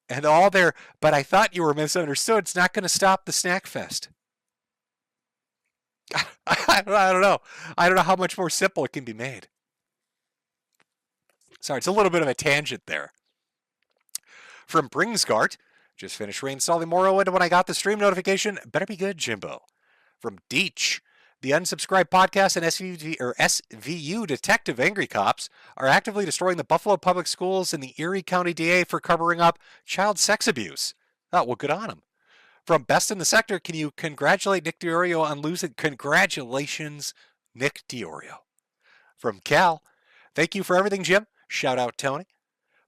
And all their, but I thought you were misunderstood. It's not going to stop the snack fest. I don't know. I don't know how much more simple it can be made. Sorry, it's a little bit of a tangent there. From Bringsgart, just finished reinstalling Moro into when I got the stream notification. Better be good, Jimbo. From Deech, the unsubscribed podcast and SVU Detective Angry Cops are actively destroying the Buffalo Public Schools and the Erie County DA for covering up child sex abuse. Oh, well, good on them. From Best in the Sector, can you congratulate Nick Diorio on losing? Congratulations, Nick Diorio. From Cal, thank you for everything, Jim. Shout out, Tony.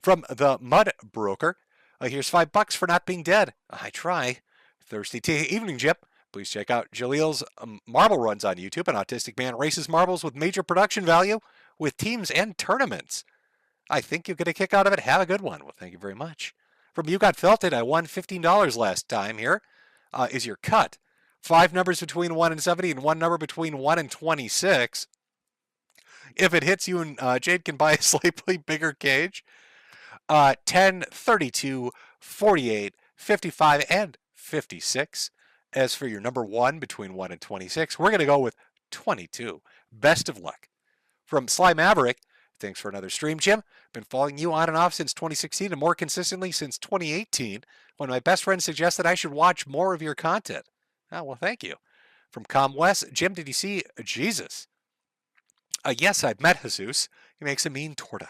From the Mud Broker, here's $5 for not being dead. I try. Thirsty evening, Jim. Please check out Jalil's marble runs on YouTube. An autistic man races marbles with major production value with teams and tournaments. I think you'll get a kick out of it. Have a good one. Well, thank you very much. From You Got Felted, I won $15 last time here. Is your cut. 5 numbers between 1 and 70 and 1 number between 1 and 26. If it hits, you and Jade can buy a slightly bigger cage. 10, 32, 48, 55, and 56. As for your number 1 between 1 and 26, we're going to go with 22. Best of luck. From Sly Maverick, thanks for another stream, Jim. Been following you on and off since 2016 and more consistently since 2018, when my best friend suggested I should watch more of your content. Oh, well, thank you. From Com West, Jim, did you see Jesus? Yes, I've met Jesus. He makes a mean torta.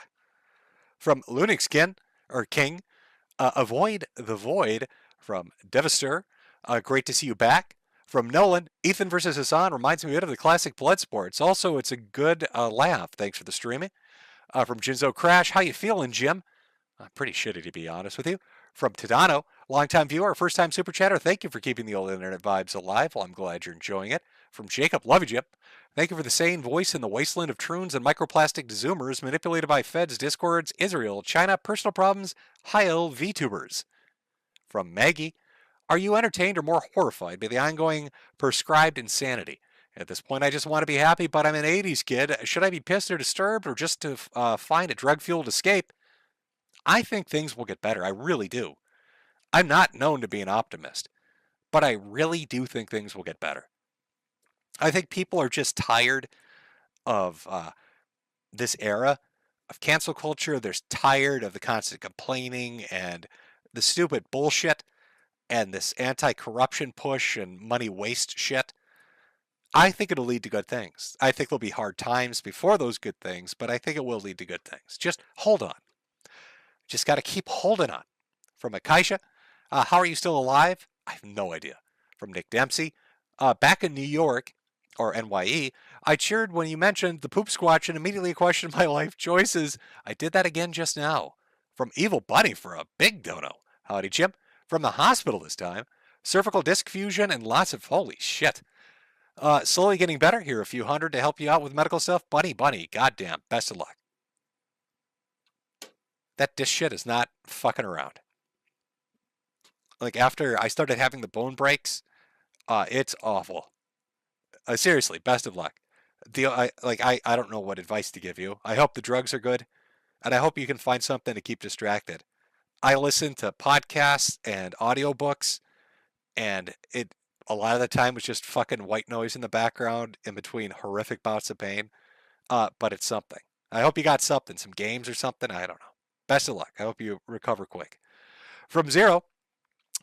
From Lunixkin, or King, Avoid the Void. From Devaster, great to see you back. From Nolan, Ethan versus Hassan reminds me a bit of the classic Bloodsports. Also, it's a good laugh. Thanks for the streaming. From Jinzo Crash, how you feeling, Jim? Pretty shitty, to be honest with you. From Tadano, longtime viewer, first-time super chatter, thank you for keeping the old internet vibes alive. Well, I'm glad you're enjoying it. From Jacob, love you, Jim. Thank you for the sane voice in the wasteland of troons and microplastic Zoomers manipulated by feds, discords, Israel, China, personal problems, high-L VTubers. From Maggie, are you entertained or more horrified by the ongoing prescribed insanity? At this point, I just want to be happy, but I'm an 80s kid. Should I be pissed or disturbed or just to find a drug-fueled escape? I think things will get better. I really do. I'm not known to be an optimist, but I really do think things will get better. I think people are just tired of this era of cancel culture. They're tired of the constant complaining and the stupid bullshit and this anti-corruption push and money waste shit. I think it'll lead to good things. I think there'll be hard times before those good things, but I think it will lead to good things. Just hold on. Just got to keep holding on. From Akaisha, how are you still alive? I have no idea. From Nick Dempsey, back in New York, or NYE, I cheered when you mentioned the poop squatch and immediately questioned my life choices. I did that again just now. From Evil Bunny for a big dono. Howdy, Jim. From the hospital this time. Cervical disc fusion and lots of, holy shit. Slowly getting better. Here a few hundred to help you out with medical stuff. Bunny, goddamn, best of luck. That disc shit is not fucking around. Like, after I started having the bone breaks, it's awful. Seriously, best of luck. I don't know what advice to give you. I hope the drugs are good, and I hope you can find something to keep distracted. I listen to podcasts and audiobooks, and a lot of the time was just fucking white noise in the background in between horrific bouts of pain. But it's something. I hope you got something, some games or something. I don't know. Best of luck. I hope you recover quick. From Zero,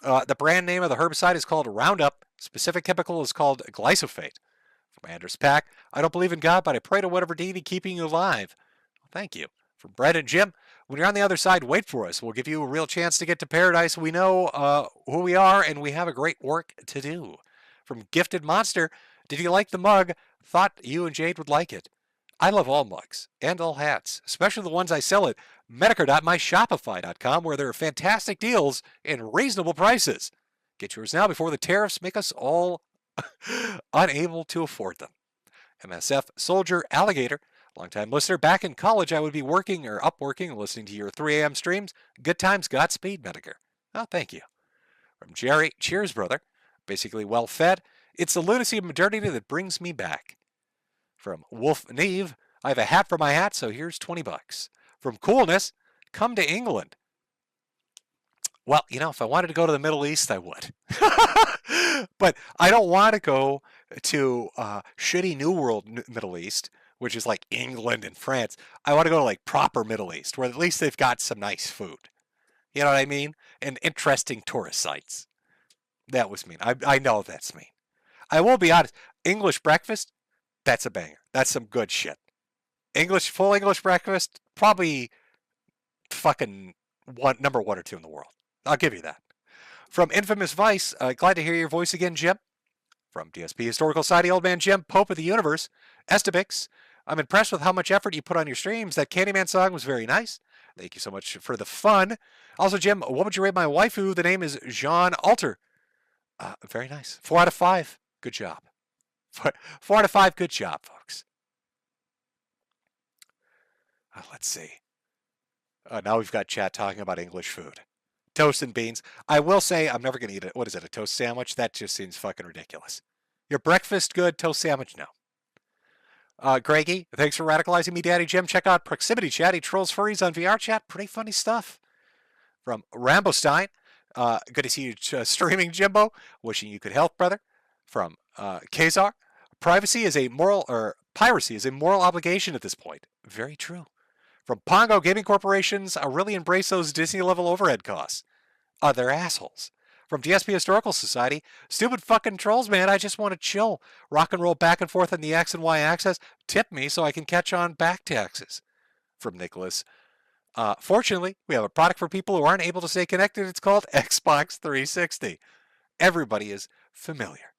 the brand name of the herbicide is called Roundup. Specific chemical is called glyphosate. From Anders Pack, I don't believe in God, but I pray to whatever deity keeping you alive. Well, thank you. From Brett and Jim, when you're on the other side, wait for us. We'll give you a real chance to get to paradise. We know who we are, and we have a great work to do. From Gifted Monster, did you like the mug? Thought you and Jade would like it. I love all mugs and all hats, especially the ones I sell at Metokur.myshopify.com, where there are fantastic deals and reasonable prices. Get yours now before the tariffs make us all unable to afford them. MSF Soldier Alligator, longtime listener. Back in college, I would be working or up working and listening to your 3 a.m. streams. Good times, Godspeed, Metokur. Oh, thank you. From Jerry, cheers, brother. Basically well fed. It's the lunacy of modernity that brings me back. From Wolf Neve, I have a hat for my hat, so here's $20. From Coolness, come to England. Well, if I wanted to go to the Middle East, I would. But I don't want to go to shitty New World Middle East, which is like England and France. I want to go to like proper Middle East, where at least they've got some nice food. You know what I mean? And interesting tourist sites. That was mean. I know that's mean. I will be honest. English breakfast, that's a banger. That's some good shit. Full English breakfast, probably fucking number 1 or 2 in the world. I'll give you that. From Infamous Vice, glad to hear your voice again, Jim. From DSP Historical Society, Old Man Jim, Pope of the Universe, Estebix, I'm impressed with how much effort you put on your streams. That Candyman song was very nice. Thank you so much for the fun. Also, Jim, what would you rate my waifu? The name is Jean Alter. Very nice. 4 out of 5. Good job. 4 out of 5. Good job, folks. Let's see. Now we've got chat talking about English food. Toast and beans. I will say I'm never going to eat it. What is it, a toast sandwich? That just seems fucking ridiculous. Your breakfast good, toast sandwich no. Greggy, thanks for radicalizing me, Daddy Jim. Check out Proximity Chat. He trolls furries on VR chat. Pretty funny stuff. From Rambo Stein, good to see you streaming, Jimbo. Wishing you good health, brother. From Kazar, piracy is a moral obligation at this point. Very true. From Pongo Gaming Corporations, I really embrace those Disney level overhead costs. They're assholes. From DSP Historical Society, stupid fucking trolls, man. I just want to chill. Rock and roll back and forth on the X and Y axis. Tip me so I can catch on back taxes. From Nicholas, fortunately, we have a product for people who aren't able to stay connected. It's called Xbox 360. Everybody is familiar.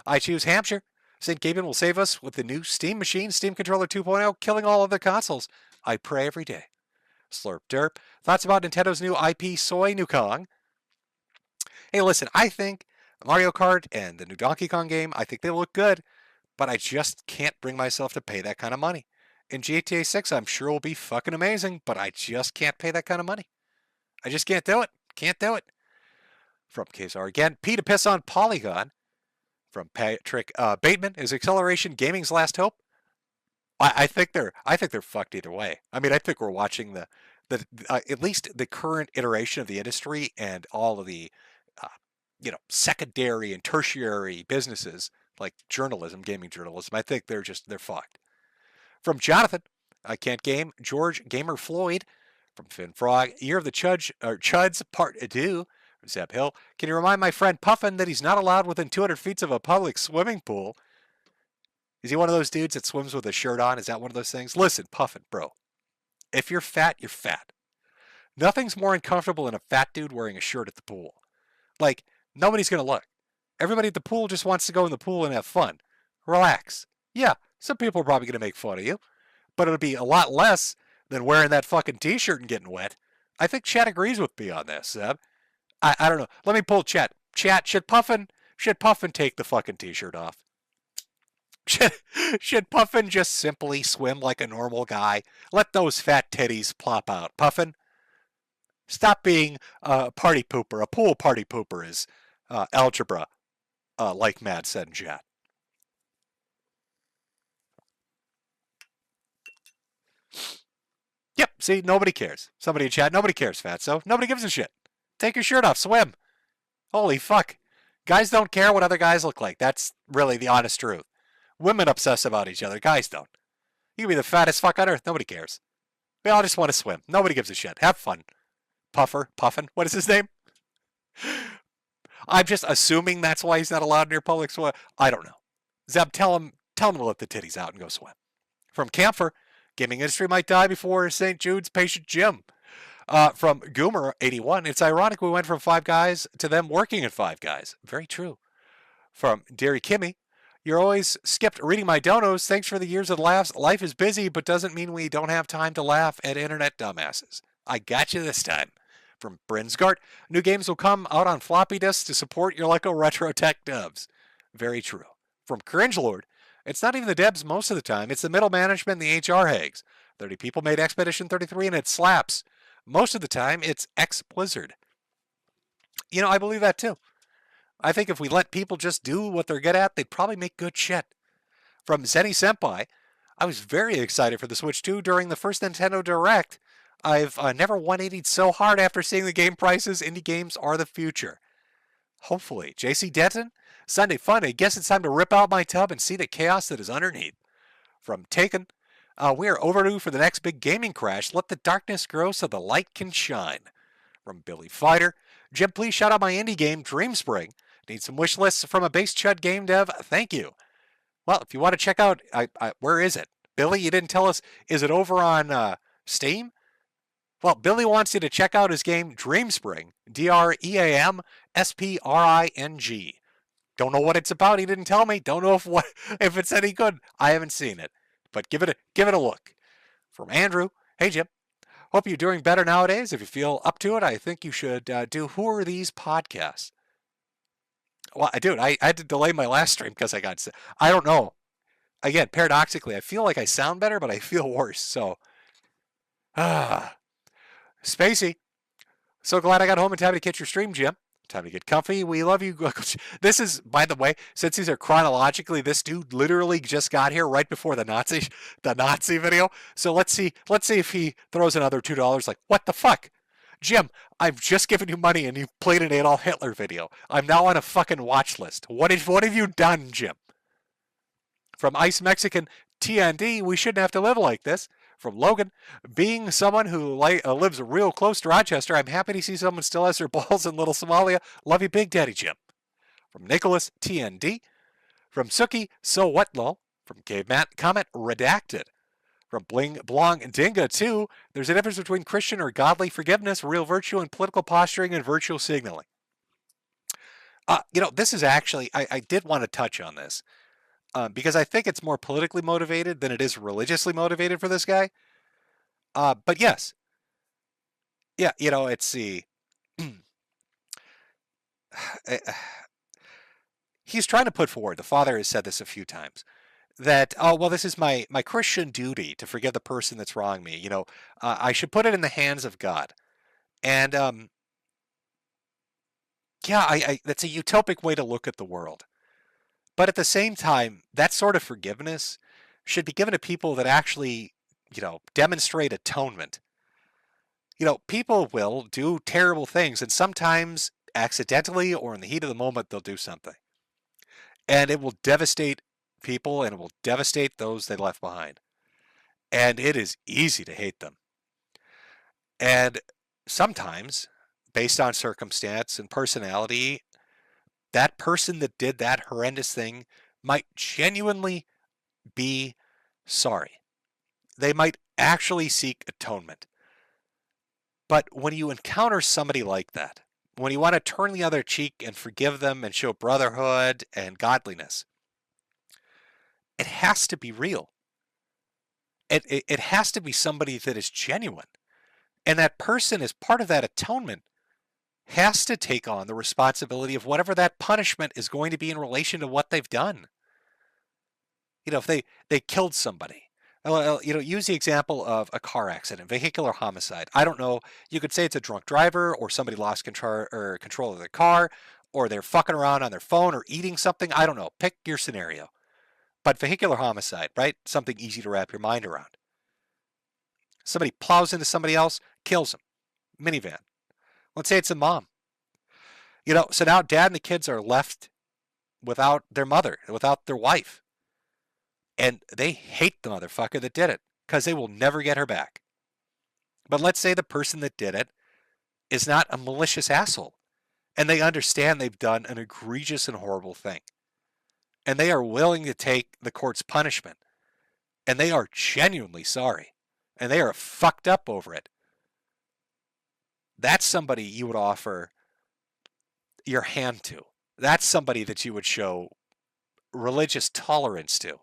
I choose Hampshire. St. Gaben will save us with the new Steam machine, Steam Controller 2.0, killing all other consoles. I pray every day. Slurp Derp. Thoughts about Nintendo's new IP Soy Nukong? Hey, listen, I think Mario Kart and the new Donkey Kong game, I think they look good, but I just can't bring myself to pay that kind of money. In GTA 6, I'm sure will be fucking amazing, but I just can't pay that kind of money. I just can't do it. Can't do it. From Kazar again, P to piss on Polygon. From Patrick Bateman, is Acceleration Gaming's last hope? I think they're fucked either way. I mean, I think we're watching the at least the current iteration of the industry and all of the secondary and tertiary businesses like journalism, gaming journalism. I think they're fucked. From Jonathan, I can't game. George Gamer Floyd. From Finn Frog, Year of the Chuds Part 2. From Zeb Hill, can you remind my friend Puffin that he's not allowed within 200 feet of a public swimming pool? Is he one of those dudes that swims with a shirt on? Is that one of those things? Listen, Puffin, bro. If you're fat, you're fat. Nothing's more uncomfortable than a fat dude wearing a shirt at the pool. Like, nobody's going to look. Everybody at the pool just wants to go in the pool and have fun. Relax. Yeah, some people are probably going to make fun of you, but it'll be a lot less than wearing that fucking t-shirt and getting wet. I think chat agrees with me on this, Seb. I don't know. Let me pull chat. Chat, should Puffin take the fucking t-shirt off? Should Puffin just simply swim like a normal guy? Let those fat titties plop out. Puffin, stop being a party pooper. A pool party pooper is algebra, like Mad said in chat. Yep, see, nobody cares. Somebody in chat, nobody cares, Fatso. Nobody gives a shit. Take your shirt off, swim. Holy fuck. Guys don't care what other guys look like. That's really the honest truth. Women obsess about each other. Guys don't. You can be the fattest fuck on earth. Nobody cares. We all just want to swim. Nobody gives a shit. Have fun. Puffin. What is his name? I'm just assuming that's why he's not allowed near public swim. I don't know. Zeb, tell him to let the titties out and go swim. From Camphor, gaming industry might die before St. Jude's patient Jim. From Goomer81, it's ironic we went from Five Guys to them working at Five Guys. Very true. From Derry Kimmy, you're always skipped reading my donos. Thanks for the years of laughs. Life is busy, but doesn't mean we don't have time to laugh at internet dumbasses. I got you this time. From Brinsgart, new games will come out on floppy disks to support your Lego Retro Tech dubs. Very true. From Cringelord, it's not even the devs most of the time. It's the middle management and the HR hags. 30 people made Expedition 33 and it slaps. Most of the time, it's ex-Blizzard. You know, I believe that too. I think if we let people just do what they're good at, they'd probably make good shit. From Zenny Senpai, I was very excited for the Switch 2 during the first Nintendo Direct. I've never 180'd so hard after seeing the game prices. Indie games are the future. Hopefully. JC Denton, Sunday Fun. I guess it's time to rip out my tub and see the chaos that is underneath. From Taken, we are overdue for the next big gaming crash. Let the darkness grow so the light can shine. From Billy Fighter, Jim, please shout out my indie game, Dreamspring. Need some wish lists from a base chud game dev? Thank you. Well, if you want to check out, where is it? Billy, you didn't tell us. Is it over on Steam? Well, Billy wants you to check out his game Dreamspring, DREAMSPRING. Don't know what it's about. He didn't tell me. Don't know if it's any good. I haven't seen it, but give it a look. From Andrew, hey Jim, hope you're doing better nowadays. If you feel up to it, I think you should do Who Are These podcasts? Well, dude, I had to delay my last stream because I got sick. I don't know. Again, paradoxically, I feel like I sound better, but I feel worse. So, Spacey, so glad I got home in time to catch your stream, Jim. Time to get comfy. We love you. This is, by the way, since these are chronologically, this dude literally just got here right before the Nazi video. So let's see if he throws another $2. Like, what the fuck? Jim, I've just given you money and you've played an Adolf Hitler video. I'm now on a fucking watch list. What have you done, Jim? From Ice Mexican TND, we shouldn't have to live like this. From Logan, being someone who lives real close to Rochester, I'm happy to see someone still has their balls in Little Somalia. Love you, Big Daddy Jim. From Nicholas TND. From Suki, so what lol. From Caveman, comment redacted. From Bling Blong Dinga 2, there's a difference between Christian or godly forgiveness, real virtue, and political posturing and virtual signaling. This is actually, I did want to touch on this. Because I think it's more politically motivated than it is religiously motivated for this guy. But yes. Yeah, it's the... he's trying to put forward, the father has said this a few times, that, this is my Christian duty to forgive the person that's wronged me. I should put it in the hands of God. And, that's a utopic way to look at the world. But at the same time, that sort of forgiveness should be given to people that actually, demonstrate atonement. People will do terrible things, and sometimes accidentally or in the heat of the moment, they'll do something. And it will devastate people, and it will devastate those they left behind. And it is easy to hate them. And sometimes, based on circumstance and personality, that person that did that horrendous thing might genuinely be sorry. They might actually seek atonement. But when you encounter somebody like that, when you want to turn the other cheek and forgive them and show brotherhood and godliness, it has to be real. It has to be somebody that is genuine. And that person, as part of that atonement, has to take on the responsibility of whatever that punishment is going to be in relation to what they've done. If they killed somebody, use the example of a car accident, vehicular homicide. I don't know. You could say it's a drunk driver, or somebody lost control of their car, or they're fucking around on their phone or eating something. I don't know. Pick your scenario. But vehicular homicide, right? Something easy to wrap your mind around. Somebody plows into somebody else, kills them. Minivan. Let's say it's a mom. So now dad and the kids are left without their mother, without their wife. And they hate the motherfucker that did it because they will never get her back. But let's say the person that did it is not a malicious asshole. And they understand they've done an egregious and horrible thing. And they are willing to take the court's punishment. And they are genuinely sorry. And they are fucked up over it. That's somebody you would offer your hand to. That's somebody that you would show religious tolerance to.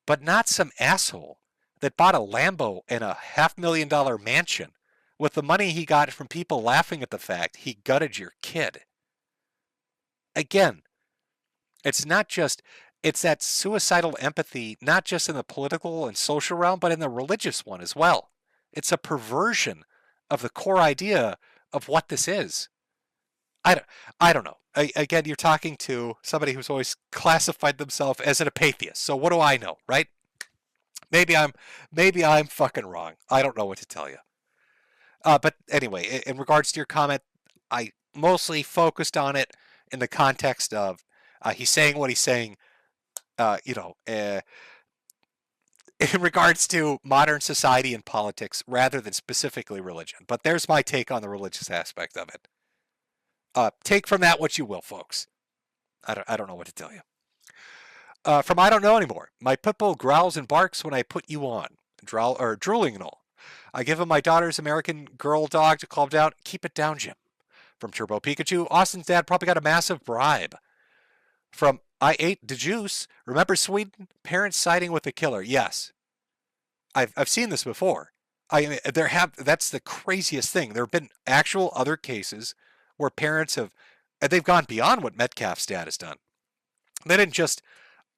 But not some asshole that bought a Lambo and a $500,000 mansion with the money he got from people laughing at the fact he gutted your kid. Again, it's that suicidal empathy, not just in the political and social realm, but in the religious one as well. It's a perversion of the core idea of what this is. I don't know. Again, you're talking to somebody who's always classified themselves as an apatheist. So what do I know, right? Maybe I'm fucking wrong. I don't know what to tell you. But anyway, in regards to your comment, I mostly focused on it in the context of he's saying what he's saying, in regards to modern society and politics rather than specifically religion. But there's my take on the religious aspect of it. Take from that what you will, folks. I don't know what to tell you. From I don't know anymore. My pit bull growls and barks when I put you on. Drooling and all. I give him my daughter's American Girl dog to calm down. Keep it down, Jim. From Turbo Pikachu, Austin's dad probably got a massive bribe. From I ate the juice. Remember Sweden? Parents siding with the killer. Yes. I've seen this before. That's the craziest thing. There have been actual other cases where parents they've gone beyond what Metcalf's dad has done. They didn't just,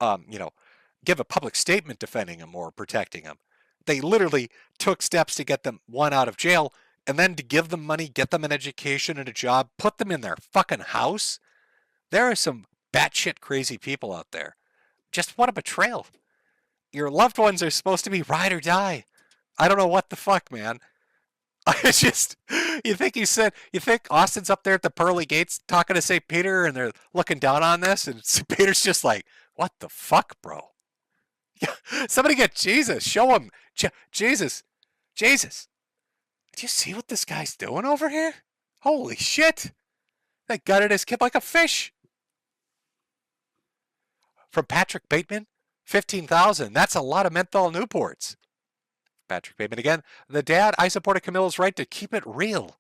give a public statement defending him or protecting him. They literally took steps to get them, one, out of jail, and then to give them money, get them an education and a job, put them in their fucking house. There are some batshit crazy people out there. Just what a betrayal. Your loved ones are supposed to be ride or die. I don't know what the fuck, man. It's just, you think Austin's up there at the pearly gates talking to St. Peter and they're looking down on this and St. Peter's just like, what the fuck, bro? Somebody get Jesus. Show him. Jesus. Do you see what this guy's doing over here? Holy shit. They gutted his kid like a fish. From Patrick Bateman, 15,000. That's a lot of menthol Newports. Patrick Bateman again. The dad, I supported Camilla's right to keep it real.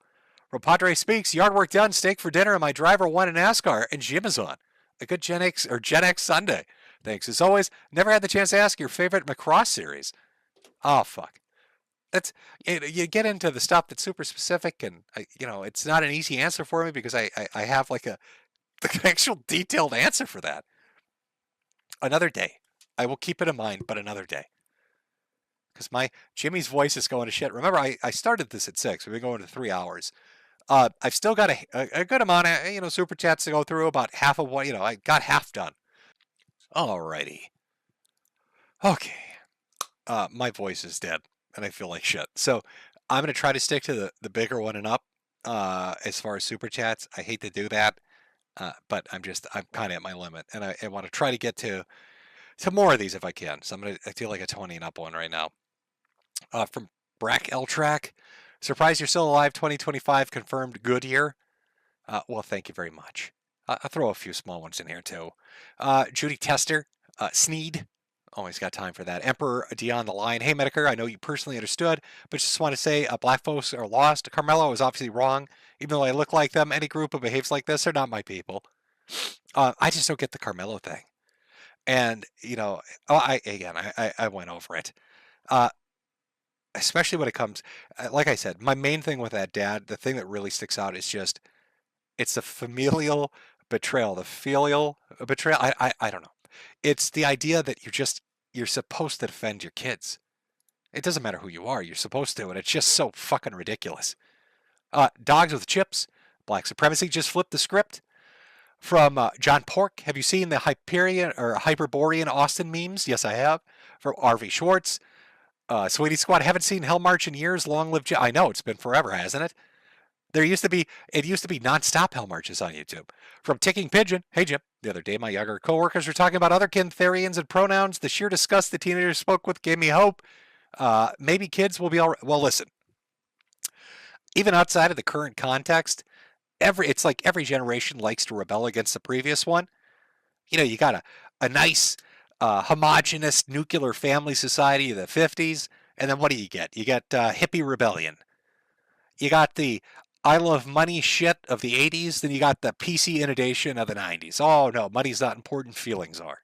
From Padre Speaks, yard work done, steak for dinner, and my driver won in NASCAR, and Jim is on. A good Gen X Sunday. Thanks. As always, never had the chance to ask your favorite Macross series. Oh, fuck. You get into the stuff that's super specific, and, it's not an easy answer for me because I have like an actual detailed answer for that. Another day. I will keep it in mind, but another day. Because Jimmy's voice is going to shit. Remember, I started this at 6. We've been going to 3 hours. I've still got a good amount of, super chats to go through. About half of what, I got half done. Alrighty. Okay. My voice is dead, and I feel like shit. So I'm going to try to stick to the bigger one and up as far as super chats. I hate to do that, but I'm kind of at my limit, and I want to try to get to more of these if I can. So I feel like a 20 and up one right now. From Brack L Track, surprised you're still alive. 2025 confirmed good year. Well, thank you very much. I'll throw a few small ones in here too. Judy Tester, Sneed, always got time for that. Emperor Dion the Lion. Hey Metokur, I know you personally understood, but just want to say black folks are lost. Carmelo is obviously wrong. Even though I look like them, any group who behaves like this are not my people. I just don't get the Carmelo thing. And, I went over it. Especially when it comes, like I said, my main thing with that dad, the thing that really sticks out is just, it's the familial betrayal, the filial betrayal. I don't know. It's the idea that you're supposed to defend your kids. It doesn't matter who you are, you're supposed to, and it's just so fucking ridiculous. Dogs with Chips, Black Supremacy just flipped the script. From John Pork, have you seen the Hyperborean Austin memes? Yes, I have. From RV Schwartz, Sweetie Squad, haven't seen Hell March in years. Long live Jim. I know, it's been forever, hasn't it? It used to be nonstop Hell Marches on YouTube. From Ticking Pigeon, hey Jim, the other day my younger coworkers were talking about other Kintherians and pronouns. The sheer disgust the teenagers spoke with gave me hope. Maybe kids will be all right. Well, listen, even outside of the current context, it's like every generation likes to rebel against the previous one. You got a nice homogenous nuclear family society of the 50s, and then what do you get? You get hippie rebellion. You got the I love money shit of the 80s, then you got the PC inundation of the 90s. Oh no, money's not important, feelings are.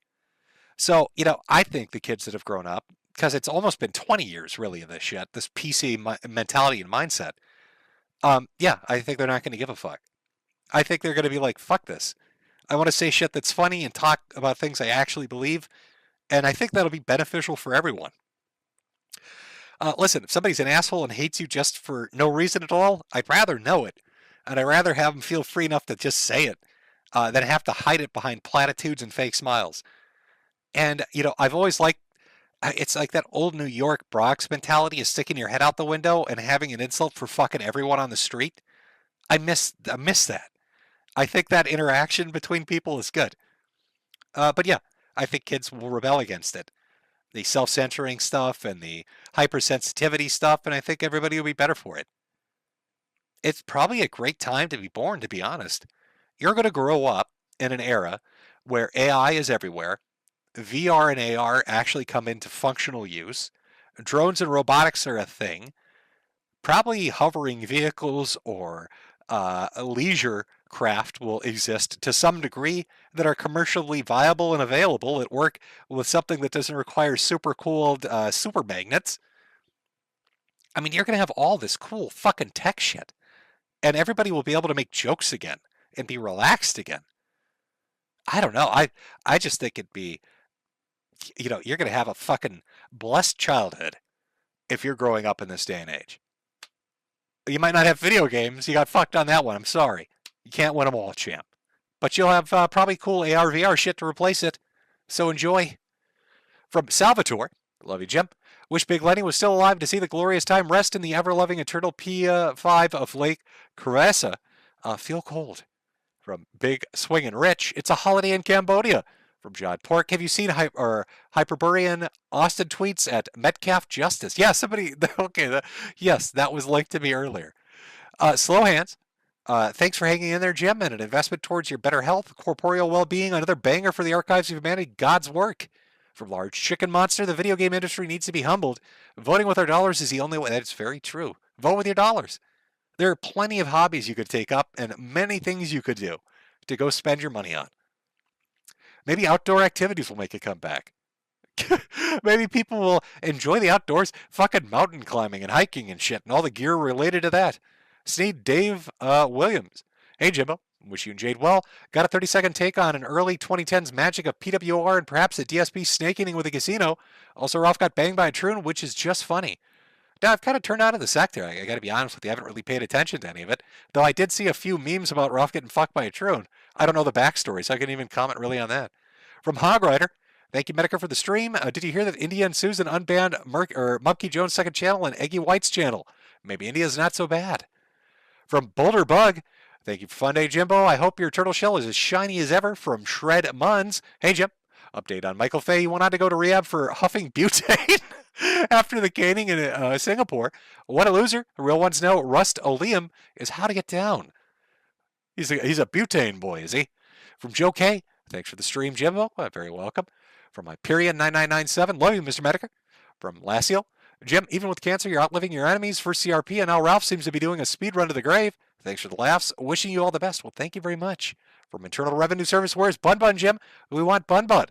So, I think the kids that have grown up, because it's almost been 20 years really of this shit, this PC mentality and mindset, I think they're not going to give a fuck. I think they're going to be like, fuck this. I want to say shit that's funny and talk about things I actually believe, and I think that'll be beneficial for everyone. Listen, if somebody's an asshole and hates you just for no reason at all, I'd rather know it, and I'd rather have them feel free enough to just say it than have to hide it behind platitudes and fake smiles. And, I've always liked, it's like that old New York Bronx mentality of sticking your head out the window and having an insult for fucking everyone on the street. I miss that. I think that interaction between people is good. But yeah, I think kids will rebel against it. The self-censoring stuff and the hypersensitivity stuff, and I think everybody will be better for it. It's probably a great time to be born, to be honest. You're going to grow up in an era where AI is everywhere, VR and AR actually come into functional use, drones and robotics are a thing, probably hovering vehicles or leisure craft will exist to some degree that are commercially viable and available at work with something that doesn't require super cooled super magnets. I mean, you're going to have all this cool fucking tech shit, and everybody will be able to make jokes again and be relaxed again. I don't know. I just think it'd be, you're going to have a fucking blessed childhood if you're growing up in this day and age. You might not have video games. You got fucked on that one. I'm sorry. You can't win them all, champ. But you'll have probably cool AR, VR shit to replace it. So enjoy. From Salvatore, love you, Jim. Wish Big Lenny was still alive to see the glorious time rest in the ever-loving eternal P5 of Lake Caressa. Feel cold. From Big Swingin' Rich, it's a holiday in Cambodia. From John Pork, have you seen Hyperborean Austin tweets at Metcalf Justice? Yeah, somebody, okay, yes, that was linked to me earlier. Slow Hands, thanks for hanging in there, Jim, and an investment towards your better health, corporeal well-being, another banger for the archives of humanity, God's work. From Large Chicken Monster, the video game industry needs to be humbled. Voting with our dollars is the only way. That's very true. Vote with your dollars. There are plenty of hobbies you could take up and many things you could do to go spend your money on. Maybe outdoor activities will make a comeback. Maybe people will enjoy the outdoors, fucking mountain climbing and hiking and shit and all the gear related to that. Sneed Dave Williams. Hey, Jimbo. Wish you and Jade well. Got a 30-second take on an early 2010s magic of PWR and perhaps a DSP snake eating with a casino. Also, Ralph got banged by a troon, which is just funny. Now, I've kind of turned out of the sector. I got to be honest with you. I haven't really paid attention to any of it. Though I did see a few memes about Ralph getting fucked by a troon. I don't know the backstory, so I couldn't even comment really on that. From Hog Rider, thank you, Metokur, for the stream. Did you hear that India and Susan unbanned Mupkey Jones' second channel and Eggy White's channel? Maybe India's not so bad. From Boulder Bug, thank you for Funday, Jimbo. I hope your turtle shell is as shiny as ever. From Shred Muns, hey, Jim. Update on Michael Fay. He went on to go to rehab for huffing butane after the caning in Singapore. What a loser. The real ones know Rust Oleum is how to get down. He's a butane boy, is he? From Joe K. Thanks for the stream, Jimbo. Very welcome. From Hyperion 9997, love you, Mr. Metokur. From Lassiel, Jim, even with cancer, you're outliving your enemies for CRP, and now Ralph seems to be doing a speed run to the grave. Thanks for the laughs. Wishing you all the best. Well, thank you very much. From Internal Revenue Service, where's Bun Bun, Jim? We want Bun Bun.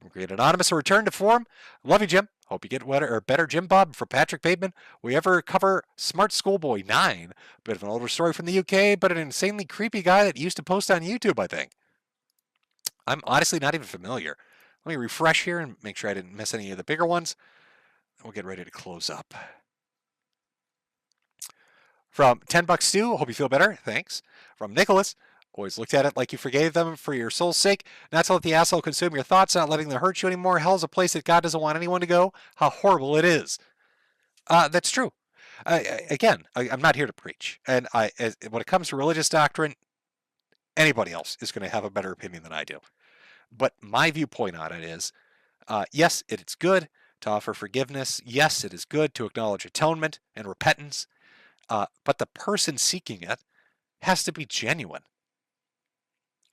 From Great Anonymous, a return to form. Love you, Jim. Hope you get better, Jim Bob. For Patrick Bateman, we ever cover Smart Schoolboy 9. Bit of an older story from the UK, but an insanely creepy guy that used to post on YouTube, I think. I'm honestly not even familiar. Let me refresh here and make sure I didn't miss any of the bigger ones. We'll get ready to close up. From 10 Bucks Stew, hope you feel better. Thanks. From Nicholas, always looked at it like you forgave them for your soul's sake. Not to let the asshole consume your thoughts, not letting them hurt you anymore. Hell's a place that God doesn't want anyone to go. How horrible it is. That's true. I'm not here to preach. And when it comes to religious doctrine, anybody else is going to have a better opinion than I do. But my viewpoint on it is, yes, it's good to offer forgiveness. Yes, it is good to acknowledge atonement and repentance. But the person seeking it has to be genuine.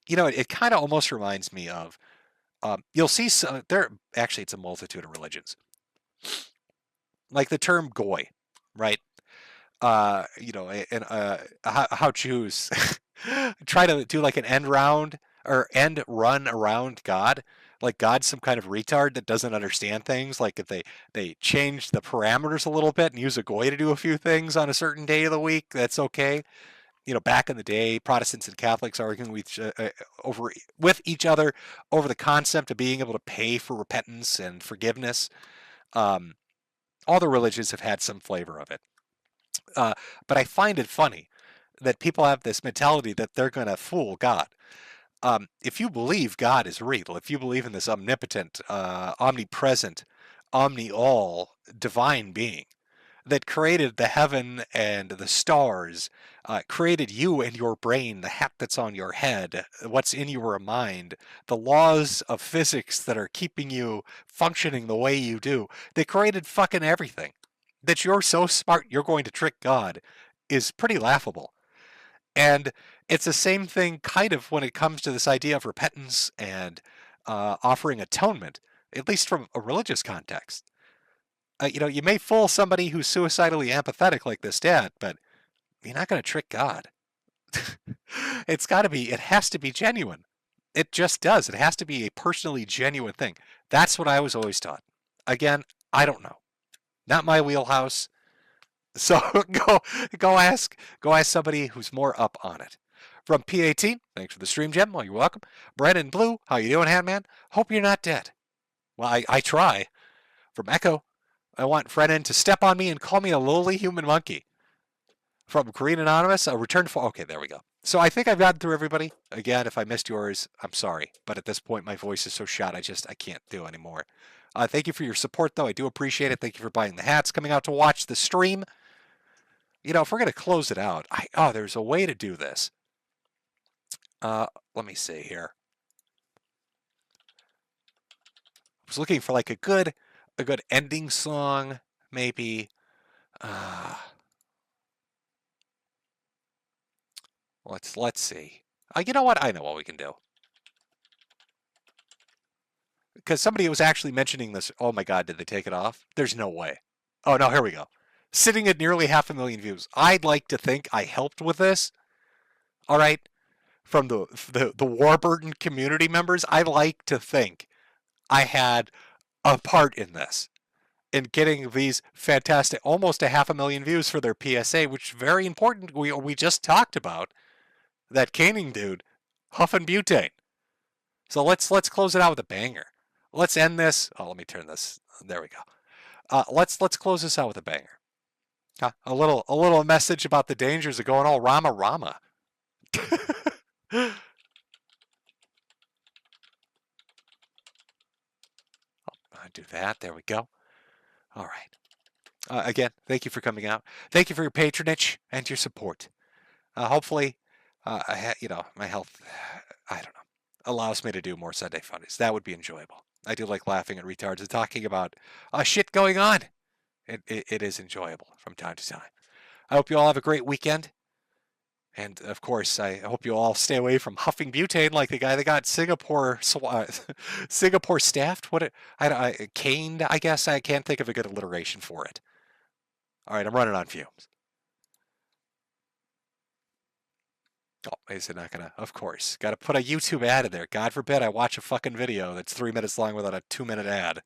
You know, it kind of almost reminds me of, you'll see actually it's a multitude of religions. Like the term goy, right? How Jews try to do like an end run around God. Like God's some kind of retard that doesn't understand things. Like if they change the parameters a little bit and use a goy to do a few things on a certain day of the week, that's okay. You know, back in the day, Protestants and Catholics arguing with each other over the concept of being able to pay for repentance and forgiveness. All the religions have had some flavor of it. But I find it funny that people have this mentality that they're going to fool God. If you believe God is real, if you believe in this omnipotent, omnipresent, omni-all divine being that created the heaven and the stars, created you and your brain, the hat that's on your head, what's in your mind, the laws of physics that are keeping you functioning the way you do, they created fucking everything. That you're so smart you're going to trick God is pretty laughable. And it's the same thing kind of when it comes to this idea of repentance and offering atonement, at least from a religious context. You know, you may fool somebody who's suicidally empathetic like this dad, but you're not going to trick God. It has to be genuine. It just does. It has to be a personally genuine thing. That's what I was always taught. Again, I don't know. Not my wheelhouse. So go ask somebody who's more up on it. From P18, thanks for the stream, Gem. Well, you're welcome. Brandon Blue, how you doing, Handman? Hope you're not dead. Well, I try. From Echo, I want Frenin to step on me and call me a lowly human monkey. From Korean Anonymous, a return for... Okay, there we go. So I think I've gotten through everybody. Again, if I missed yours, I'm sorry. But at this point, my voice is so shot, I can't do anymore. Thank you for your support, though. I do appreciate it. Thank you for buying the hats, coming out to watch the stream. You know, if we're going to close it out, there's a way to do this. Let me see here. I was looking for like a good ending song, maybe. Let's see. You know what? I know what we can do. Because somebody was actually mentioning this. Oh my God, did they take it off? There's no way. Oh no, here we go. Sitting at nearly 500,000 views. I'd like to think I helped with this. All right. From the Warburton community members, I like to think I had a part in this. In getting these fantastic, almost 500,000 views for their PSA, which is very important. We just talked about that caning dude huffing butane. So let's close it out with a banger. Let's end this. Oh, let me turn this. There we go. Let's close this out with a banger. A little message about the dangers of going all Rama. I'll do that. There we go. All right. Again, thank you for coming out. Thank you for your patronage and your support. Hopefully, my health, I don't know, allows me to do more Sunday Fundays. That would be enjoyable. I do like laughing at retards and talking about shit going on. It is enjoyable from time to time. I hope you all have a great weekend. And of course, I hope you all stay away from huffing butane like the guy that got Singapore staffed. Caned, I guess. I can't think of a good alliteration for it. All right, I'm running on fumes. Oh, is it not gonna? Of course. Got to put a YouTube ad in there. God forbid I watch a fucking video that's 3 minutes long without a 2-minute ad.